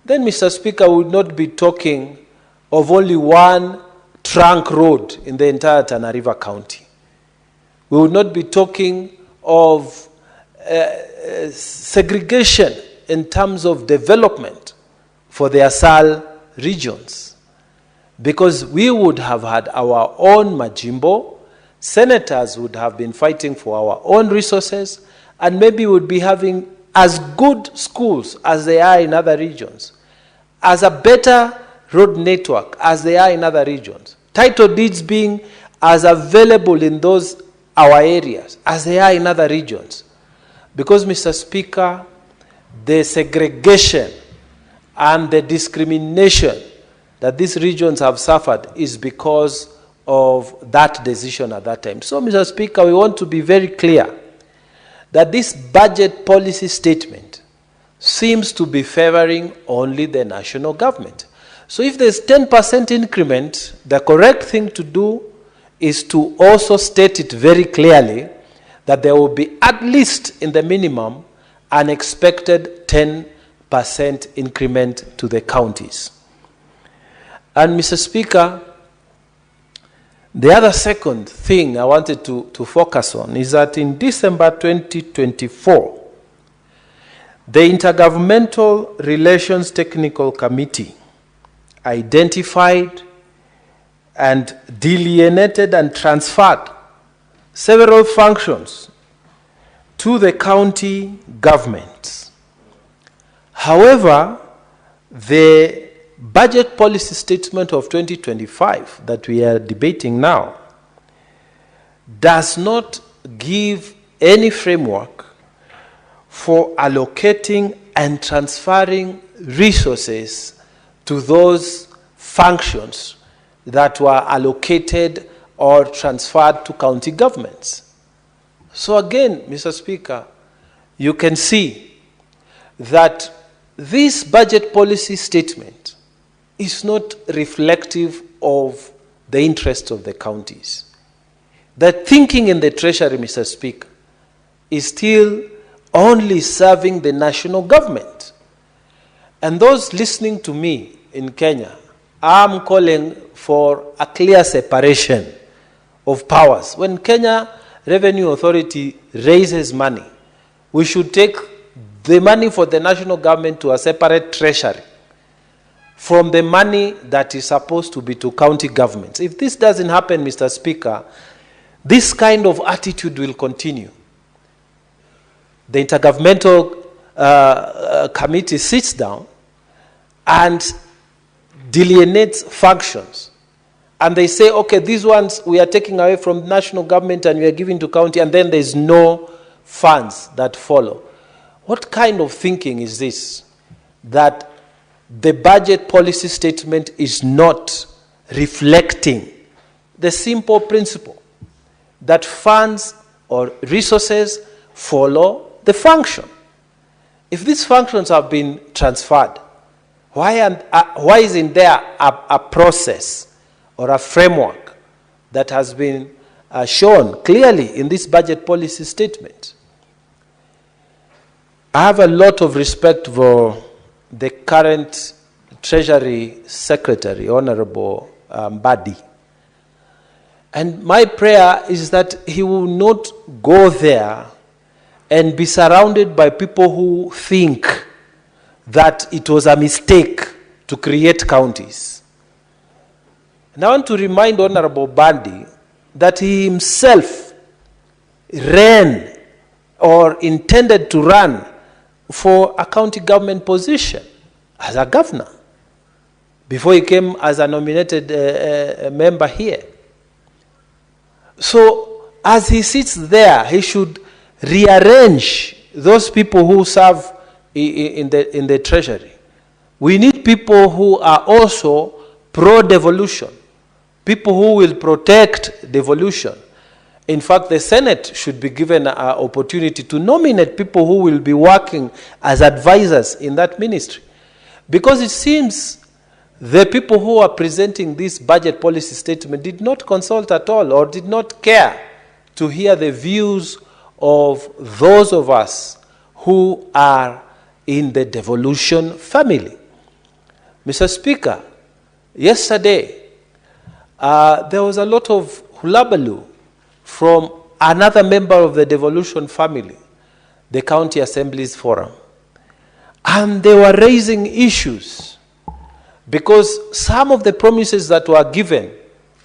then, Mr. Speaker, we would not be talking of only one trunk road in the entire Tana River County. We would not be talking of segregation in terms of development for the ASAL regions, because we would have had our own majimbo, senators would have been fighting for our own resources, and maybe would be having as good schools as they are in other regions, as a better road network as they are in other regions. title deeds being as available in those our areas as they are in other regions. Because, Mr. Speaker, the segregation and the discrimination that these regions have suffered is because of that decision at that time. So, Mr. Speaker, we want to be very clear that this budget policy statement seems to be favoring only the national government. So if there's 10% increment, the correct thing to do is to also state it very clearly that there will be at least in the minimum an expected 10% increment to the counties. And Mr. Speaker, the other second thing I wanted to focus on is that in December 2024, the Intergovernmental Relations Technical Committee identified and delineated and transferred several functions to the county governments. However, the budget policy statement of 2025 that we are debating now does not give any framework for allocating and transferring resources to those functions that were allocated or transferred to county governments. So again, Mr. Speaker, you can see that this budget policy statement is not reflective of the interests of the counties. The thinking in the Treasury, Mr. Speaker, is still only serving the national government. And those listening to me in Kenya, I'm calling for a clear separation of powers. When Kenya Revenue Authority raises money, we should take the money for the national government to a separate treasury from the money that is supposed to be to county governments. If this doesn't happen, Mr. Speaker, this kind of attitude will continue. The Intergovernmental Committee sits down and delineates functions. And they say, okay, these ones we are taking away from national government and we are giving to county, and then there's no funds that follow. What kind of thinking is this? That the budget policy statement is not reflecting the simple principle that funds or resources follow the function. If these functions have been transferred, why isn't there a process or a framework that has been shown clearly in this budget policy statement? I have a lot of respect for the current Treasury Secretary, Honorable Mbadi. And my prayer is that he will not go there and be surrounded by people who think that it was a mistake to create counties. And I want to remind Honorable Mbadi that he himself ran or intended to run for a county government position as a governor before he came as a nominated member here. So as he sits there, he should rearrange those people who serve in the treasury. We need people who are also pro-devolution, people who will protect devolution. In fact, the Senate should be given an opportunity to nominate people who will be working as advisors in that ministry. Because it seems the people who are presenting this budget policy statement did not consult at all or did not care to hear the views of those of us who are in the devolution family. Mr. Speaker, yesterday there was a lot of hullabaloo from another member of the devolution family, the County Assemblies Forum. And they were raising issues because some of the promises that were given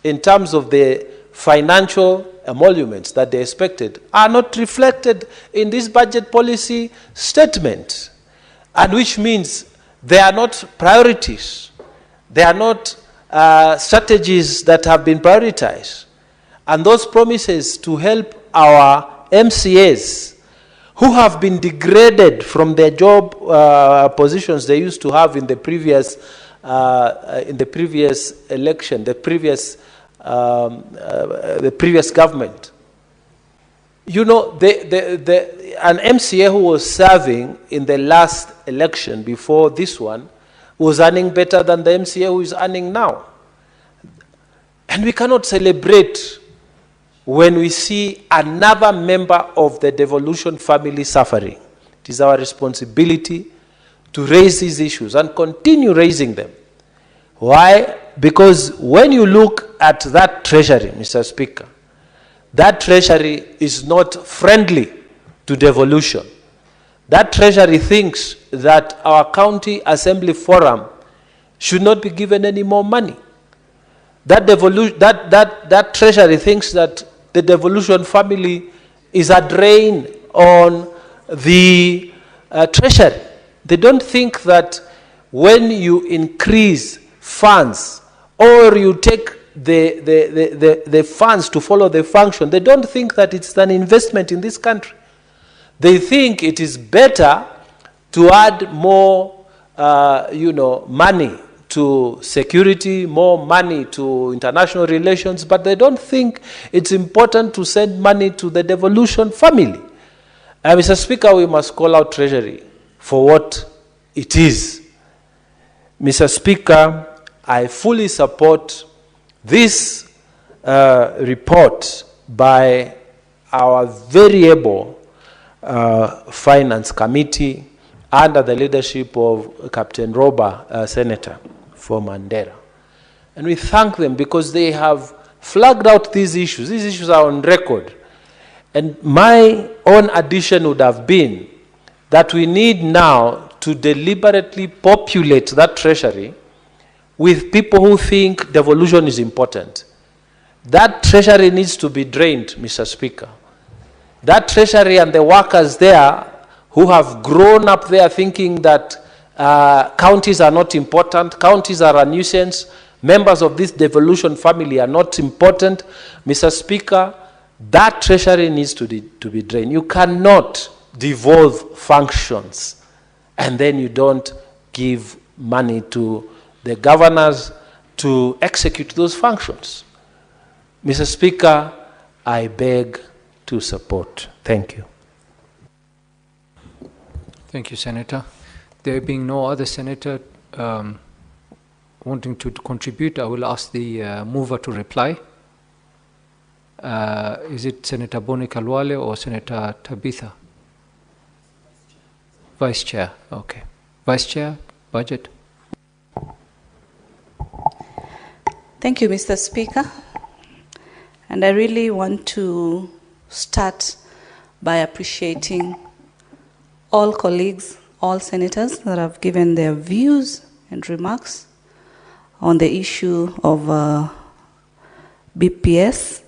in terms of the financial emoluments that they expected are not reflected in this budget policy statement, and which means they are not priorities. They are not strategies that have been prioritized. And those promises to help our MCAs who have been degraded from their job positions they used to have in the previous election, the previous government. You know, an MCA who was serving in the last election before this one was earning better than the MCA who is earning now. And we cannot celebrate when we see another member of the devolution family suffering. It is our responsibility to raise these issues and continue raising them. Why? Because when you look at that treasury, Mr. Speaker, that treasury is not friendly to devolution. That treasury thinks that our county assembly forum should not be given any more money. That treasury thinks that the devolution family is a drain on the treasury. They don't think that when you increase funds or you take the funds to follow the function, they don't think that it's an investment in this country. They think it is better to add more, money to security, more money to international relations, but they don't think it's important to send money to the devolution family. Mr. Speaker, we must call out Treasury for what it is. Mr. Speaker, I fully support this report by our very able Finance Committee under the leadership of Captain Roba, Senator for Mandera. And we thank them because they have flagged out these issues. These issues are on record. And my own addition would have been that we need now to deliberately populate that treasury with people who think devolution is important. That treasury needs to be drained, Mr. Speaker. That treasury and the workers there who have grown up there thinking that counties are not important, counties are a nuisance, members of this devolution family are not important, Mr. Speaker, that treasury needs to be drained. You cannot devolve functions and then you don't give money to the governors to execute those functions. Mr. Speaker, I beg to support. Thank you. Thank you, Senator. There being no other senator wanting to contribute, I will ask the mover to reply. Is it Senator Boni Kalwale or Senator Tabitha? Vice Chair, okay. Vice Chair, Budget. Thank you, Mr. Speaker. And I really want to start by appreciating all colleagues, all senators that have given their views and remarks on the issue of BPS.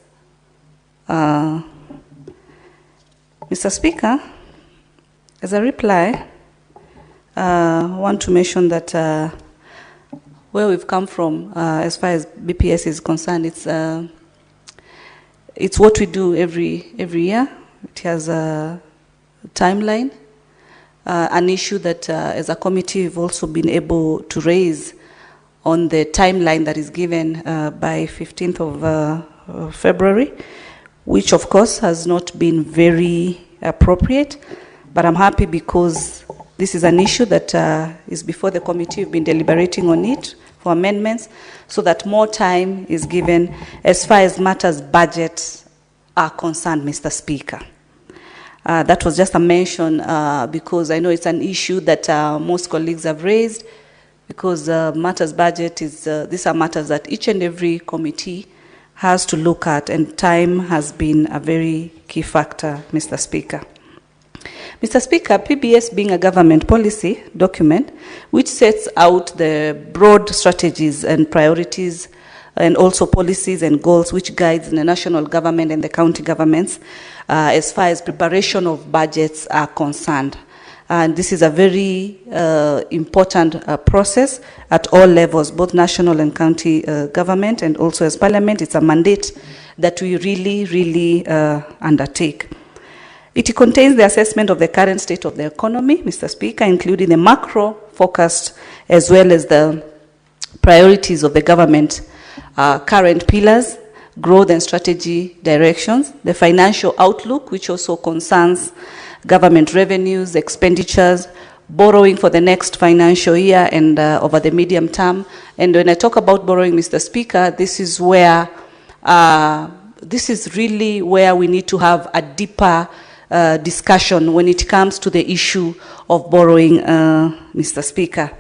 Mr. Speaker, as a reply, I want to mention that where we've come from as far as BPS is concerned, it's what we do every year. It has a timeline, an issue that as a committee we've also been able to raise on the timeline that is given by 15th of February, which of course has not been very appropriate, but I'm happy because this is an issue that is before the committee. We've been deliberating on it for amendments so that more time is given as far as matters budget are concerned, Mr. Speaker. That was just a mention because I know it's an issue that most colleagues have raised because matters budget is, these are matters that each and every committee has to look at, and time has been a very key factor, Mr. Speaker. Mr. Speaker, PBS being a government policy document which sets out the broad strategies and priorities and also policies and goals which guides the national government and the county governments as far as preparation of budgets are concerned. And this is a very important process at all levels, both national and county government, and also as parliament. It's a mandate that we really undertake. It contains the assessment of the current state of the economy, Mr. Speaker, including the macro forecast as well as the priorities of the government, current pillars, growth and strategy directions, the financial outlook, which also concerns government revenues, expenditures, borrowing for the next financial year and over the medium term. And when I talk about borrowing, Mr. Speaker, this is really where we need to have a deeper discussion when it comes to the issue of borrowing, Mr. Speaker.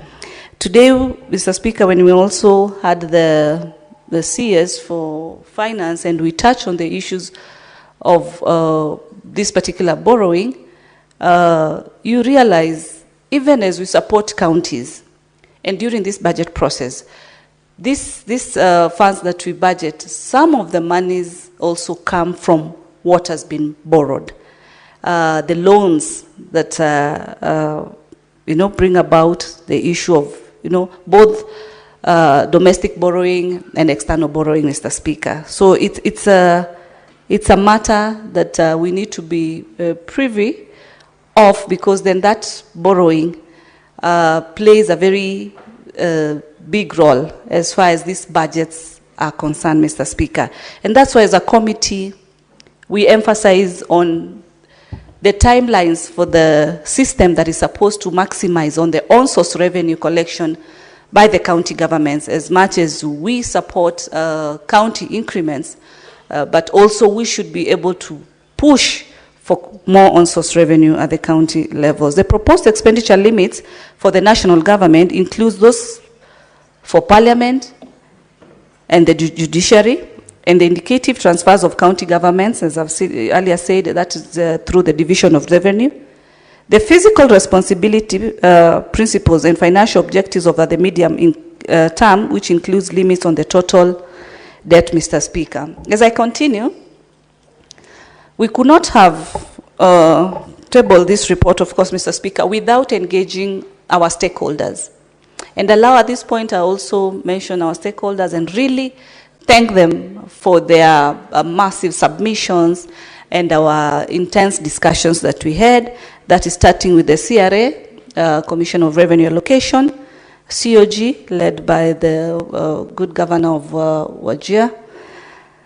Today, Mr. Speaker, when we also had the CS for finance and we touched on the issues of this particular borrowing, you realize, even as we support counties, and during this budget process, these funds that we budget, some of the monies also come from what has been borrowed. The loans that bring about the issue of both domestic borrowing and external borrowing, Mr. Speaker. So it's a matter that we need to be privy of, because then that borrowing plays a very big role as far as these budgets are concerned, Mr. Speaker. And that's why as a committee, we emphasize on the timelines for the system that is supposed to maximize on the on-source revenue collection by the county governments. As much as we support county increments, but also we should be able to push for more on-source revenue at the county levels. The proposed expenditure limits for the national government includes those for parliament and the judiciary, and the indicative transfers of county governments, as I've earlier said, that is through the division of revenue. The fiscal responsibility principles and financial objectives over the medium term, which includes limits on the total debt, Mr. Speaker. As I continue, we could not have tabled this report, of course, Mr. Speaker, without engaging our stakeholders. And allow at this point I also mention our stakeholders and really thank them for their massive submissions and our intense discussions that we had. That is starting with the CRA, Commission of Revenue Allocation, COG, led by the good governor of Wajir,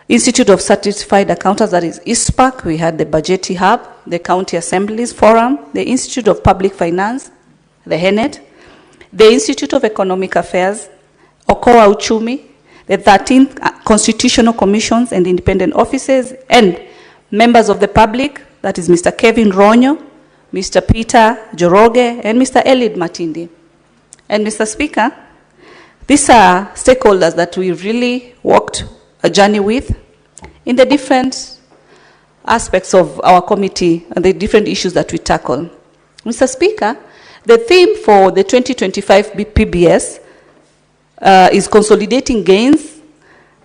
Institute of Certified Accountants, that is ISPAC. We had the Budgeti Hub, the County Assemblies Forum, the Institute of Public Finance, the HENET, the Institute of Economic Affairs, Okoa Uchumi, the 13 constitutional commissions and independent offices, and members of the public, that is Mr. Kevin Ronyo, Mr. Peter Joroge, and Mr. Elid Matindi. And Mr. Speaker, these are stakeholders that we really walked a journey with in the different aspects of our committee and the different issues that we tackle. Mr. Speaker, the theme for the 2025 PBS is consolidating gains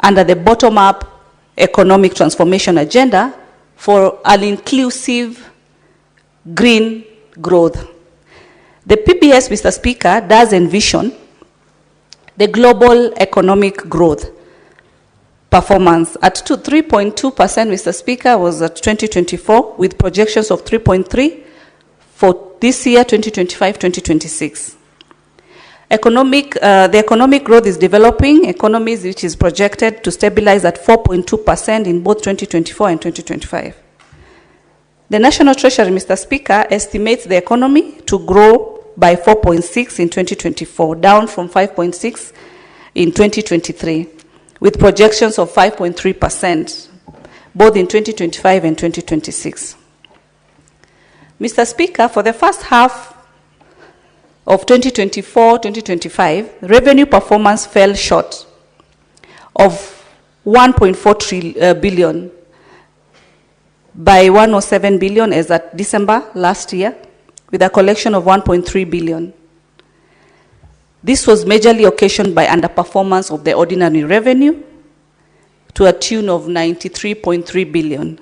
under the bottom-up economic transformation agenda for an inclusive green growth. The PBS, Mr. Speaker, does envision the global economic growth performance at 3.2%, Mr. Speaker, was at 2024, with projections of 3.3 for this year, 2025-2026. The economic growth is developing economies, which is projected to stabilize at 4.2% in both 2024 and 2025. The National Treasury, Mr. Speaker, estimates the economy to grow by 4.6 in 2024, down from 5.6 in 2023, with projections of 5.3%, both in 2025 and 2026. Mr. Speaker, for the first half of 2024-2025, revenue performance fell short of 1.4 billion by 107 billion as at December last year, with a collection of 1.3 billion. This was majorly occasioned by underperformance of the ordinary revenue to a tune of 93.3 billion.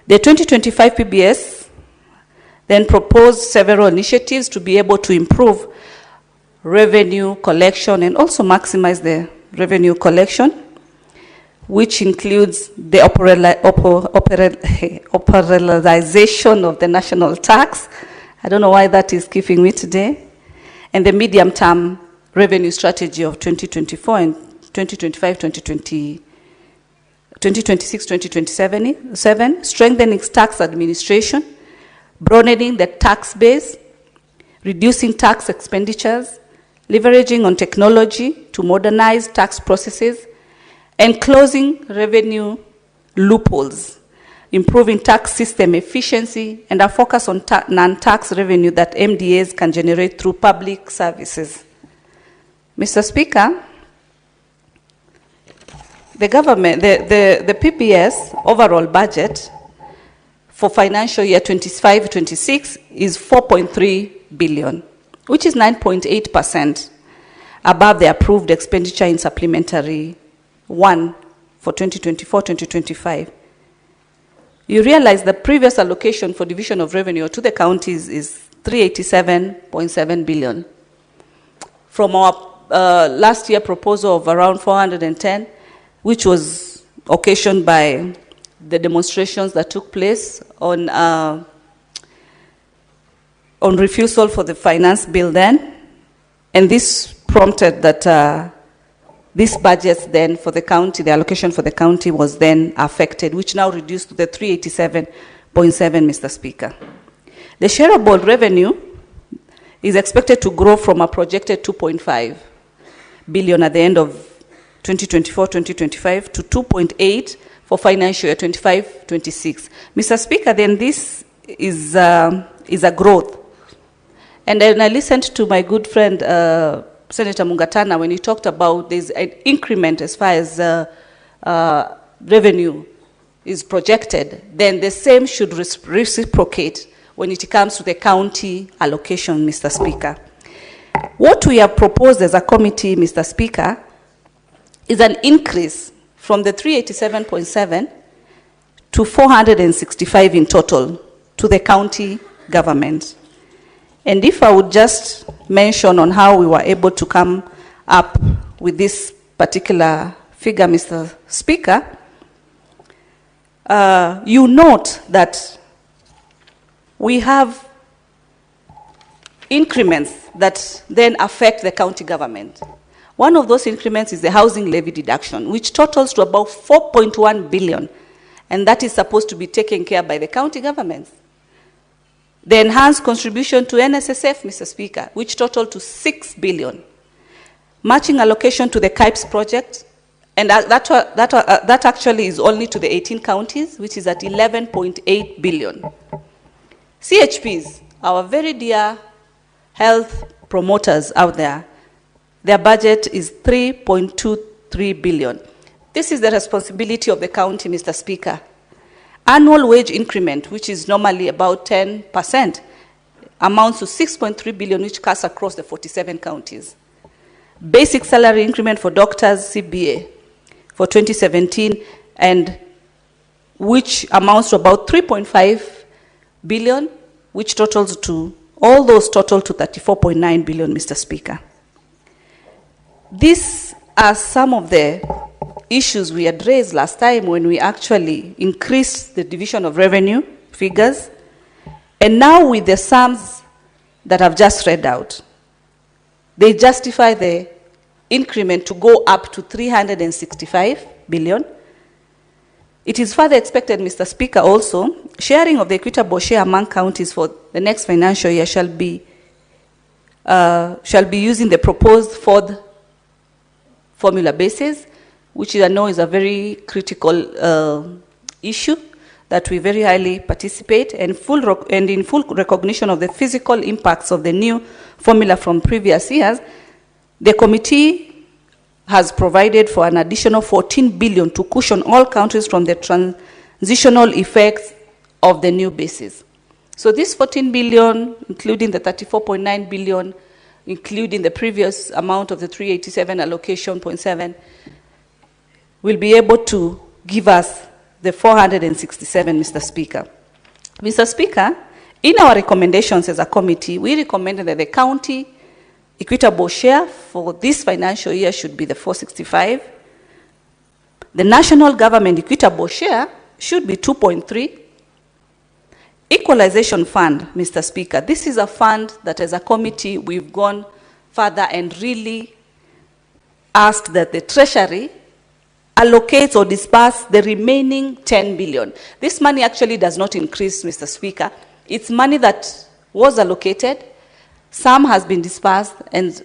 The 2025 PBS then proposed several initiatives to be able to improve revenue collection and also maximize the revenue collection, which includes the operationalization of the national tax. I don't know why that is keeping me today. And the medium-term revenue strategy of 2024 and 2026-2027, strengthening tax administration, broadening the tax base, reducing tax expenditures, leveraging on technology to modernize tax processes, and closing revenue loopholes, improving tax system efficiency, and a focus on non-tax revenue that MDAs can generate through public services. Mr. Speaker, the government, the PPS overall budget for financial year 25-26 is 4.3 billion, which is 9.8% above the approved expenditure in supplementary 1 for 2024-2025. You realize the previous allocation for division of revenue to the counties is 387.7 billion. From our last year proposal of around 410, which was occasioned by the demonstrations that took place on refusal for the finance bill then, and this prompted that this budget then for the county, the allocation for the county was then affected, which now reduced to the 387.7, Mr. Speaker. The shareable revenue is expected to grow from a projected 2.5 billion at the end of 2024-2025 to 2.8 for financial year 25-26. Mr. Speaker, then this is a growth. And then I listened to my good friend, Senator Mungatana, when he talked about there's an increment as far as revenue is projected, then the same should reciprocate when it comes to the county allocation, Mr. Speaker. What we have proposed as a committee, Mr. Speaker, is an increase from the 387.7 to 465 in total to the county government. And if I would just mention on how we were able to come up with this particular figure, Mr. Speaker, you note that we have increments that then affect the county government. One of those increments is the housing levy deduction, which totals to about 4.1 billion, and that is supposed to be taken care of by the county governments. The enhanced contribution to NSSF, Mr. Speaker, which totaled to 6 billion. Matching allocation to the KIPES project, and that actually is only to the 18 counties, which is at 11.8 billion. CHPs, our very dear health promoters out there, their budget is 3.23 billion. This is the responsibility of the county, Mr. Speaker. Annual wage increment, which is normally about 10%, amounts to 6.3 billion, which cuts across the 47 counties. Basic salary increment for doctors, CBA, for 2017, and which amounts to about 3.5 billion, which totals to, all those total to 34.9 billion, Mr. Speaker. These are some of the issues we had raised last time when we actually increased the division of revenue figures. And now with the sums that I've just read out, they justify the increment to go up to 365 billion. It is further expected, Mr. Speaker, also, sharing of the equitable share among counties for the next financial year shall be using the proposed fourth formula basis, which I know is a very critical issue that we very highly participate, and in full recognition of the physical impacts of the new formula from previous years. The committee has provided for an additional 14 billion to cushion all countries from the transitional effects of the new basis. So this 14 billion, including the 34.9 billion, including the previous amount of the 387 allocation 0.7, will be able to give us the 467, Mr. Speaker. Mr. Speaker, In our recommendations as a committee, we recommended that the county equitable share for this financial year should be the 465. The national government equitable share should be 2.3. Equalization fund, Mr. Speaker, this is a fund that as a committee we've gone further and really asked that the Treasury allocates or disperse the remaining 10 billion. This money actually does not increase, Mr. Speaker. It's money that was allocated, some has been dispersed, and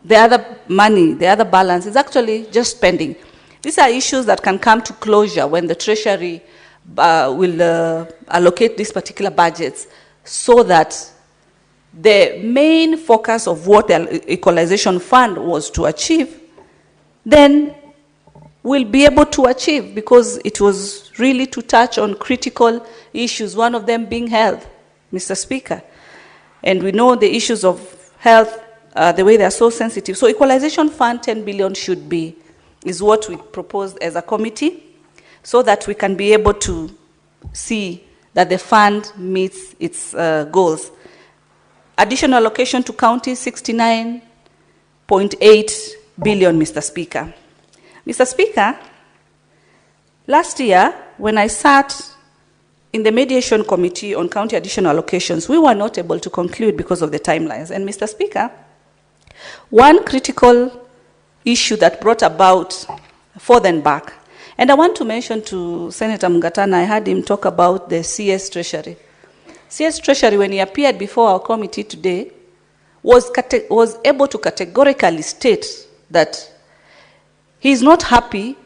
the other money, the other balance is actually just spending. These are issues that can come to closure when the Treasury will allocate these particular budgets, so that the main focus of what the equalization fund was to achieve, then we'll be able to achieve, because it was really to touch on critical issues, one of them being health, Mr. Speaker. And we know the issues of health, the way they are so sensitive. So equalization fund 10 billion should be, is what we proposed as a committee, so that we can be able to see that the fund meets its goals. Additional allocation to counties, 69.8 billion, Mr. Speaker. Mr. Speaker, last year, when I sat in the mediation committee on county additional allocations, we were not able to conclude because of the timelines. And Mr. Speaker, one critical issue that brought about forth and back, and I want to mention to Senator Mungatana, I heard him talk about the CS Treasury. CS Treasury, when he appeared before our committee today, was able to categorically state that he is not happy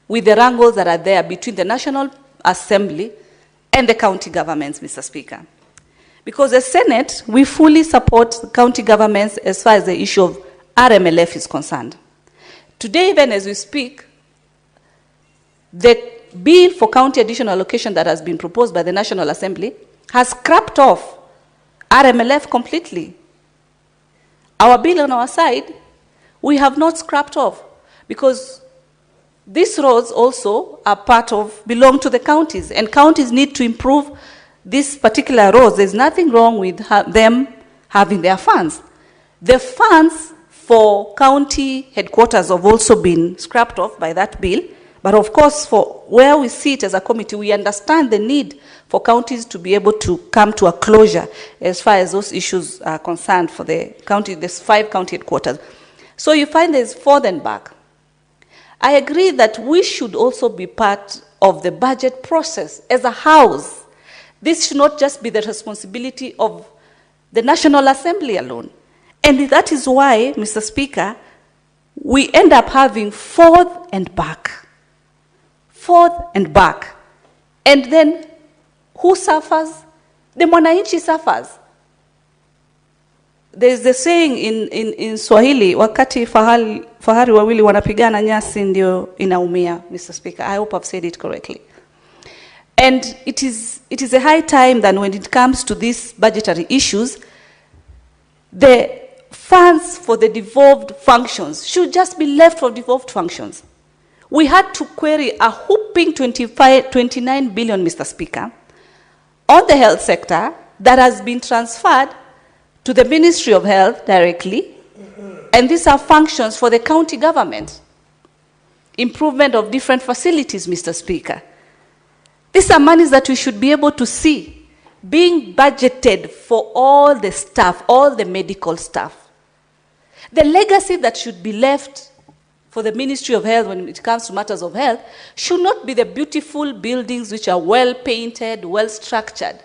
with the wrangles that are there between the National Assembly and the county governments, Mr. Speaker. Because as Senate, we fully support the county governments as far as the issue of RMLF is concerned. Today, even as we speak, the bill for county additional allocation that has been proposed by the National Assembly has scrapped off RMLF completely. Our bill on our side, we have not scrapped off, because these roads also are belong to the counties, and counties need to improve these particular roads. There's nothing wrong with them having their funds. The funds for county headquarters have also been scrapped off by that bill. But of course, for where we sit as a committee, we understand the need for counties to be able to come to a closure as far as those issues are concerned for the county, there's 5 county headquarters. So you find there's forth and back. I agree that we should also be part of the budget process as a house. This should not just be the responsibility of the National Assembly alone. And that is why, Mr. Speaker, we end up having forth and back. Forth and back. And then who suffers? The mwananchi suffers. There's the saying in Swahili, wakati fahari wawili wanapigana nyasi ndio inaumia, Mr. Speaker. I hope I've said it correctly. And it is a high time that when it comes to these budgetary issues, the funds for the devolved functions should just be left for devolved functions. We had to query a whopping 29 billion, Mr. Speaker, on the health sector that has been transferred to the Ministry of Health directly, and these are functions for the county government. Improvement of different facilities, Mr. Speaker. These are monies that we should be able to see being budgeted for all the staff, all the medical staff. The legacy that should be left for the Ministry of Health when it comes to matters of health should not be the beautiful buildings which are well painted, well structured.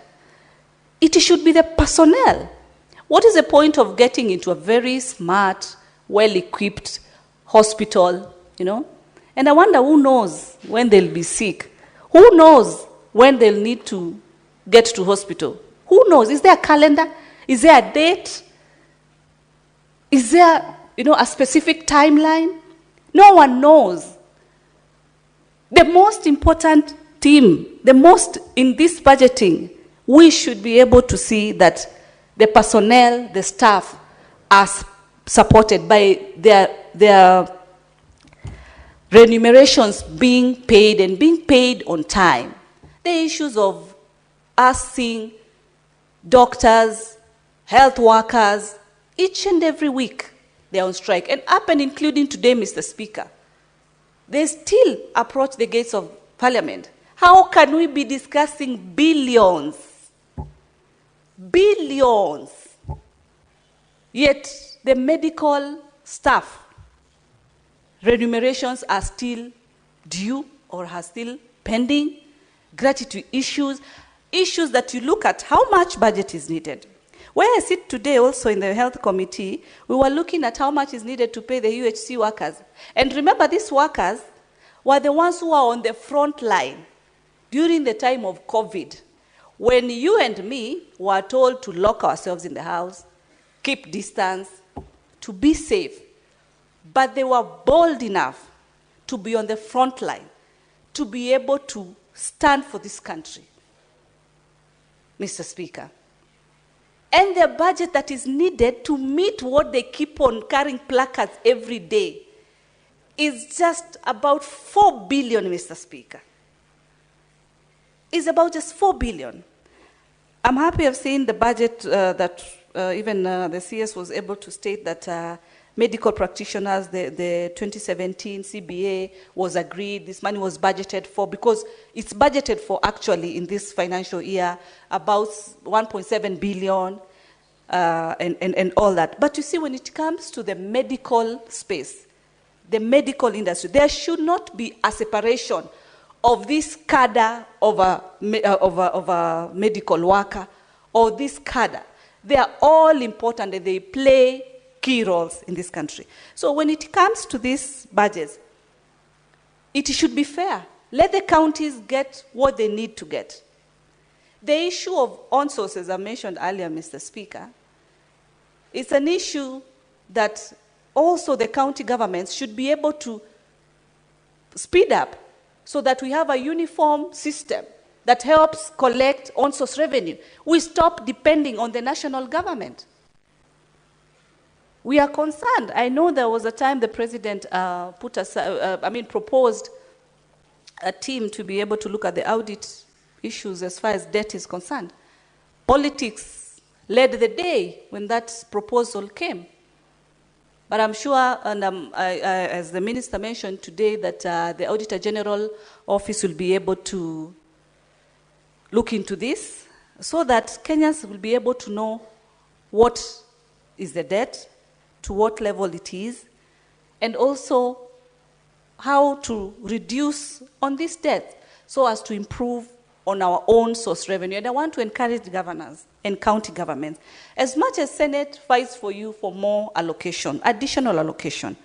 It should be the personnel. What is the point of getting into a very smart, well-equipped hospital, And I wonder who knows when they'll be sick. Who knows when they'll need to get to hospital? Who knows? Is there a calendar? Is there a date? Is there, a specific timeline? No one knows. The most important theme, in this budgeting, we should be able to see that the personnel, the staff, are supported by their remunerations being paid and being paid on time. The issues of us seeing doctors, health workers, each and every week they're on strike. And up and including today, Mr. Speaker, they still approach the gates of Parliament. How can we be discussing billions? Billions. Yet the medical staff remunerations are still due or are still pending. Gratuity issues, issues that you look at how much budget is needed. Where I sit today also in the health committee, we were looking at how much is needed to pay the UHC workers. And remember, these workers were the ones who are on the front line during the time of COVID, when you and me were told to lock ourselves in the house, keep distance, to be safe. But they were bold enough to be on the front line, to be able to stand for this country, Mr. Speaker. And the budget that is needed to meet what they keep on carrying placards every day is just about 4 billion, Mr. Speaker. It's about just 4 billion. I'm happy of seeing the budget that even the CS was able to state that medical practitioners, the 2017 CBA was agreed, this money was budgeted for, because it's budgeted for actually in this financial year about 1.7 billion and all that. But you see, when it comes to the medical space, the medical industry, there should not be a separation of this cadre of a medical worker or this cadre. They are all important and they play key roles in this country. So when it comes to these budgets, it should be fair. Let the counties get what they need to get. The issue of on-source, as I mentioned earlier, Mr. Speaker, it's an issue that also the county governments should be able to speed up so that we have a uniform system that helps collect on-source revenue. We stop depending on the national government. We are concerned. I know there was a time the president proposed a team to be able to look at the audit issues as far as debt is concerned. Politics led the day when that proposal came. But I'm sure, and as the minister mentioned today, that the Auditor General Office will be able to look into this so that Kenyans will be able to know what is the debt, to what level it is, and also how to reduce on this debt so as to improve on our own source revenue. And I want to encourage governors and county governments, as much as Senate fights for you for more allocation, additional allocation,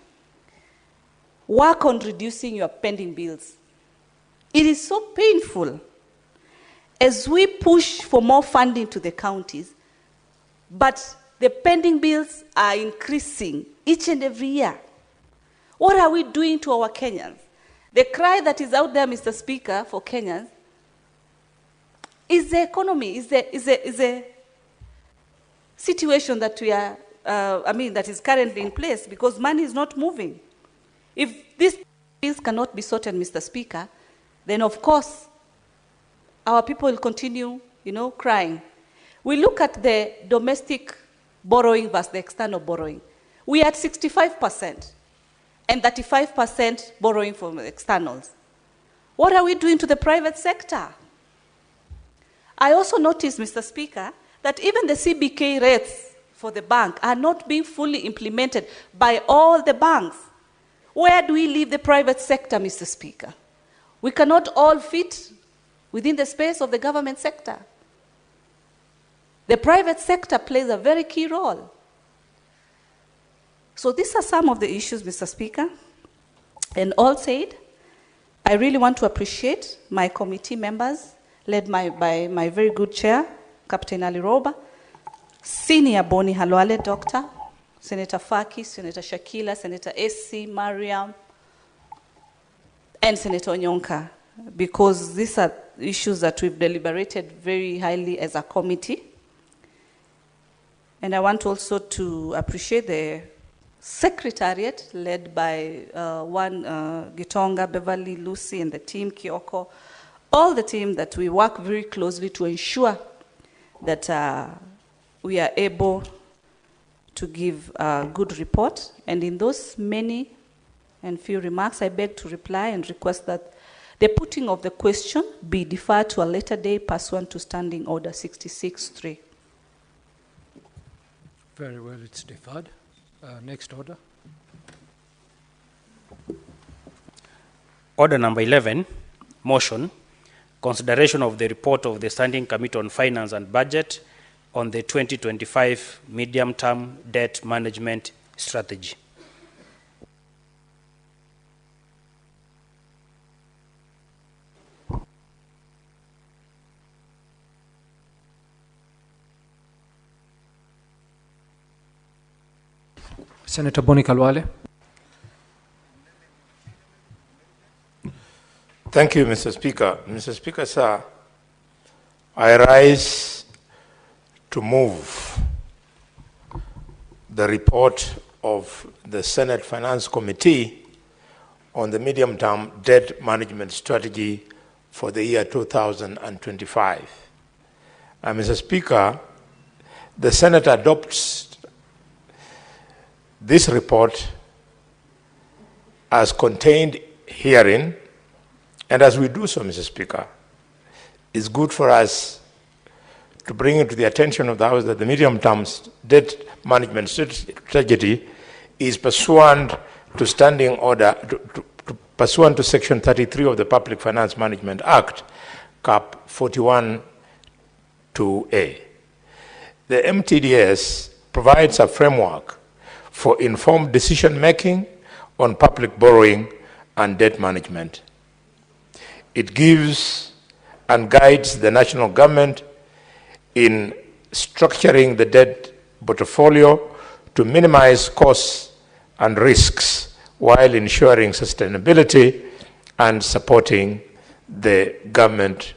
work on reducing your pending bills. It is so painful as we push for more funding to the counties, but the pending bills are increasing each and every year. What are we doing to our Kenyans? The cry that is out there, Mr. Speaker, for Kenyans is the economy, is a situation that we are, that is currently in place because money is not moving. If these bills cannot be sorted, Mr. Speaker, then of course our people will continue, crying. We look at the domestic borrowing versus the external borrowing. We are at 65% and 35% borrowing from externals. What are we doing to the private sector? I also noticed, Mr. Speaker, that even the CBK rates for the bank are not being fully implemented by all the banks. Where do we leave the private sector, Mr. Speaker? We cannot all fit within the space of the government sector. The private sector plays a very key role. So these are some of the issues, Mr. Speaker. And all said, I really want to appreciate my committee members, led by my very good chair, Captain Ali Roba, Senior Boni Halwale, Doctor, Senator Faki, Senator Shakila, Senator SC, Mariam, and Senator Onyonka, because these are issues that we've deliberated very highly as a committee. And I want also to appreciate the Secretariat, led by Gitonga, Beverly, Lucy, and the team, Kioko, all the team that we work very closely to ensure that we are able to give a good report. And in those many and few remarks, I beg to reply and request that the putting of the question be deferred to a later day pursuant to Standing Order 66.3. Very well, it's deferred. Next order. Order number 11, motion, consideration of the report of the Standing Committee on Finance and Budget on the 2025 medium-term debt management strategy. Senator Boni Kalwale. Thank you, Mr. Speaker. Mr. Speaker, sir, I rise to move the report of the Senate Finance Committee on the medium-term debt management strategy for the year 2025. Mr. Speaker, the Senate adopts this report as contained herein, and as we do so, Mr. Speaker, it's good for us to bring it to the attention of the House that the medium-term debt management strategy is pursuant to Standing Order, pursuant to Section 33 of the Public Finance Management Act, Cap 41 2A. The MTDS provides a framework for informed decision-making on public borrowing and debt management. It gives and guides the national government in structuring the debt portfolio to minimize costs and risks while ensuring sustainability and supporting the government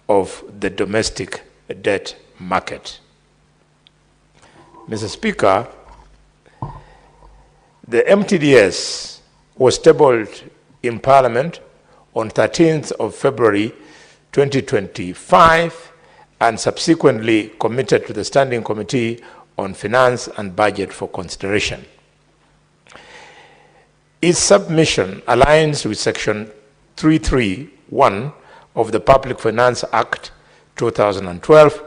of the domestic debt market. Mr. Speaker, the MTDS was tabled in Parliament on 13th of February 2025 and subsequently committed to the Standing Committee on Finance and Budget for consideration. Its submission aligns with Section 331 of the Public Finance Act 2012,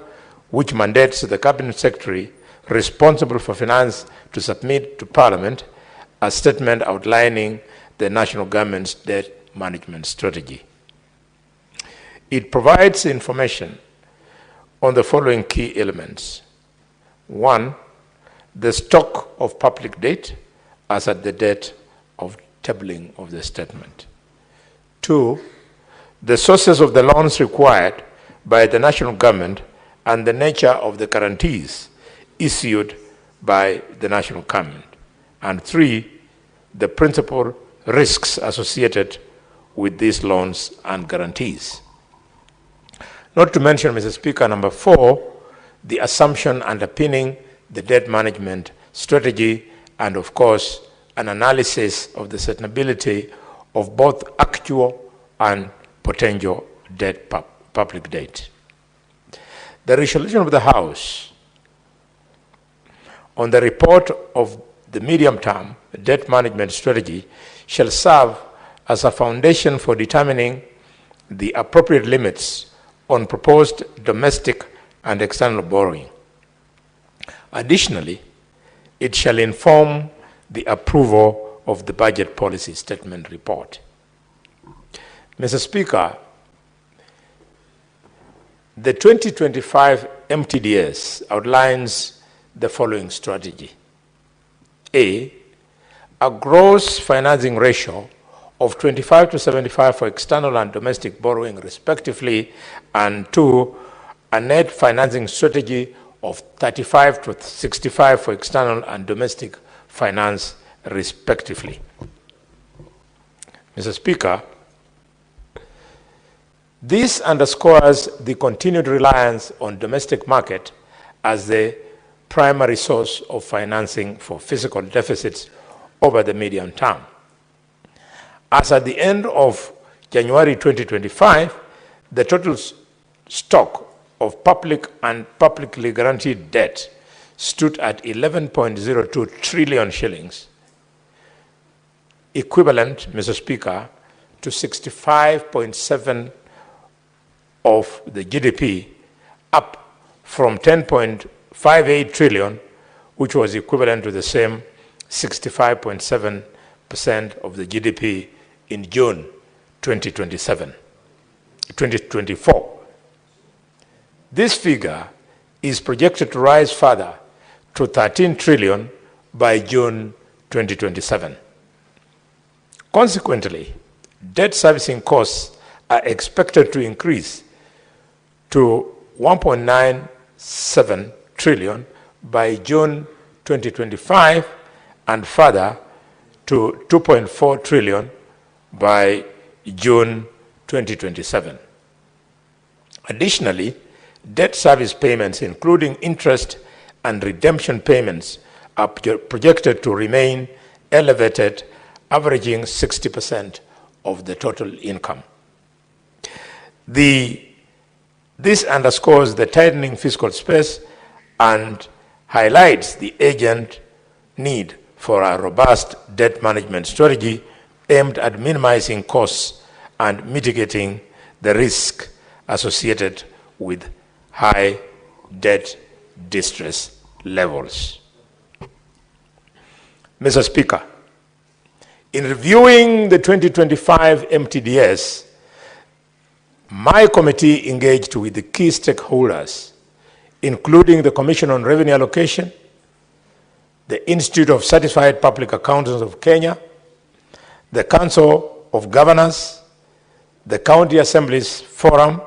which mandates the Cabinet Secretary responsible for finance to submit to Parliament a statement outlining the national government's debt management strategy. It provides information on the following key elements. 1, the stock of public debt as at the date of tabling of the statement. 2, the sources of the loans required by the national government and the nature of the guarantees issued by the national government. And 3, the principal risks associated with these loans and guarantees. Not to mention, Mr. Speaker, number 4, the assumption underpinning the debt management strategy and, of course, an analysis of the sustainability of both actual and potential debt, public debt. The resolution of the House on the report of the medium-term debt management strategy shall serve as a foundation for determining the appropriate limits on proposed domestic and external borrowing. Additionally, it shall inform the approval of the budget policy statement report. Mr. Speaker, the 2025 MTDS outlines the following strategy. A gross financing ratio of 25 to 75 for external and domestic borrowing respectively, and 2, a net financing strategy of 35 to 65 for external and domestic finance respectively. Mr. Speaker, this underscores the continued reliance on domestic market as the primary source of financing for fiscal deficits over the medium term. As at the end of January 2025, the total stock of public and publicly guaranteed debt stood at 11.02 trillion shillings, equivalent, Mr. Speaker, to 65.7% of the GDP, up from 10.58 trillion, which was equivalent to the same 65.7% of the GDP in June 2024. This figure is projected to rise further to 13 trillion by June 2027. Consequently, debt servicing costs are expected to increase to 1.97 trillion by June 2025 and further to 2.4 trillion by June 2027. Additionally, debt service payments, including interest and redemption payments, are projected to remain elevated, averaging 60% of the total income. This underscores the tightening fiscal space and highlights the urgent need for a robust debt management strategy aimed at minimizing costs and mitigating the risk associated with high debt distress levels. Mr. Speaker, in reviewing the 2025 MTDS, my committee engaged with the key stakeholders, including the Commission on Revenue Allocation, the Institute of Certified Public Accountants of Kenya, the Council of Governors, the County Assemblies Forum,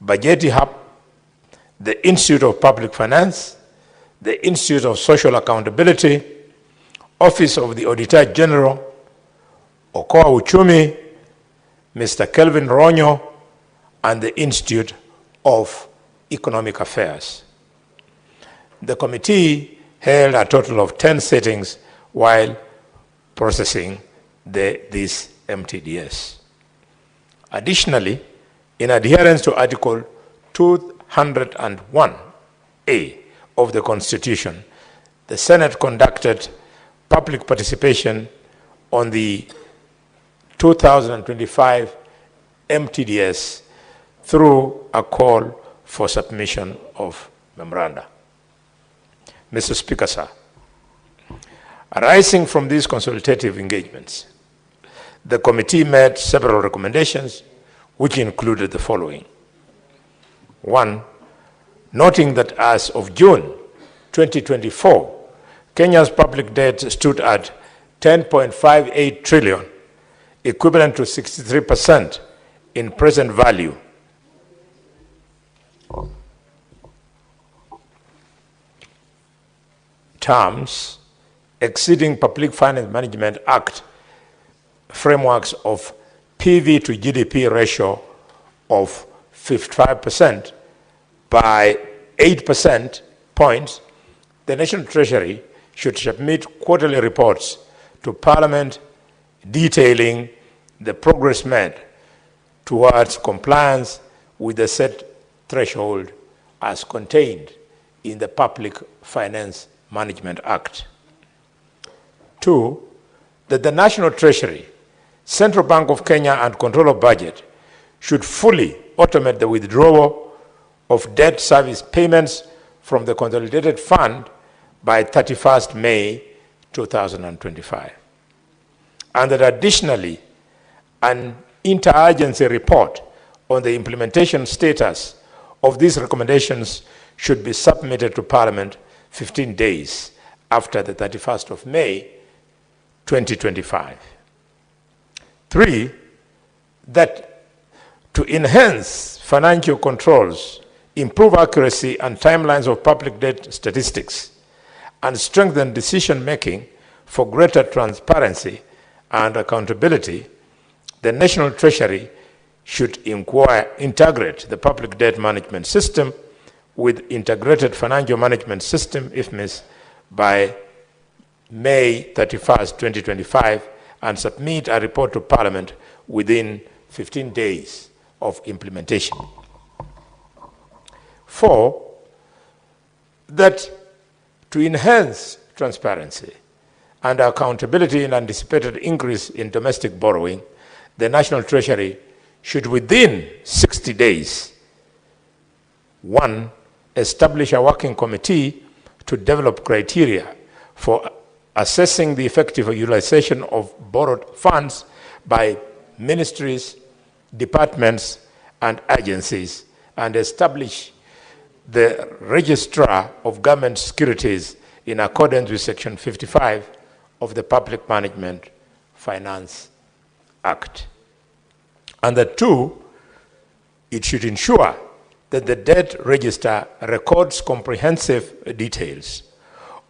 Budgeti Hub, the Institute of Public Finance, the Institute of Social Accountability, Office of the Auditor General, Okoa Uchumi, Mr. Kelvin Ronyo, and the Institute of Economic Affairs. The committee held a total of 10 sittings while processing this MTDS. Additionally, in adherence to Article 201A of the Constitution, the Senate conducted public participation on the 2025 MTDS through a call for submission of memoranda. Mr. Speaker, sir, arising from these consultative engagements, the committee made several recommendations which included the following. 1, noting that as of June 2024, Kenya's public debt stood at 10.58 trillion, equivalent to 63% in present value. Terms exceeding Public Finance Management Act frameworks of PV to GDP ratio of 55% by 8% points, the National Treasury should submit quarterly reports to Parliament detailing the progress made towards compliance with the set threshold as contained in the Public Finance Management Act. 2, that the National Treasury, Central Bank of Kenya, and Control of Budget should fully automate the withdrawal of debt service payments from the Consolidated Fund by 31st May 2025. And that additionally, an interagency report on the implementation status of these recommendations should be submitted to Parliament 15 days after the 31st of May 2025. 3, that to enhance financial controls, improve accuracy and timelines of public debt statistics, and strengthen decision-making for greater transparency and accountability, the National Treasury should integrate the public debt management system with integrated financial management system, IFMIS, by May 31st, 2025, and submit a report to Parliament within 15 days of implementation. 4, that to enhance transparency and accountability in anticipated increase in domestic borrowing, the National Treasury should within 60 days, 1, establish a working committee to develop criteria for assessing the effective utilization of borrowed funds by ministries, departments, and agencies, and establish the Registrar of Government Securities in accordance with Section 55 of the Public Management Finance Act. And that 2, it should ensure that the debt register records comprehensive details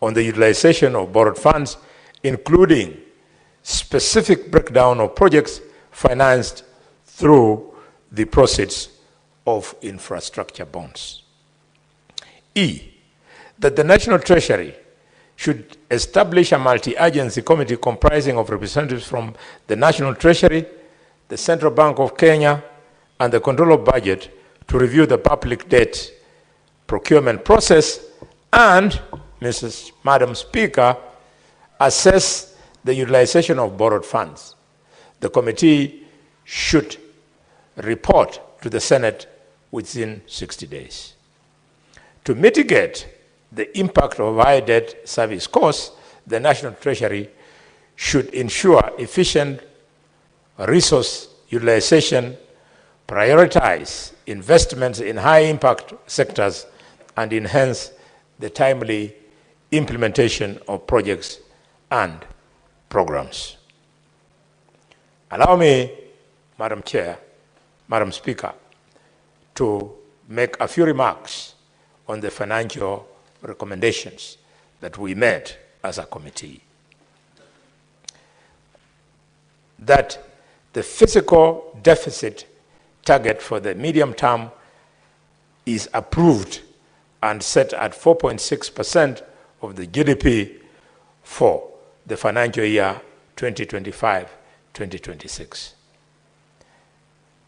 on the utilization of borrowed funds, including specific breakdown of projects financed through the proceeds of infrastructure bonds. E, that the National Treasury should establish a multi-agency committee comprising of representatives from the National Treasury, the Central Bank of Kenya, and the Control of Budget to review the public debt procurement process and, Madam Speaker, assess the utilization of borrowed funds. The committee should report to the Senate within 60 days. To mitigate the impact of high debt service costs, the National Treasury should ensure efficient resource utilization, prioritize investments in high-impact sectors, and enhance the timely implementation of projects and programs. Allow me, Madam Chair, Madam Speaker, to make a few remarks on the financial recommendations that we made as a committee. That the fiscal deficit target for the medium term is approved and set at 4.6% of the GDP for the financial year 2025-2026,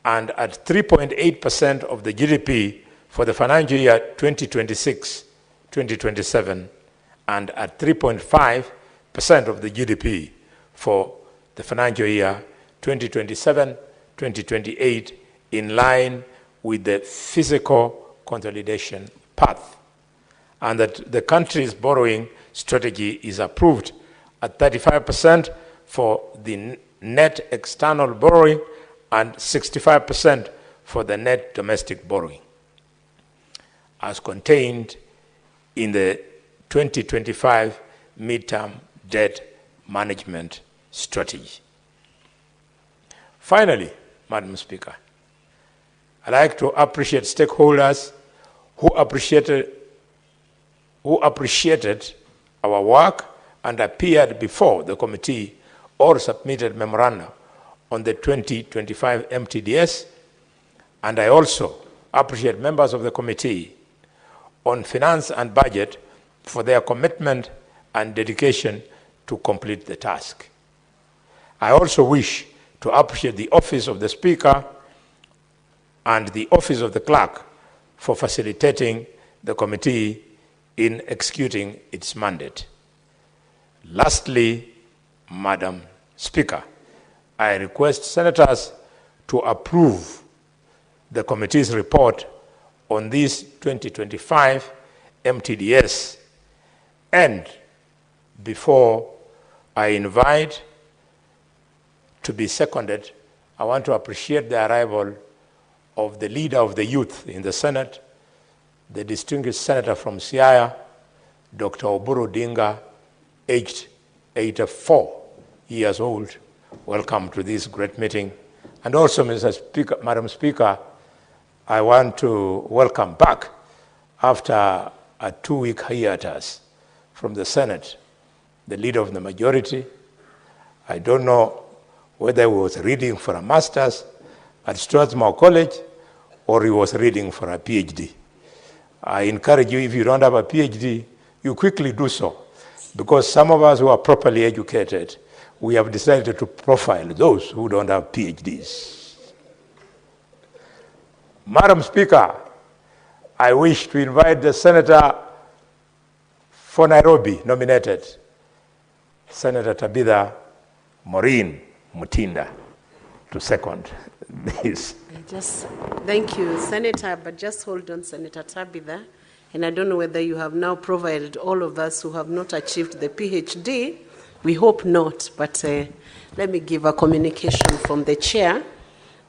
and at 3.8% of the GDP for the financial year 2026-2027, and at 3.5% of the GDP for the financial year 2027-2028, in line with the fiscal consolidation path, and that the country's borrowing strategy is approved at 35% for the net external borrowing and 65% for the net domestic borrowing, as contained in the 2025 midterm debt management strategy. Finally, Madam Speaker, I'd like to appreciate stakeholders who appreciated our work and appeared before the committee or submitted memoranda on the 2025 MTDS, and I also appreciate members of the committee on finance and budget for their commitment and dedication to complete the task. I also wish to appreciate the Office of the Speaker and the Office of the Clerk for facilitating the committee in executing its mandate. Lastly, Madam Speaker, I request senators to approve the committee's report on this 2025 MTDS. And before I invite to be seconded, I want to appreciate the arrival of the leader of the youth in the Senate, the distinguished senator from Siaya, Dr. Oburu Odinga, aged 84 years old. Welcome to this great meeting. And also, Madam Speaker, I want to welcome back after a 2-week hiatus from the Senate, the leader of the majority. I don't know whether he was reading for a master's at Strathmore College or he was reading for a PhD. I encourage you, if you don't have a PhD, you quickly do so, because some of us who are properly educated, we have decided to profile those who don't have PhDs. Madam Speaker, I wish to invite the senator for Nairobi nominated, Senator Tabitha Maureen Mutinda, to second this. Thank you, Senator, but just hold on, Senator Tabitha. And I don't know whether you have now provided all of us who have not achieved the PhD. We hope not, but let me give a communication from the chair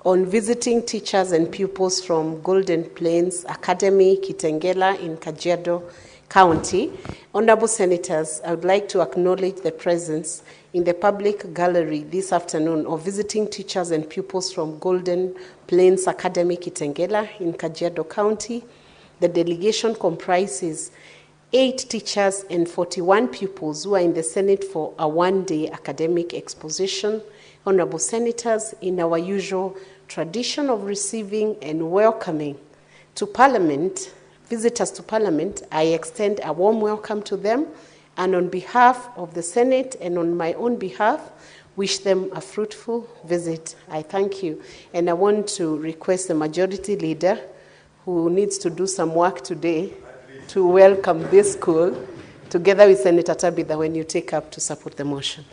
on visiting teachers and pupils from Golden Plains Academy, Kitengela in Kajiado County. Honorable Senators, I would like to acknowledge the presence in the public gallery this afternoon of visiting teachers and pupils from Golden Plains Academy, Kitengela in Kajiado County. The delegation comprises 8 teachers and 41 pupils who are in the Senate for a one-day academic exposition. Honorable Senators, in our usual tradition of receiving and welcoming to Parliament, visitors to Parliament, I extend a warm welcome to them, and on behalf of the Senate and on my own behalf, wish them a fruitful visit. I thank you. And I want to request the Majority Leader, who needs to do some work today, to welcome this school, together with Senator Tabitha, when you take up to support the motion.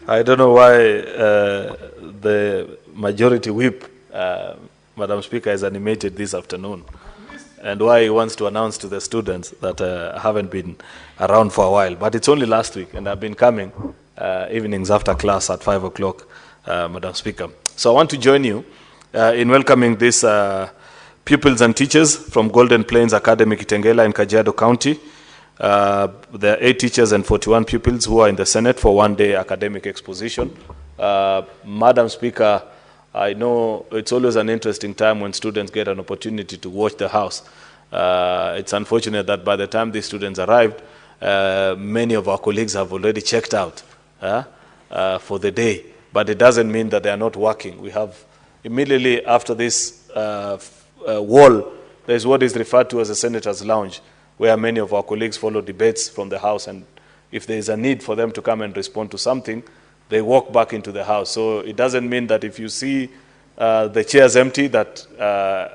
I don't know why the majority whip, Madam Speaker, is animated this afternoon, and why he wants to announce to the students that haven't been around for a while. But it's only last week, and I've been coming evenings after class at 5 o'clock, Madam Speaker. So I want to join you in welcoming these pupils and teachers from Golden Plains Academy, Kitengela in Kajiado County. There are 8 teachers and 41 pupils who are in the Senate for one-day academic exposition. Madam Speaker, I know it's always an interesting time when students get an opportunity to watch the House. It's unfortunate that by the time these students arrived, many of our colleagues have already checked out for the day. But it doesn't mean that they are not working. We have, immediately after this wall, there's what is referred to as a Senator's Lounge, where many of our colleagues follow debates from the House, and if there is a need for them to come and respond to something, they walk back into the House. So it doesn't mean that if you see the chairs empty, that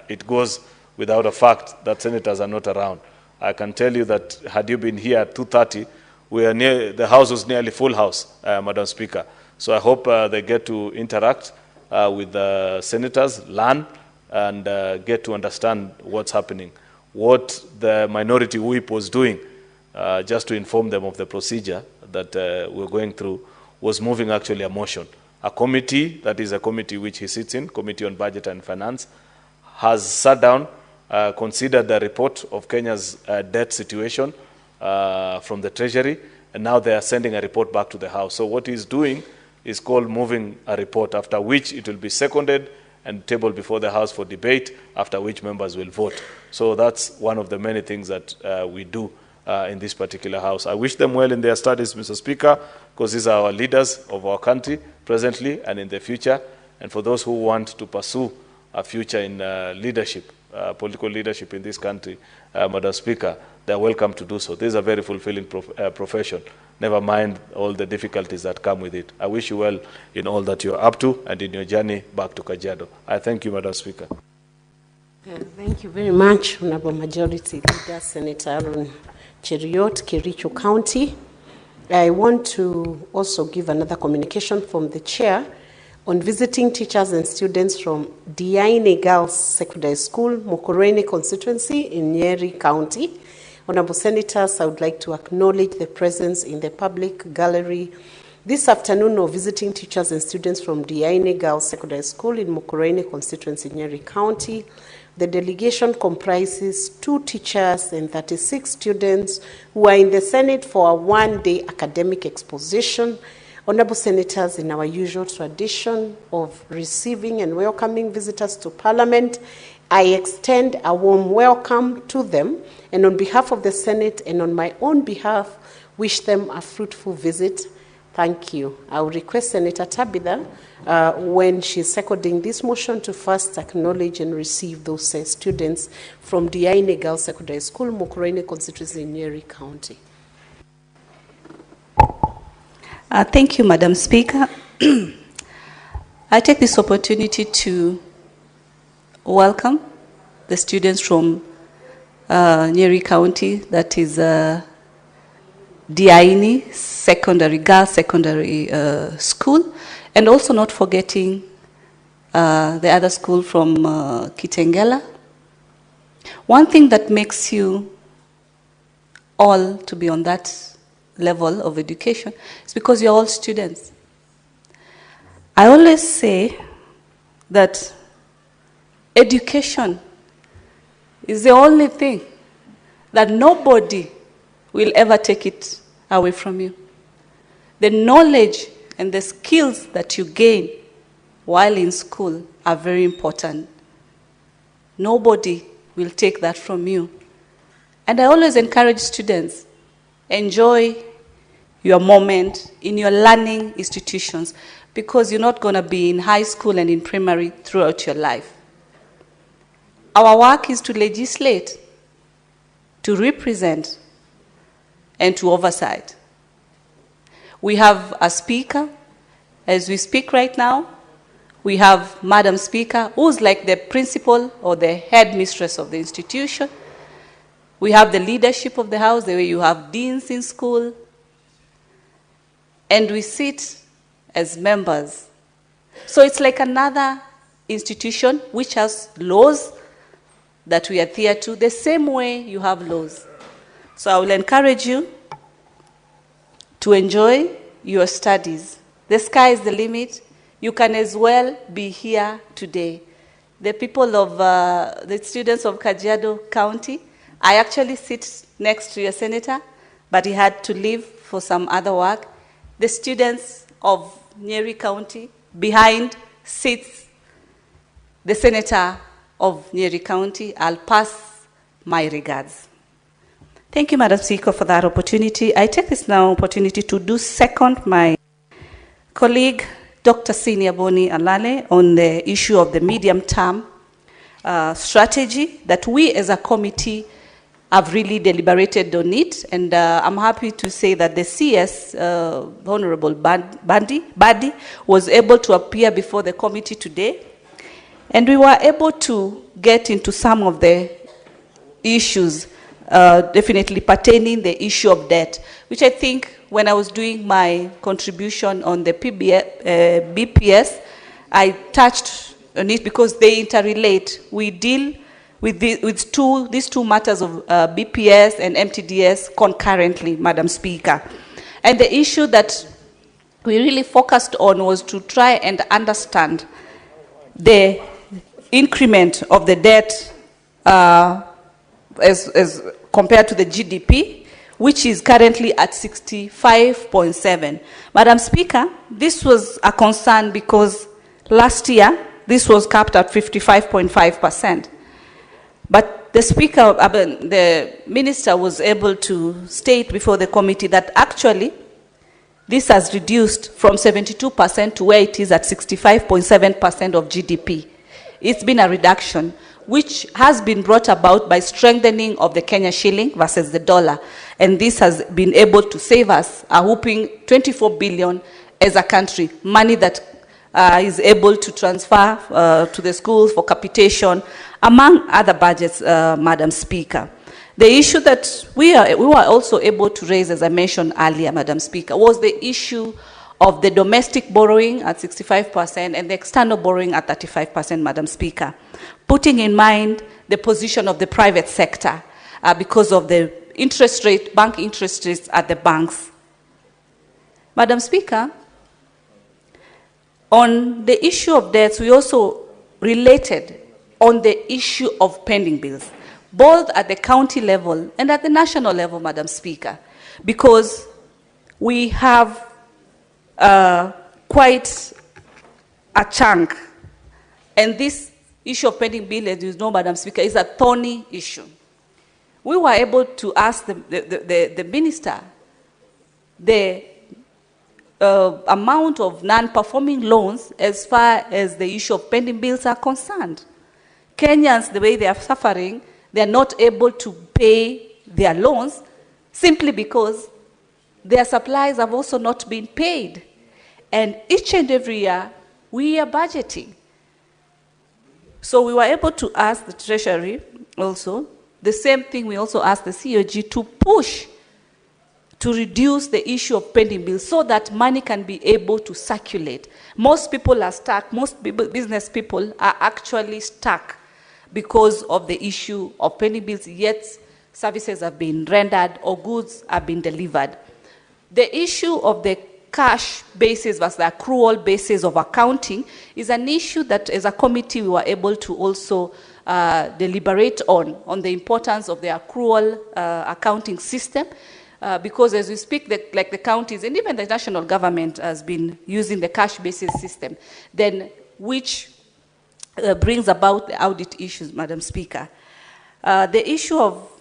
it goes without a fact that senators are not around. I can tell you that had you been here at 2:30, the House was nearly full house, Madam Speaker. So I hope they get to interact with the senators, learn, and get to understand what's happening. What the minority whip was doing, just to inform them of the procedure that we're going through, was moving actually a motion. A committee, that is a committee which he sits in, Committee on Budget and Finance, has sat down, considered the report of Kenya's debt situation from the Treasury, and now they are sending a report back to the House. So what he's doing is called moving a report, after which it will be seconded and tabled before the House for debate, after which members will vote. So that's one of the many things that we do in this particular House. I wish them well in their studies, Mr. Speaker, because these are our leaders of our country presently and in the future. And for those who want to pursue a future in leadership, political leadership in this country, Madam Speaker, they're welcome to do so. This is a very fulfilling profession. Never mind all the difficulties that come with it. I wish you well in all that you're up to and in your journey back to Kajiado. I thank you, Madam Speaker. Thank you very much, Honorable Majority Leader, Senator Aaron Cheriot, Kericho County. I want to also give another communication from the chair on visiting teachers and students from Diaine Girls Secondary School, Mukurweini constituency in Nyeri County. Honorable Senators, I would like to acknowledge the presence in the public gallery this afternoon of visiting teachers and students from Diaine Girls Secondary School in Mukurweini constituency, Nyeri County. The delegation comprises 2 teachers and 36 students who are in the Senate for a one-day academic exposition. Honorable Senators, in our usual tradition of receiving and welcoming visitors to Parliament, I extend a warm welcome to them, and on behalf of the Senate and on my own behalf, wish them a fruitful visit. Thank you. I will request Senator Tabitha, when she's seconding this motion, to first acknowledge and receive those students from Diaine Girls Secondary School, Mukurweini constituency in Nyeri County. Thank you, Madam Speaker. I take this opportunity to welcome the students from Nyeri County, that is Diaini Secondary, Girls Secondary School, and also not forgetting the other school from Kitengela. One thing that makes you all to be on that level of education is because you're all students. I always say that education is the only thing that nobody will ever take it away from you. The knowledge and the skills that you gain while in school are very important. Nobody will take that from you. And I always encourage students, enjoy your moment in your learning institutions, because you're not going to be in high school and in primary throughout your life. Our work is to legislate, to represent, and to oversight. We have a speaker. As we speak right now, we have Madam Speaker, who's like the principal or the headmistress of the institution. We have the leadership of the house, the way you have deans in school. And we sit as members. So it's like another institution which has laws that we adhere to, the same way you have laws. So I will encourage you to enjoy your studies. The sky is the limit. You can as well be here today. The people of, the students of Kajiado County, I actually sit next to your senator, but he had to leave for some other work. The students of Nyeri County, behind sits the senator of Nyeri County. I'll pass my regards. Thank you, Madam Speaker, for that opportunity. I take this now opportunity to do second my colleague, Dr. Senior Boni Alale, on the issue of the medium-term strategy that we as a committee have really deliberated on it. And I'm happy to say that the CS, Honorable Badi, was able to appear before the committee today. And we were able to get into some of the issues definitely pertaining the issue of debt, which I think when I was doing my contribution on the BPS, I touched on it because they interrelate. We deal with these two matters of BPS and MTDS concurrently, Madam Speaker. And the issue that we really focused on was to try and understand the increment of the debt as compared to the GDP, which is currently at 65.7. Madam Speaker, this was a concern because last year, this was capped at 55.5%. But the Speaker, the Minister was able to state before the committee that actually this has reduced from 72% to where it is at 65.7% of GDP. It's been a reduction, which has been brought about by strengthening of the Kenya shilling versus the dollar. And this has been able to save us a whopping 24 billion as a country, money that is able to transfer to the schools for capitation, among other budgets, Madam Speaker. The issue that we were also able to raise, as I mentioned earlier, Madam Speaker, was the issue of the domestic borrowing at 65% and the external borrowing at 35%, Madam Speaker, putting in mind the position of the private sector because of the interest rate, bank interest rates at the banks. Madam Speaker, on the issue of debts, we also related on the issue of pending bills, both at the county level and at the national level, Madam Speaker, because we have quite a chunk. And this issue of pending bill, as you know, Madam Speaker, is a thorny issue. We were able to ask the minister the amount of non-performing loans as far as the issue of pending bills are concerned. Kenyans, the way they are suffering, they are not able to pay their loans simply because their supplies have also not been paid. And each and every year, we are budgeting. So we were able to ask the Treasury also, the same thing we also asked the COG to push to reduce the issue of pending bills so that money can be able to circulate. Most people are stuck, most business people are actually stuck because of the issue of pending bills, yet services have been rendered or goods have been delivered. The issue of the cash basis versus the accrual basis of accounting is an issue that as a committee we were able to also deliberate on the importance of the accrual accounting system. Because as we speak, like the counties and even the national government has been using the cash basis system, then which brings about the audit issues, Madam Speaker. The issue of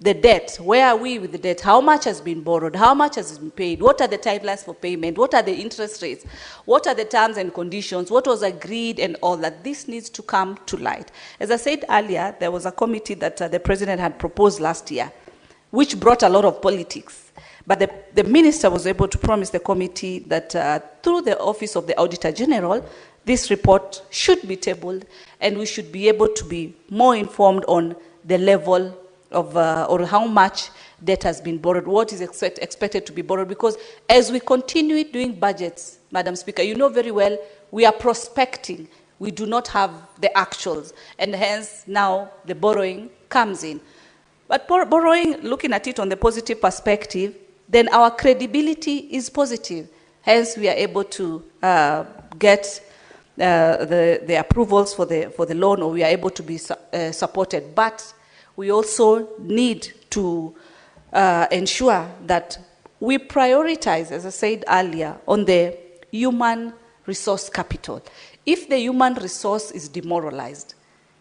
the debt, where are we with the debt? How much has been borrowed? How much has been paid? What are the timelines for payment? What are the interest rates? What are the terms and conditions? What was agreed and all that? This needs to come to light. As I said earlier, there was a committee that the President had proposed last year, which brought a lot of politics. But the minister was able to promise the committee that through the Office of the Auditor General, this report should be tabled and we should be able to be more informed on the level of or how much debt has been borrowed, what is expected to be borrowed. Because as we continue doing budgets, Madam Speaker, you know very well, we are prospecting. We do not have the actuals. And hence now the borrowing comes in. But borrowing, looking at it on the positive perspective, then our credibility is positive. Hence, we are able to get the approvals for the loan, or we are able to be supported. But we also need to ensure that we prioritize, as I said earlier, on the human resource capital. If the human resource is demoralized,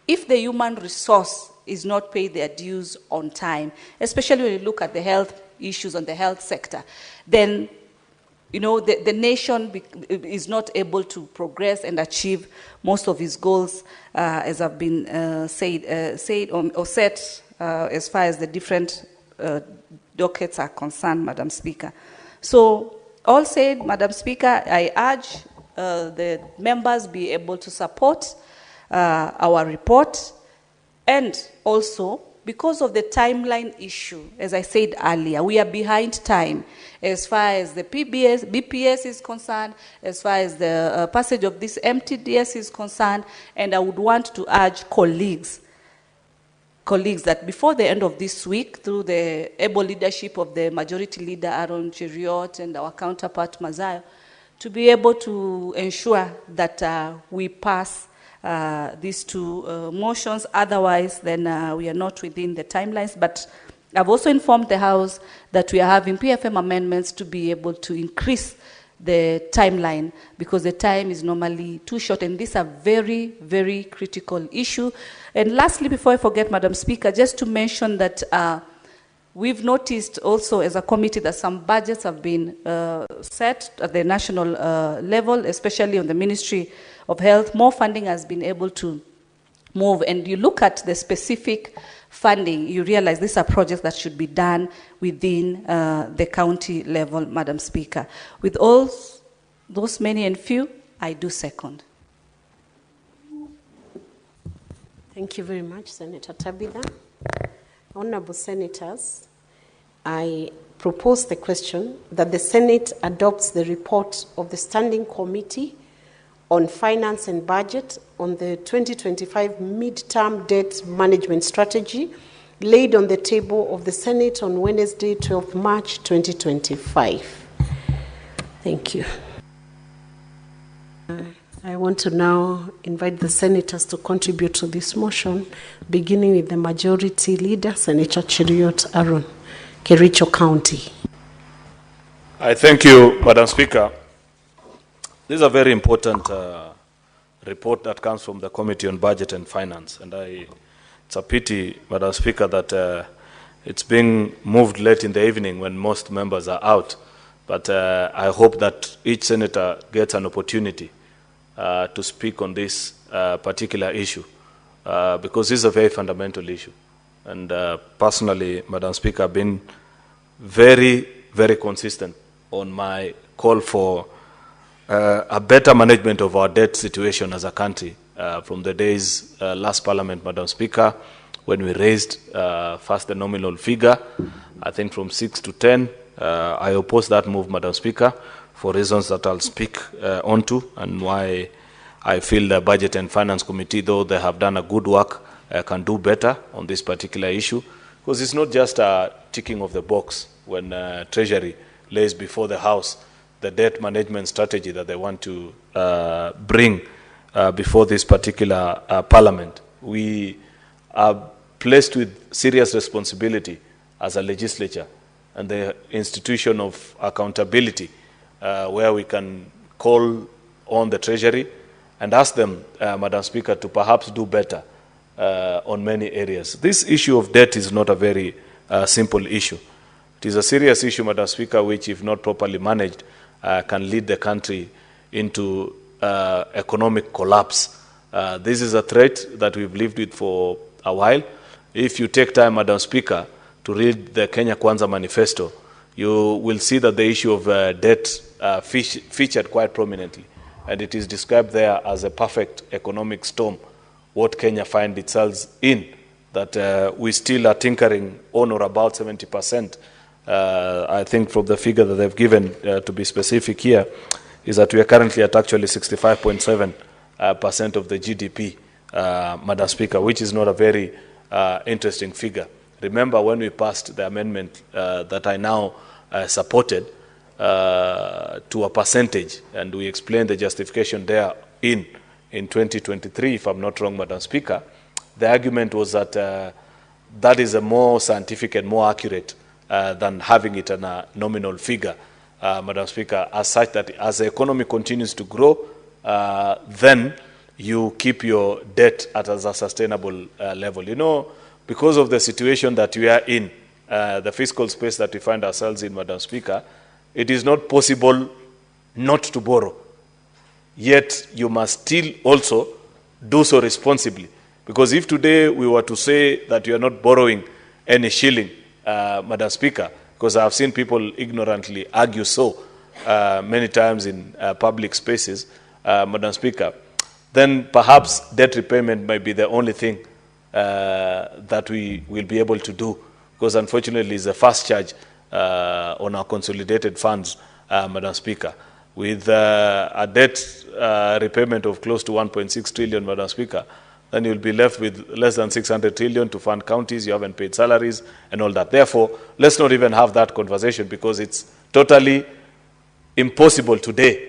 if the human resource is not paid their dues on time, especially when you look at the health issues on the health sector, then the nation is not able to progress and achieve most of its goals, as have been said or set as far as the different dockets are concerned, Madam Speaker. So, all said, Madam Speaker, I urge the members be able to support our report. And also, because of the timeline issue, as I said earlier, we are behind time as far as the BPS is concerned, as far as the passage of this MTDS is concerned, and I would want to urge colleagues that before the end of this week, through the able leadership of the Majority Leader Aaron Cheriot and our counterpart Mazayo, to be able to ensure that we pass these two motions. Otherwise, then we are not within the timelines. But I've also informed the House that we are having PFM amendments to be able to increase the timeline, because the time is normally too short, and these are very, very critical issue. And lastly, before I forget, Madam Speaker, just to mention that we've noticed also as a committee that some budgets have been set at the national level, especially on the Ministry of Health. More funding has been able to move, and you look at the specific funding, you realize these are projects that should be done within the county level, Madam Speaker. With all those many and few, I do second. Thank you very much, Senator Tabitha. Honorable Senators, I propose the question that the Senate adopts the report of the Standing Committee on Finance and Budget on the 2025 Midterm Debt Management Strategy laid on the table of the Senate on Wednesday, 12 March 2025. Thank you. I want to now invite the senators to contribute to this motion, beginning with the Majority Leader, Senator Cheriot Aaron, Kericho County. I thank you, Madam Speaker. This is a very important report that comes from the Committee on Budget and Finance, and it's a pity, Madam Speaker, that it's being moved late in the evening when most members are out. But I hope that each senator gets an opportunity to speak on this particular issue, because this is a very fundamental issue. And personally, Madam Speaker, I've been very very consistent on my call for a better management of our debt situation as a country from the days last Parliament, Madam Speaker, when we raised first the nominal figure, I think from 6 to 10. I oppose that move, Madam Speaker, for reasons that I'll speak onto, and why I feel the Budget and Finance Committee, though they have done a good work, can do better on this particular issue, because it's not just a ticking of the box when Treasury lays before the House the debt management strategy that they want to bring before this particular Parliament. We are placed with serious responsibility as a legislature and the institution of accountability, where we can call on the Treasury and ask them, Madam Speaker, to perhaps do better on many areas. This issue of debt is not a very simple issue. It is a serious issue, Madam Speaker, which, if not properly managed, can lead the country into economic collapse. This is a threat that we've lived with for a while. If you take time, Madam Speaker, to read the Kenya Kwanza Manifesto, you will see that the issue of debt featured quite prominently. And it is described there as a perfect economic storm, what Kenya finds itself in, that we still are tinkering on or about 70%. I think from the figure that they've given, to be specific here, is that we are currently at actually 65.7% of the GDP, Madam Speaker, which is not a very interesting figure. Remember, when we passed the amendment that I now supported to a percentage, and we explained the justification there in 2023, if I'm not wrong, Madam Speaker, the argument was that that is a more scientific and more accurate than having it in a nominal figure, Madam Speaker, as such that as the economy continues to grow, then you keep your debt at a sustainable level. You know, because of the situation that we are in, the fiscal space that we find ourselves in, Madam Speaker, it is not possible not to borrow. Yet you must still also do so responsibly. Because if today we were to say that you are not borrowing any shilling, Madam Speaker, because I have seen people ignorantly argue so many times in public spaces, Madam Speaker, then perhaps debt repayment might be the only thing that we will be able to do, because unfortunately it's the first charge on our consolidated funds, Madam Speaker. With a debt repayment of close to 1.6 trillion, Madam Speaker, then you'll be left with less than 600 trillion to fund counties, you haven't paid salaries and all that. Therefore, let's not even have that conversation, because it's totally impossible today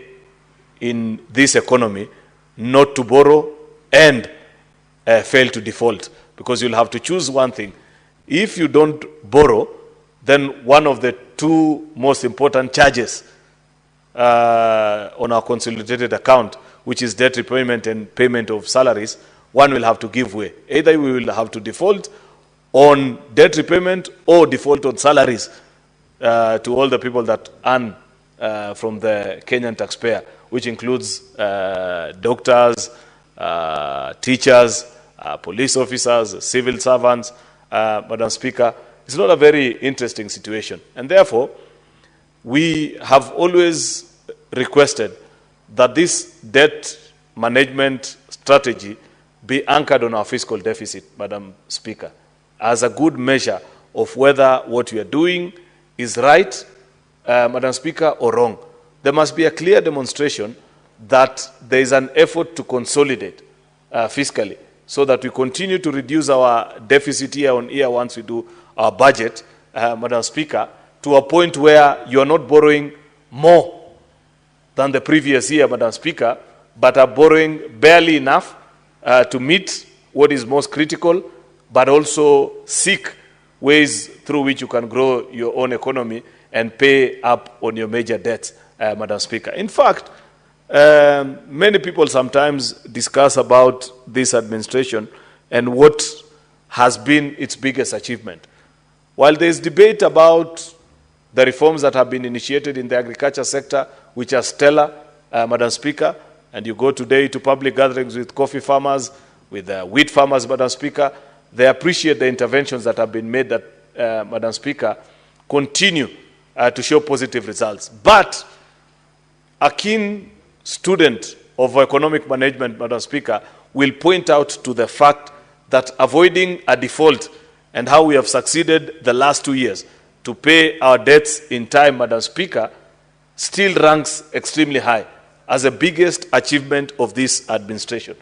in this economy not to borrow and fail to default, because you'll have to choose one thing. If you don't borrow, then one of the two most important charges on our consolidated account, which is debt repayment and payment of salaries, one will have to give way. Either we will have to default on debt repayment or default on salaries to all the people that earn from the Kenyan taxpayer, which includes doctors, teachers, police officers, civil servants, Madam Speaker. It's not a very interesting situation. And therefore, we have always requested that this debt management strategy be anchored on our fiscal deficit, Madam Speaker, as a good measure of whether what we are doing is right, Madam Speaker, or wrong. There must be a clear demonstration that there is an effort to consolidate fiscally, so that we continue to reduce our deficit year on year once we do our budget, Madam Speaker, to a point where you are not borrowing more than the previous year, Madam Speaker, but are borrowing barely enough to meet what is most critical, but also seek ways through which you can grow your own economy and pay up on your major debts, Madam Speaker. In fact, many people sometimes discuss about this administration and what has been its biggest achievement. While there is debate about the reforms that have been initiated in the agriculture sector, which are stellar, Madam Speaker, and you go today to public gatherings with coffee farmers, with wheat farmers, Madam Speaker, they appreciate the interventions that have been made that, Madam Speaker, continue to show positive results. But a keen student of economic management, Madam Speaker, will point out to the fact that avoiding a default and how we have succeeded the last 2 years to pay our debts in time, Madam Speaker, still ranks extremely high as the biggest achievement of this administration.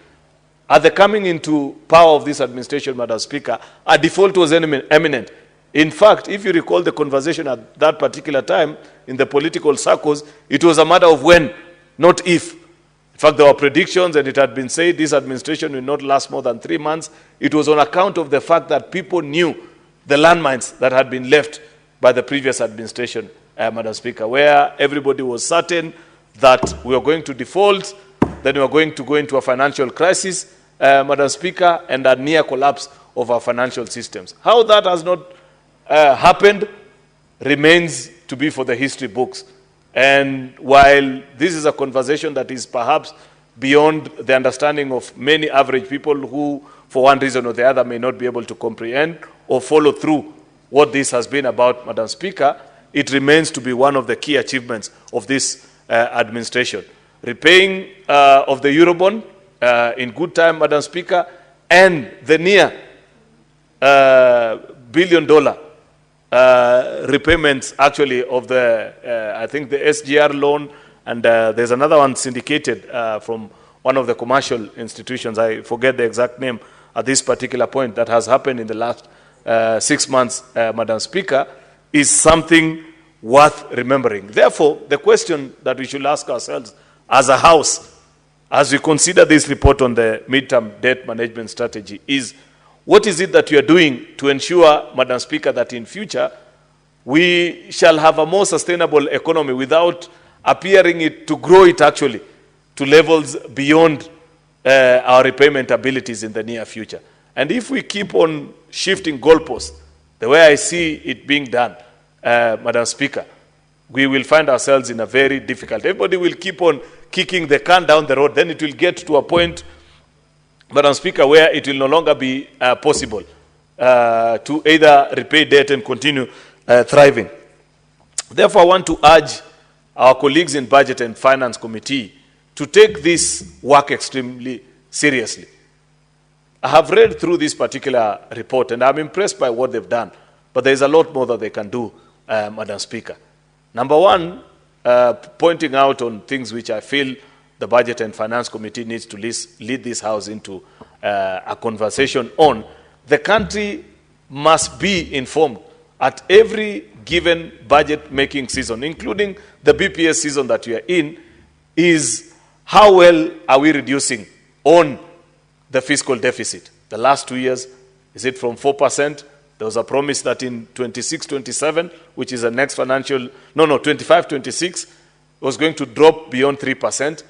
At the coming into power of this administration, Madam Speaker, a default was imminent. In fact, if you recall the conversation at that particular time in the political circles, it was a matter of when, not if. In fact, there were predictions, and it had been said this administration will not last more than 3 months. It was on account of the fact that people knew the landmines that had been left by the previous administration, Madam Speaker, where everybody was certain that we were going to default, then we were going to go into a financial crisis, Madam Speaker, and a near collapse of our financial systems. How that has not happened remains to be for the history books. And while this is a conversation that is perhaps beyond the understanding of many average people who, for one reason or the other, may not be able to comprehend or follow through what this has been about, Madam Speaker, it remains to be one of the key achievements of this administration. Repaying of the Eurobond in good time, Madam Speaker, and the near $1 billion repayments actually of the, I think the SGR loan, and there's another one syndicated from one of the commercial institutions, I forget the exact name at this particular point, that has happened in the last 6 months, Madam Speaker, is something worth remembering. Therefore, the question that we should ask ourselves as a House, as we consider this report on the midterm debt management strategy, is what is it that we are doing to ensure, Madam Speaker, that in future we shall have a more sustainable economy without appearing it to grow it actually to levels beyond our repayment abilities in the near future. And if we keep on shifting goalposts, the way I see it being done, Madam Speaker, we will find ourselves in a very difficult. Everybody will keep on kicking the can down the road. Then it will get to a point, Madam Speaker, where it will no longer be possible to either repay debt and continue thriving. Therefore, I want to urge our colleagues in Budget and Finance Committee to take this work extremely seriously. I have read through this particular report, and I'm impressed by what they've done, but there's a lot more that they can do, Madam Speaker. Number one, pointing out on things which I feel the Budget and Finance Committee needs to lead this House into a conversation on. The country must be informed at every given budget-making season, including the BPS season that we are in, is how well are we reducing on the fiscal deficit. The last 2 years, is it from 4%? There was a promise that in 26-27, which is the next financial, 25-26, was going to drop beyond 3%.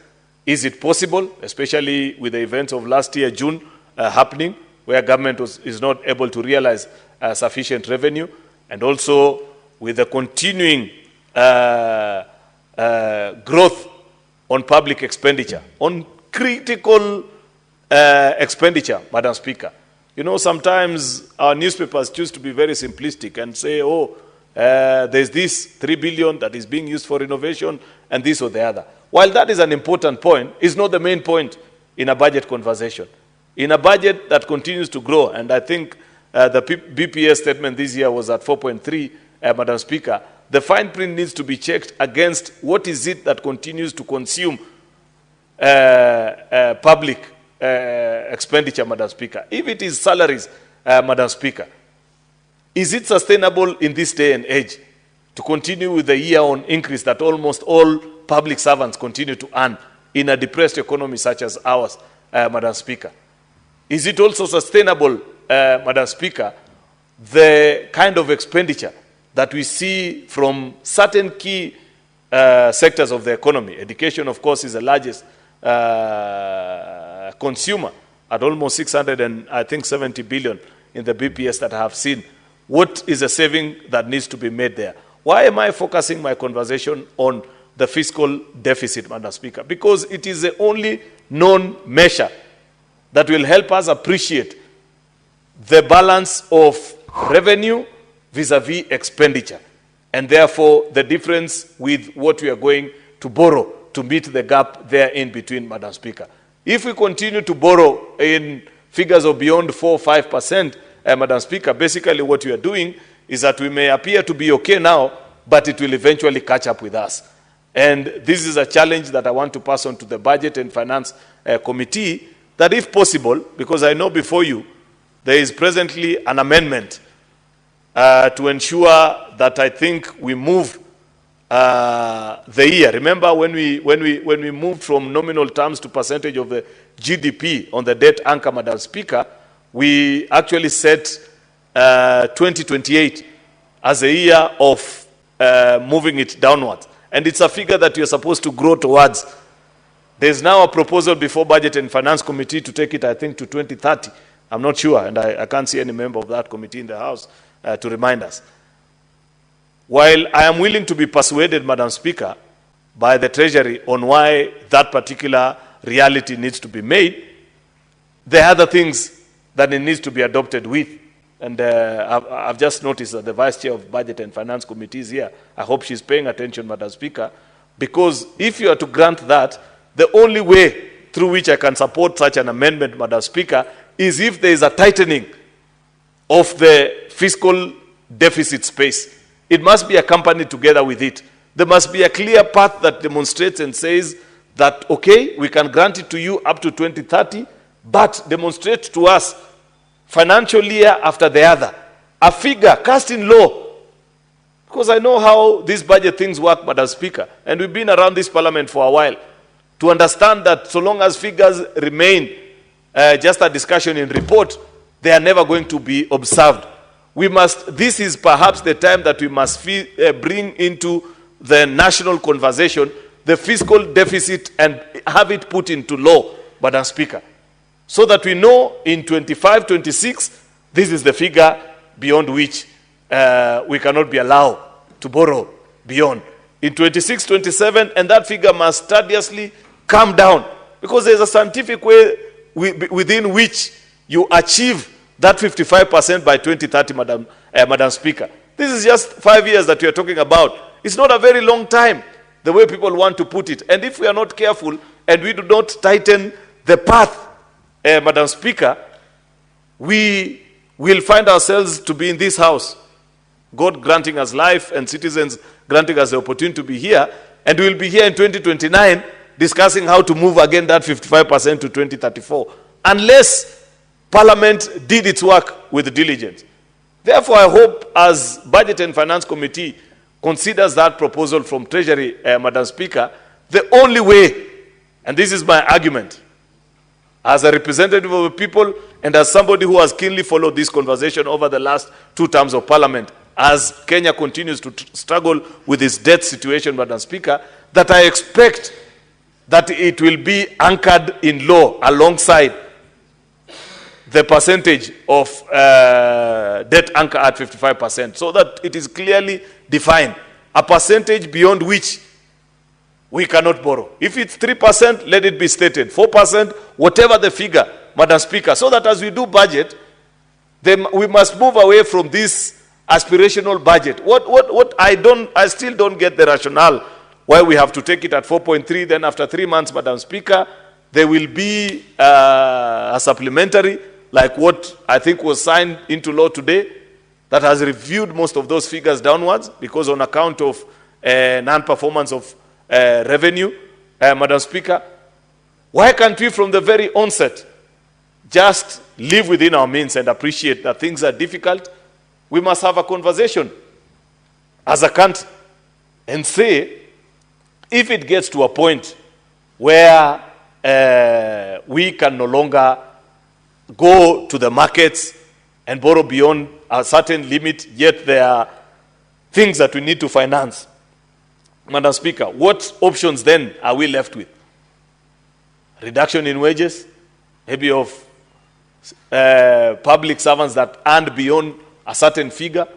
Is it possible, especially with the events of last year, June, happening, where government is not able to realize sufficient revenue, and also with the continuing growth on public expenditure, on critical expenditure, Madam Speaker. You know, sometimes our newspapers choose to be very simplistic and say, oh, there's this 3 billion that is being used for innovation and this or the other. While that is an important point, it's not the main point in a budget conversation. In a budget that continues to grow, and I think the BPS statement this year was at 4.3, Madam Speaker, the fine print needs to be checked against what is it that continues to consume public expenditure, Madam Speaker. If it is salaries, Madam Speaker, is it sustainable in this day and age to continue with the year-on increase that almost all public servants continue to earn in a depressed economy such as ours, Madam Speaker? Is it also sustainable, Madam Speaker, the kind of expenditure that we see from certain key sectors of the economy? Education, of course, is the largest consumer at almost 670 billion in the BPS that I have seen. What is the saving that needs to be made there? Why am I focusing my conversation on the fiscal deficit, Madam Speaker? Because it is the only known measure that will help us appreciate the balance of revenue vis-a-vis expenditure. and therefore the difference with what we are going to borrow to meet the gap there in between, Madam Speaker. If we continue to borrow in figures of beyond 4 or 5%, Madam Speaker, basically what we are doing is that we may appear to be okay now, but it will eventually catch up with us. And this is a challenge that I want to pass on to the Budget and Finance Committee, that if possible, because I know before you, there is presently an amendment to ensure that I think we move the year. Remember when we moved from nominal terms to percentage of the GDP on the debt anchor, Madam Speaker, we actually set 2028 as a year of moving it downwards. And it's a figure that you're supposed to grow towards. There's now a proposal before Budget and Finance Committee to take it, I think, to 2030. I'm not sure, and I can't see any member of that committee in the House to remind us. While I am willing to be persuaded, Madam Speaker, by the Treasury on why that particular reality needs to be made, there are other things that it needs to be adopted with. And I've just noticed that the Vice Chair of Budget and Finance Committee is here. I hope she's paying attention, Madam Speaker, because if you are to grant that, the only way through which I can support such an amendment, Madam Speaker, is if there is a tightening of the fiscal deficit space. It must be accompanied together with it. There must be a clear path that demonstrates and says that, okay, we can grant it to you up to 2030, but demonstrate to us financial year after the other, a figure cast in law. Because I know how these budget things work, Madam Speaker, and we've been around this parliament for a while, to understand that so long as figures remain just a discussion in report, they are never going to be observed. This is perhaps the time that we must bring into the national conversation the fiscal deficit and have it put into law, Madam Speaker, so that we know in 25, 26, this is the figure beyond which we cannot be allowed to borrow beyond. In 26, 27, and that figure must studiously come down, because there's a scientific way within which you achieve that 55% by 2030, Madam Speaker. This is just 5 years that we are talking about. It's not a very long time, the way people want to put it. And if we are not careful and we do not tighten the path, Madam Speaker, we will find ourselves to be in this house, God granting us life and citizens granting us the opportunity to be here, and we will be here in 2029 discussing how to move again that 55% to 2034, unless Parliament did its work with diligence. Therefore, I hope as Budget and Finance Committee considers that proposal from Treasury, Madam Speaker, the only way, and this is my argument, as a representative of the people and as somebody who has keenly followed this conversation over the last 2 terms of Parliament, as Kenya continues to struggle with its debt situation, Madam Speaker, that I expect that it will be anchored in law alongside the percentage of debt anchor at 55%, so that it is clearly defined, a percentage beyond which we cannot borrow. If it's 3%, let it be stated. 4%, whatever the figure, Madam Speaker, so that as we do budget, then we must move away from this aspirational budget. I still don't get the rationale why we have to take it at 4.3, then after 3 months, Madam Speaker, there will be a supplementary, like what I think was signed into law today, that has reviewed most of those figures downwards, because on account of non-performance of revenue, Madam Speaker. Why can't we from the very onset just live within our means and appreciate that things are difficult? We must have a conversation as a country and say, if it gets to a point where we can no longer go to the markets and borrow beyond a certain limit, yet there are things that we need to finance, Madam Speaker, what options then are we left with? Reduction in wages, maybe of public servants that earned beyond a certain figure.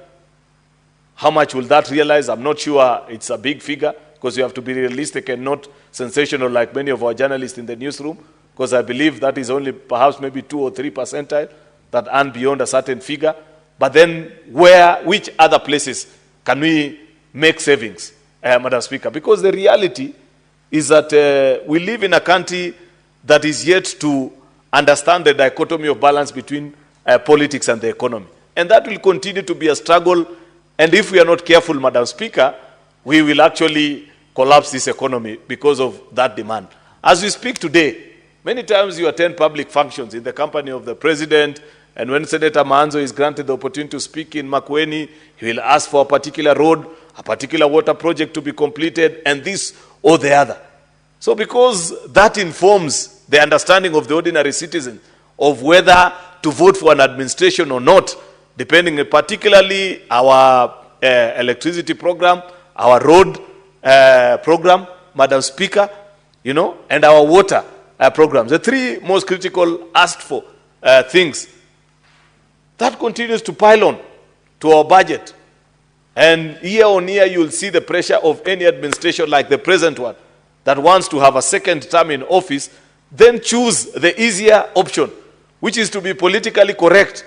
How much will that realize? I'm not sure it's a big figure, because you have to be realistic and not sensational like many of our journalists in the newsroom, because I believe that is only perhaps maybe 2 or 3% that earn beyond a certain figure. But then which other places can we make savings, Madam Speaker, because the reality is that we live in a country that is yet to understand the dichotomy of balance between politics and the economy. And that will continue to be a struggle. And if we are not careful, Madam Speaker, we will actually collapse this economy because of that demand. As we speak today, many times you attend public functions in the company of the president, and when Senator Manzo is granted the opportunity to speak in Makwiny, he will ask for a particular road, a particular water project to be completed, and this or the other. So because that informs the understanding of the ordinary citizen of whether to vote for an administration or not, depending on particularly our electricity program, our road program, Madam Speaker, and our water programs, the three most critical asked for things, that continues to pile on to our budget. And year on year, you'll see the pressure of any administration like the present one that wants to have a second term in office, then choose the easier option, which is to be politically correct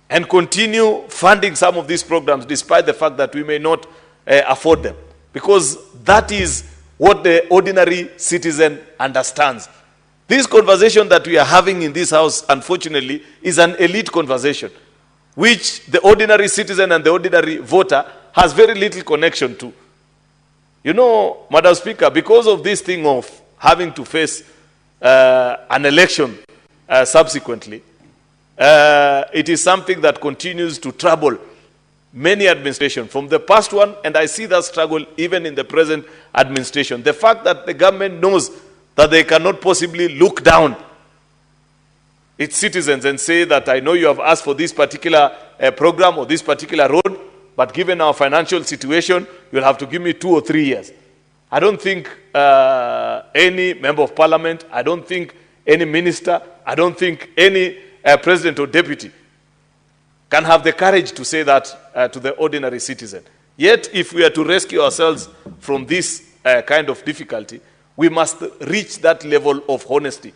and continue funding some of these programs despite the fact that we may not afford them. Because that is what the ordinary citizen understands. This conversation that we are having in this house, unfortunately, is an elite conversation, which the ordinary citizen and the ordinary voter has very little connection to. Madam Speaker, because of this thing of having to face an election subsequently, it is something that continues to trouble many administrations from the past one, and I see that struggle even in the present administration. The fact that the government knows that they cannot possibly look down its citizens and say that I know you have asked for this particular program or this particular road, but given our financial situation, you'll have to give me 2 or 3 years. I don't think any member of parliament, I don't think any minister, I don't think any president or deputy can have the courage to say that to the ordinary citizen. Yet, if we are to rescue ourselves from this kind of difficulty, we must reach that level of honesty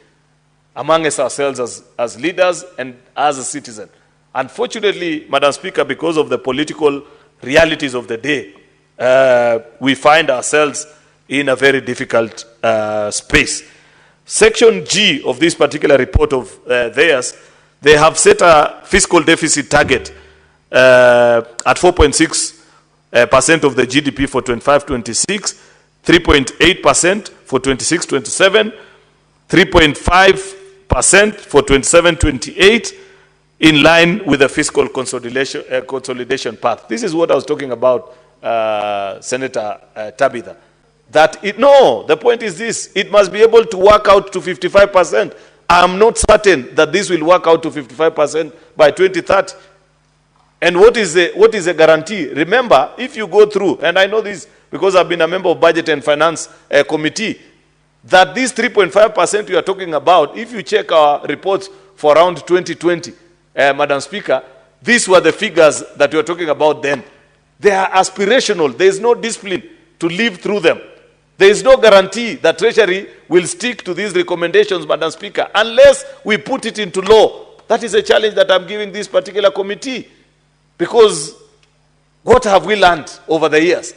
among ourselves as leaders and as a citizen. Unfortunately, Madam Speaker, because of the political realities of the day, we find ourselves in a very difficult space. Section G of this particular report of theirs, they have set a fiscal deficit target at 4.6% of the GDP for 25-26, 3.8% for 26-27, 3.5% for 27-28, in line with the fiscal consolidation path. This is what I was talking about, Senator Tabitha. The point is this: it must be able to work out to 55%. I'm not certain that this will work out to 55% by 2030. And what is the guarantee? Remember, if you go through, and I know this because I've been a member of Budget and Finance Committee, that this 3.5% we are talking about, if you check our reports for around 2020, Madam Speaker, these were the figures that we were talking about then. They are aspirational. There is no discipline to live through them. There is no guarantee that Treasury will stick to these recommendations, Madam Speaker, unless we put it into law. That is a challenge that I'm giving this particular committee. Because what have we learned over the years?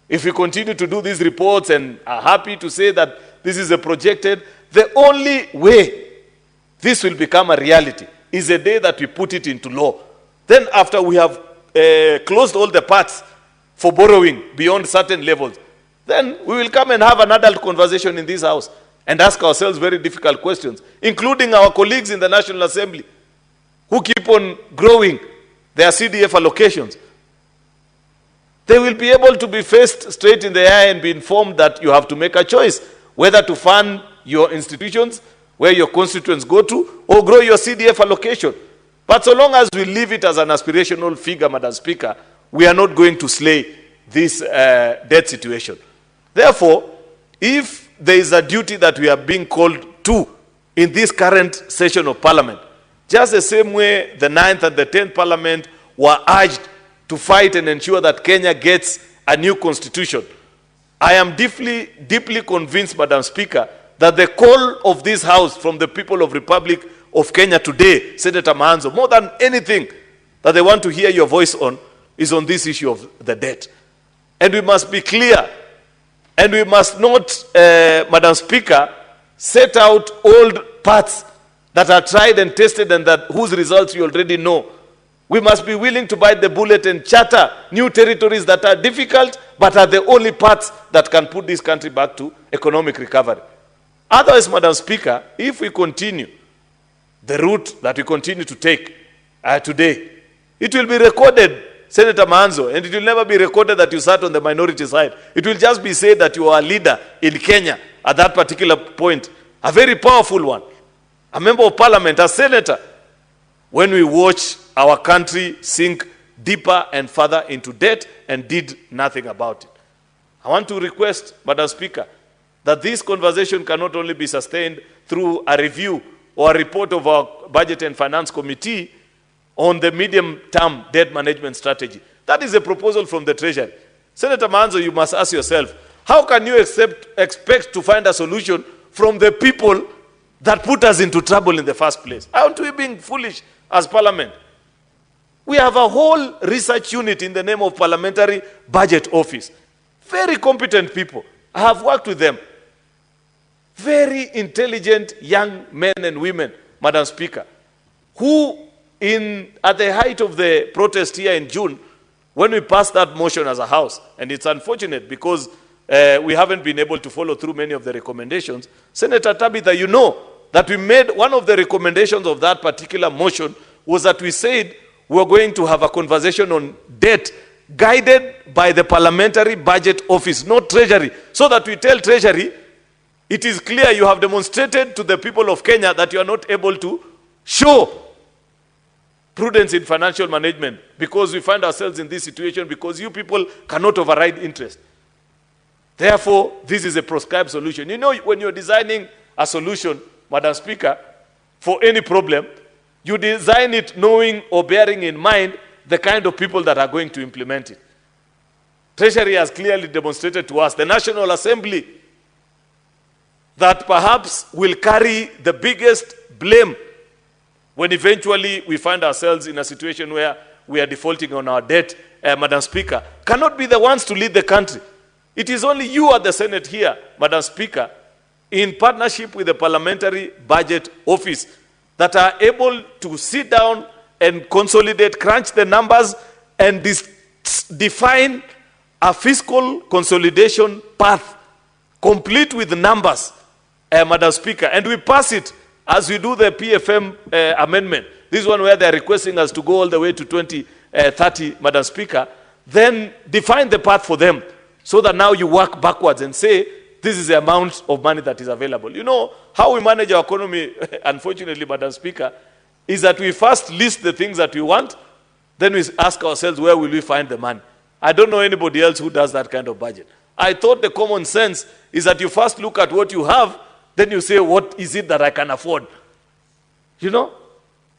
If we continue to do these reports and are happy to say that this is a projected, the only way this will become a reality is the day that we put it into law. Then after we have closed all the paths for borrowing beyond certain levels, then we will come and have an adult conversation in this house and ask ourselves very difficult questions, including our colleagues in the National Assembly who keep on growing their CDF allocations. They will be able to be faced straight in the eye and be informed that you have to make a choice whether to fund your institutions where your constituents go to or grow your CDF allocation. But so long as we leave it as an aspirational figure, Madam Speaker, we are not going to slay this debt situation. Therefore, if there is a duty that we are being called to in this current session of Parliament, just the same way the 9th and the 10th Parliament were urged to fight and ensure that Kenya gets a new constitution, I am deeply, deeply convinced, Madam Speaker, that the call of this House from the people of Republic of Kenya today, Senator Manzo, more than anything that they want to hear your voice on, is on this issue of the debt. And we must be clear. And we must not, Madam Speaker, set out old paths that are tried and tested and that whose results you already know. We must be willing to bite the bullet and charter new territories that are difficult but are the only paths that can put this country back to economic recovery. Otherwise, Madam Speaker, if we continue the route that we continue to take today, it will be recorded, Senator Manzo, and it will never be recorded that you sat on the minority side. It will just be said that you are a leader in Kenya at that particular point, a very powerful one, a member of parliament, a senator. When we watch our country sink deeper and further into debt and did nothing about it. I want to request, Madam Speaker, that this conversation cannot only be sustained through a review or a report of our Budget and Finance Committee on the medium-term debt management strategy. That is a proposal from the Treasury. Senator Manzo, you must ask yourself, how can you expect to find a solution from the people that put us into trouble in the first place? Aren't we being foolish as Parliament? We have a whole research unit in the name of Parliamentary Budget Office. Very competent people. I have worked with them. Very intelligent young men and women, Madam Speaker, who at the height of the protest here in June, when we passed that motion as a House, and it's unfortunate because we haven't been able to follow through many of the recommendations. Senator Tabitha, you know that we made one of the recommendations of that particular motion was that we said we were going to have a conversation on debt guided by the Parliamentary Budget Office, not Treasury, so that we tell Treasury, it is clear you have demonstrated to the people of Kenya that you are not able to show prudence in financial management because we find ourselves in this situation because you people cannot override interest. Therefore, this is a prescribed solution. You know, when you're designing a solution, Madam Speaker, for any problem, you design it knowing or bearing in mind the kind of people that are going to implement it. Treasury has clearly demonstrated to us, the National Assembly, that perhaps will carry the biggest blame when eventually we find ourselves in a situation where we are defaulting on our debt, Madam Speaker, cannot be the ones to lead the country. It is only you at the Senate here, Madam Speaker, in partnership with the Parliamentary Budget Office, that are able to sit down and consolidate, crunch the numbers, and define a fiscal consolidation path, complete with numbers, Madam Speaker. And we pass it as we do the PFM amendment. This one where they're requesting us to go all the way to 2030, Madam Speaker. Then define the path for them so that now you work backwards and say, this is the amount of money that is available. You know, how we manage our economy, unfortunately, Madam Speaker, is that we first list the things that we want, then we ask ourselves, where will we find the money? I don't know anybody else who does that kind of budget. I thought the common sense is that you first look at what you have, then you say, what is it that I can afford? You know,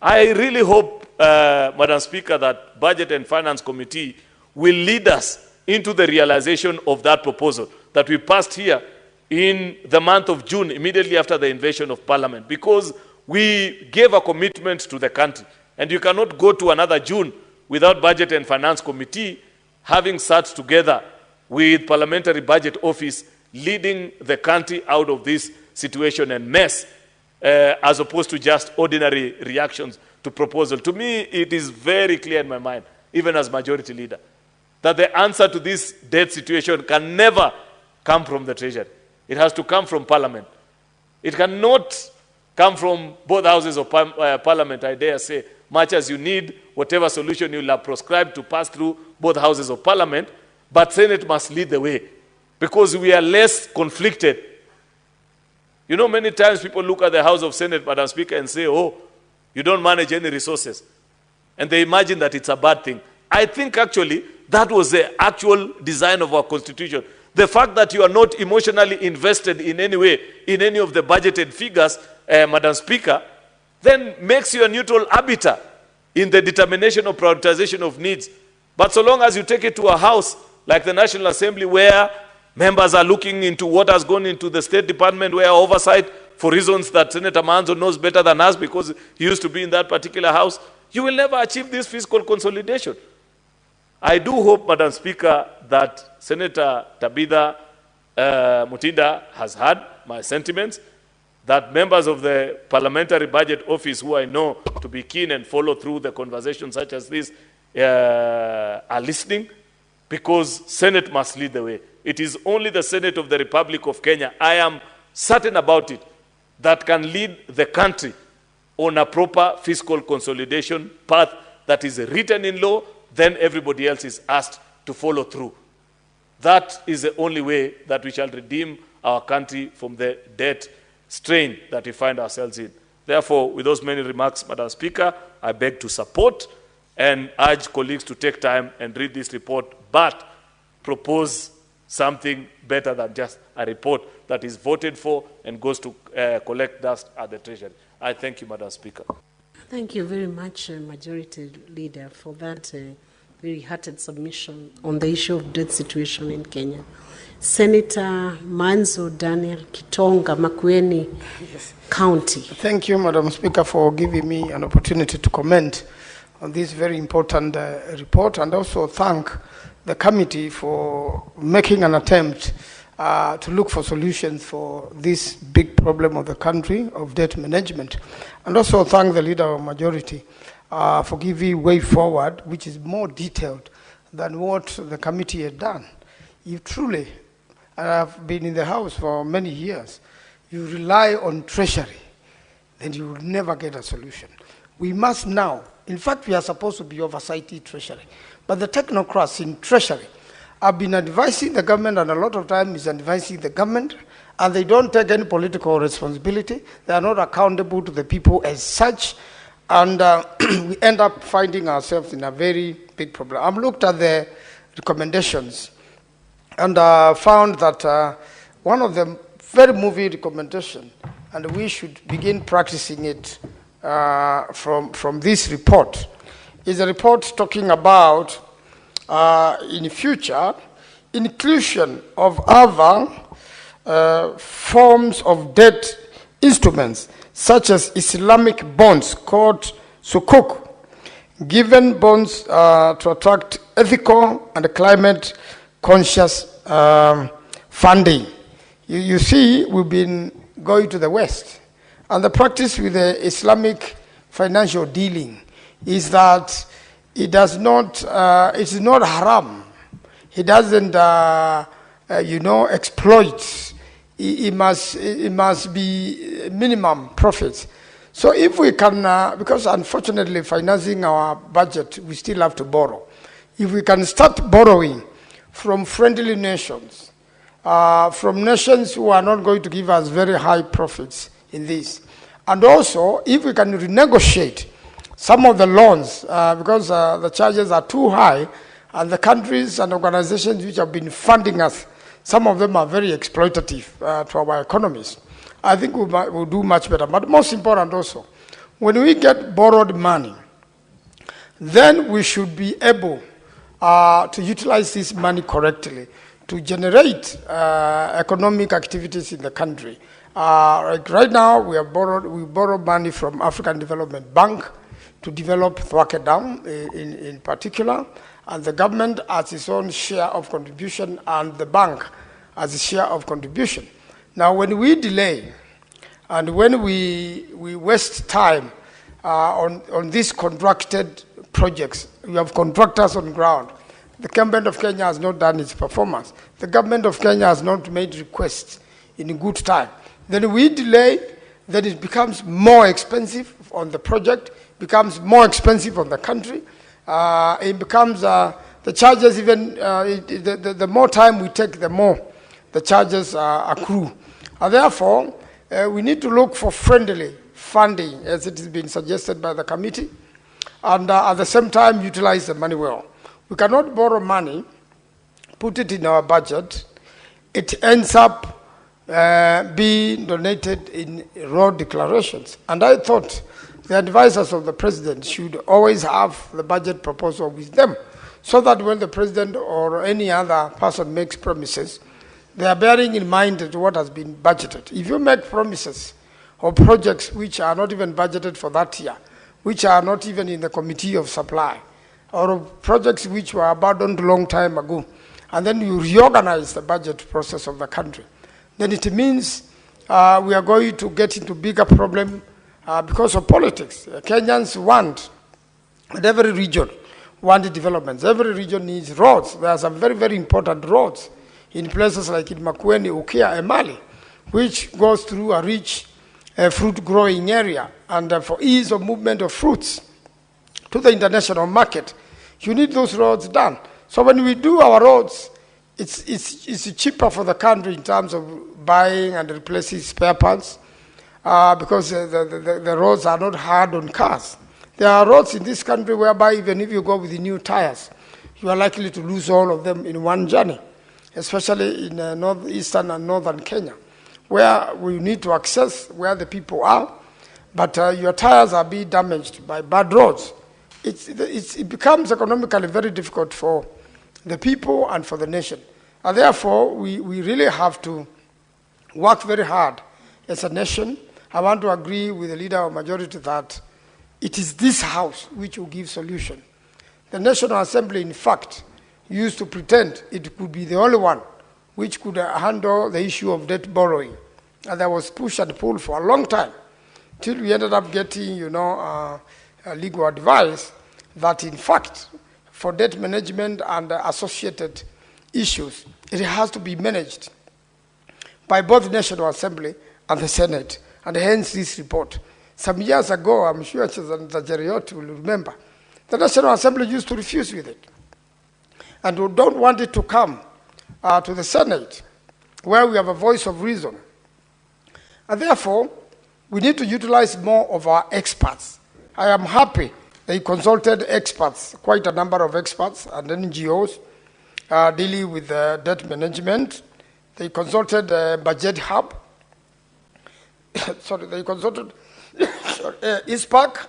I really hope, Madam Speaker, that Budget and Finance Committee will lead us into the realization of that proposal that we passed here in the month of June, immediately after the invasion of Parliament, because we gave a commitment to the country. And you cannot go to another June without Budget and Finance Committee having sat together with Parliamentary Budget Office leading the country out of this situation and mess, as opposed to just ordinary reactions to proposal. To me, it is very clear in my mind, even as majority leader, that the answer to this debt situation can never come from the Treasury. It has to come from Parliament. It cannot come from both houses of Parliament, I dare say, much as you need whatever solution you will have prescribed to pass through both houses of Parliament, but Senate must lead the way because we are less conflicted. You know, many times people look at the House of Senate, Madam Speaker, and say, oh, you don't manage any resources. And they imagine that it's a bad thing. I think actually that was the actual design of our Constitution. The fact that you are not emotionally invested in any way in any of the budgeted figures, Madam Speaker, then makes you a neutral arbiter in the determination of prioritization of needs. But so long as you take it to a house like the National Assembly where members are looking into what has gone into the State Department, where oversight, for reasons that Senator Manzo knows better than us because he used to be in that particular house, you will never achieve this fiscal consolidation. I do hope, Madam Speaker, that Senator Tabitha Mutinda has heard my sentiments, that members of the Parliamentary Budget Office, who I know to be keen and follow through the conversations such as this, are listening, because Senate must lead the way. It is only the Senate of the Republic of Kenya, I am certain about it, that can lead the country on a proper fiscal consolidation path that is written in law. Then everybody else is asked to follow through. That is the only way that we shall redeem our country from the debt strain that we find ourselves in. Therefore, with those many remarks, Madam Speaker, I beg to support and urge colleagues to take time and read this report, but propose something better than just a report that is voted for and goes to collect dust at the Treasury. I thank you, Madam Speaker. Thank you very much, Majority Leader, for that very hearted submission on the issue of debt situation in Kenya. Senator Manzo Daniel Kitonga, Makwiny County. Thank you, Madam Speaker, for giving me an opportunity to comment on this very important report, and also thank the committee for making an attempt to look for solutions for this big problem of the country of debt management. And also thank the Leader of Majority for giving way forward, which is more detailed than what the committee had done. You truly, and I've been in the House for many years, you rely on Treasury, then you will never get a solution. We must now, in fact, we are supposed to be oversighting Treasury, but the technocrats in Treasury have been advising the government, and a lot of time is advising the government, and they don't take any political responsibility. They are not accountable to the people as such, and we end up finding ourselves in a very big problem. I've looked at the recommendations and found that one of the very moving recommendations, and we should begin practicing it from this report, is a report talking about in future inclusion of other forms of debt instruments such as Islamic bonds called sukuk, given bonds to attract ethical and climate conscious funding. You see, we've been going to the West, and the practice with the Islamic financial dealing is that it does not, it is not haram. He doesn't, exploit. It must be minimum profits. So if we can, because unfortunately financing our budget, we still have to borrow. If we can start borrowing from friendly nations, from nations who are not going to give us very high profits in this, and also if we can renegotiate some of the loans, because the charges are too high, and the countries and organizations which have been funding us, some of them are very exploitative to our economies. I think we'll do much better. But most important also, when we get borrowed money, then we should be able to utilize this money correctly to generate economic activities in the country. Like right now, we borrow money from African Development Bank to develop Thwake Dam in particular, and the government has its own share of contribution, and the bank has a share of contribution. Now, when we delay and when we waste time on these contracted projects, we have contractors on ground. The government of Kenya has not done its performance. The government of Kenya has not made requests in good time. Then we delay, then it becomes more expensive on the project, becomes more expensive on the country. It becomes, the charges even, the more time we take, the more the charges accrue. And therefore, we need to look for friendly funding, as it has been suggested by the committee, and at the same time utilize the money well. We cannot borrow money, put it in our budget, it ends up being donated in road declarations. And I thought the advisors of the president should always have the budget proposal with them, so that when the president or any other person makes promises, they are bearing in mind what has been budgeted. If you make promises or projects which are not even budgeted for that year, which are not even in the committee of supply, or projects which were abandoned a long time ago, and then you reorganize the budget process of the country, then it means we are going to get into bigger problem because of politics. Kenyans want, and every region wants developments. Every region needs roads. There are some very, very important roads in places like in Makwiny, Ukia, and Mali, which goes through a rich fruit-growing area. And for ease of movement of fruits to the international market, you need those roads done. So when we do our roads, it's cheaper for the country in terms of buying and replacing spare parts because the roads are not hard on cars. There are roads in this country whereby even if you go with the new tires, you are likely to lose all of them in one journey, especially in northeastern and northern Kenya, where we need to access where the people are, but your tires are being damaged by bad roads. It becomes economically very difficult for the people and for the nation. And therefore, we really have to work very hard as a nation. I want to agree with the leader of majority that it is this house which will give solution. The National Assembly, in fact, used to pretend it could be the only one which could handle the issue of debt borrowing. And there was push and pull for a long time, till we ended up getting, legal advice that, in fact, for debt management and associated issues, it has to be managed by both the National Assembly and the Senate, and hence this report. Some years ago, I'm sure Senator Jeriot will remember, the National Assembly used to refuse with it, and we don't want it to come to the Senate, where we have a voice of reason. And therefore, we need to utilize more of our experts. I am happy they consulted experts, quite a number of experts and NGOs dealing with debt management. They consulted Budget Hub. Sorry, they consulted ISPAC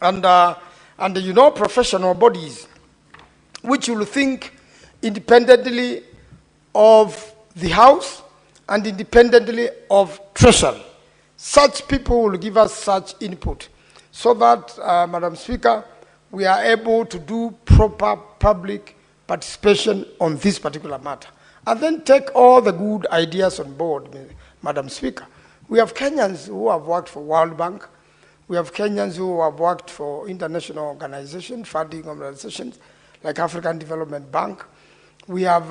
and professional bodies, which will think independently of the House and independently of Treasury. Such people will give us such input so that, Madam Speaker, we are able to do proper public participation on this particular matter. And then take all the good ideas on board, Madam Speaker. We have Kenyans who have worked for World Bank. We have Kenyans who have worked for international organizations, funding organizations like African Development Bank. We have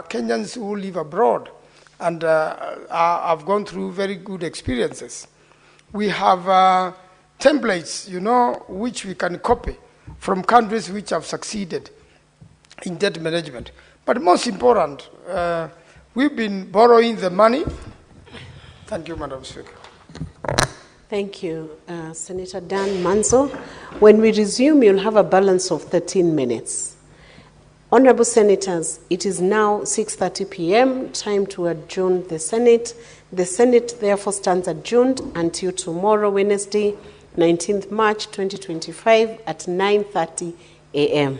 Kenyans who live abroad and have gone through very good experiences. We have templates, which we can copy from countries which have succeeded in debt management. But most important, we've been borrowing the money. Thank you, Madam Speaker. Thank you, Senator Dan Manzo. When we resume, you'll have a balance of 13 minutes. Honorable Senators, it is now 6:30 p.m., time to adjourn the Senate. The Senate therefore stands adjourned until tomorrow, Wednesday, 19th March 2025 at 9:30 a.m.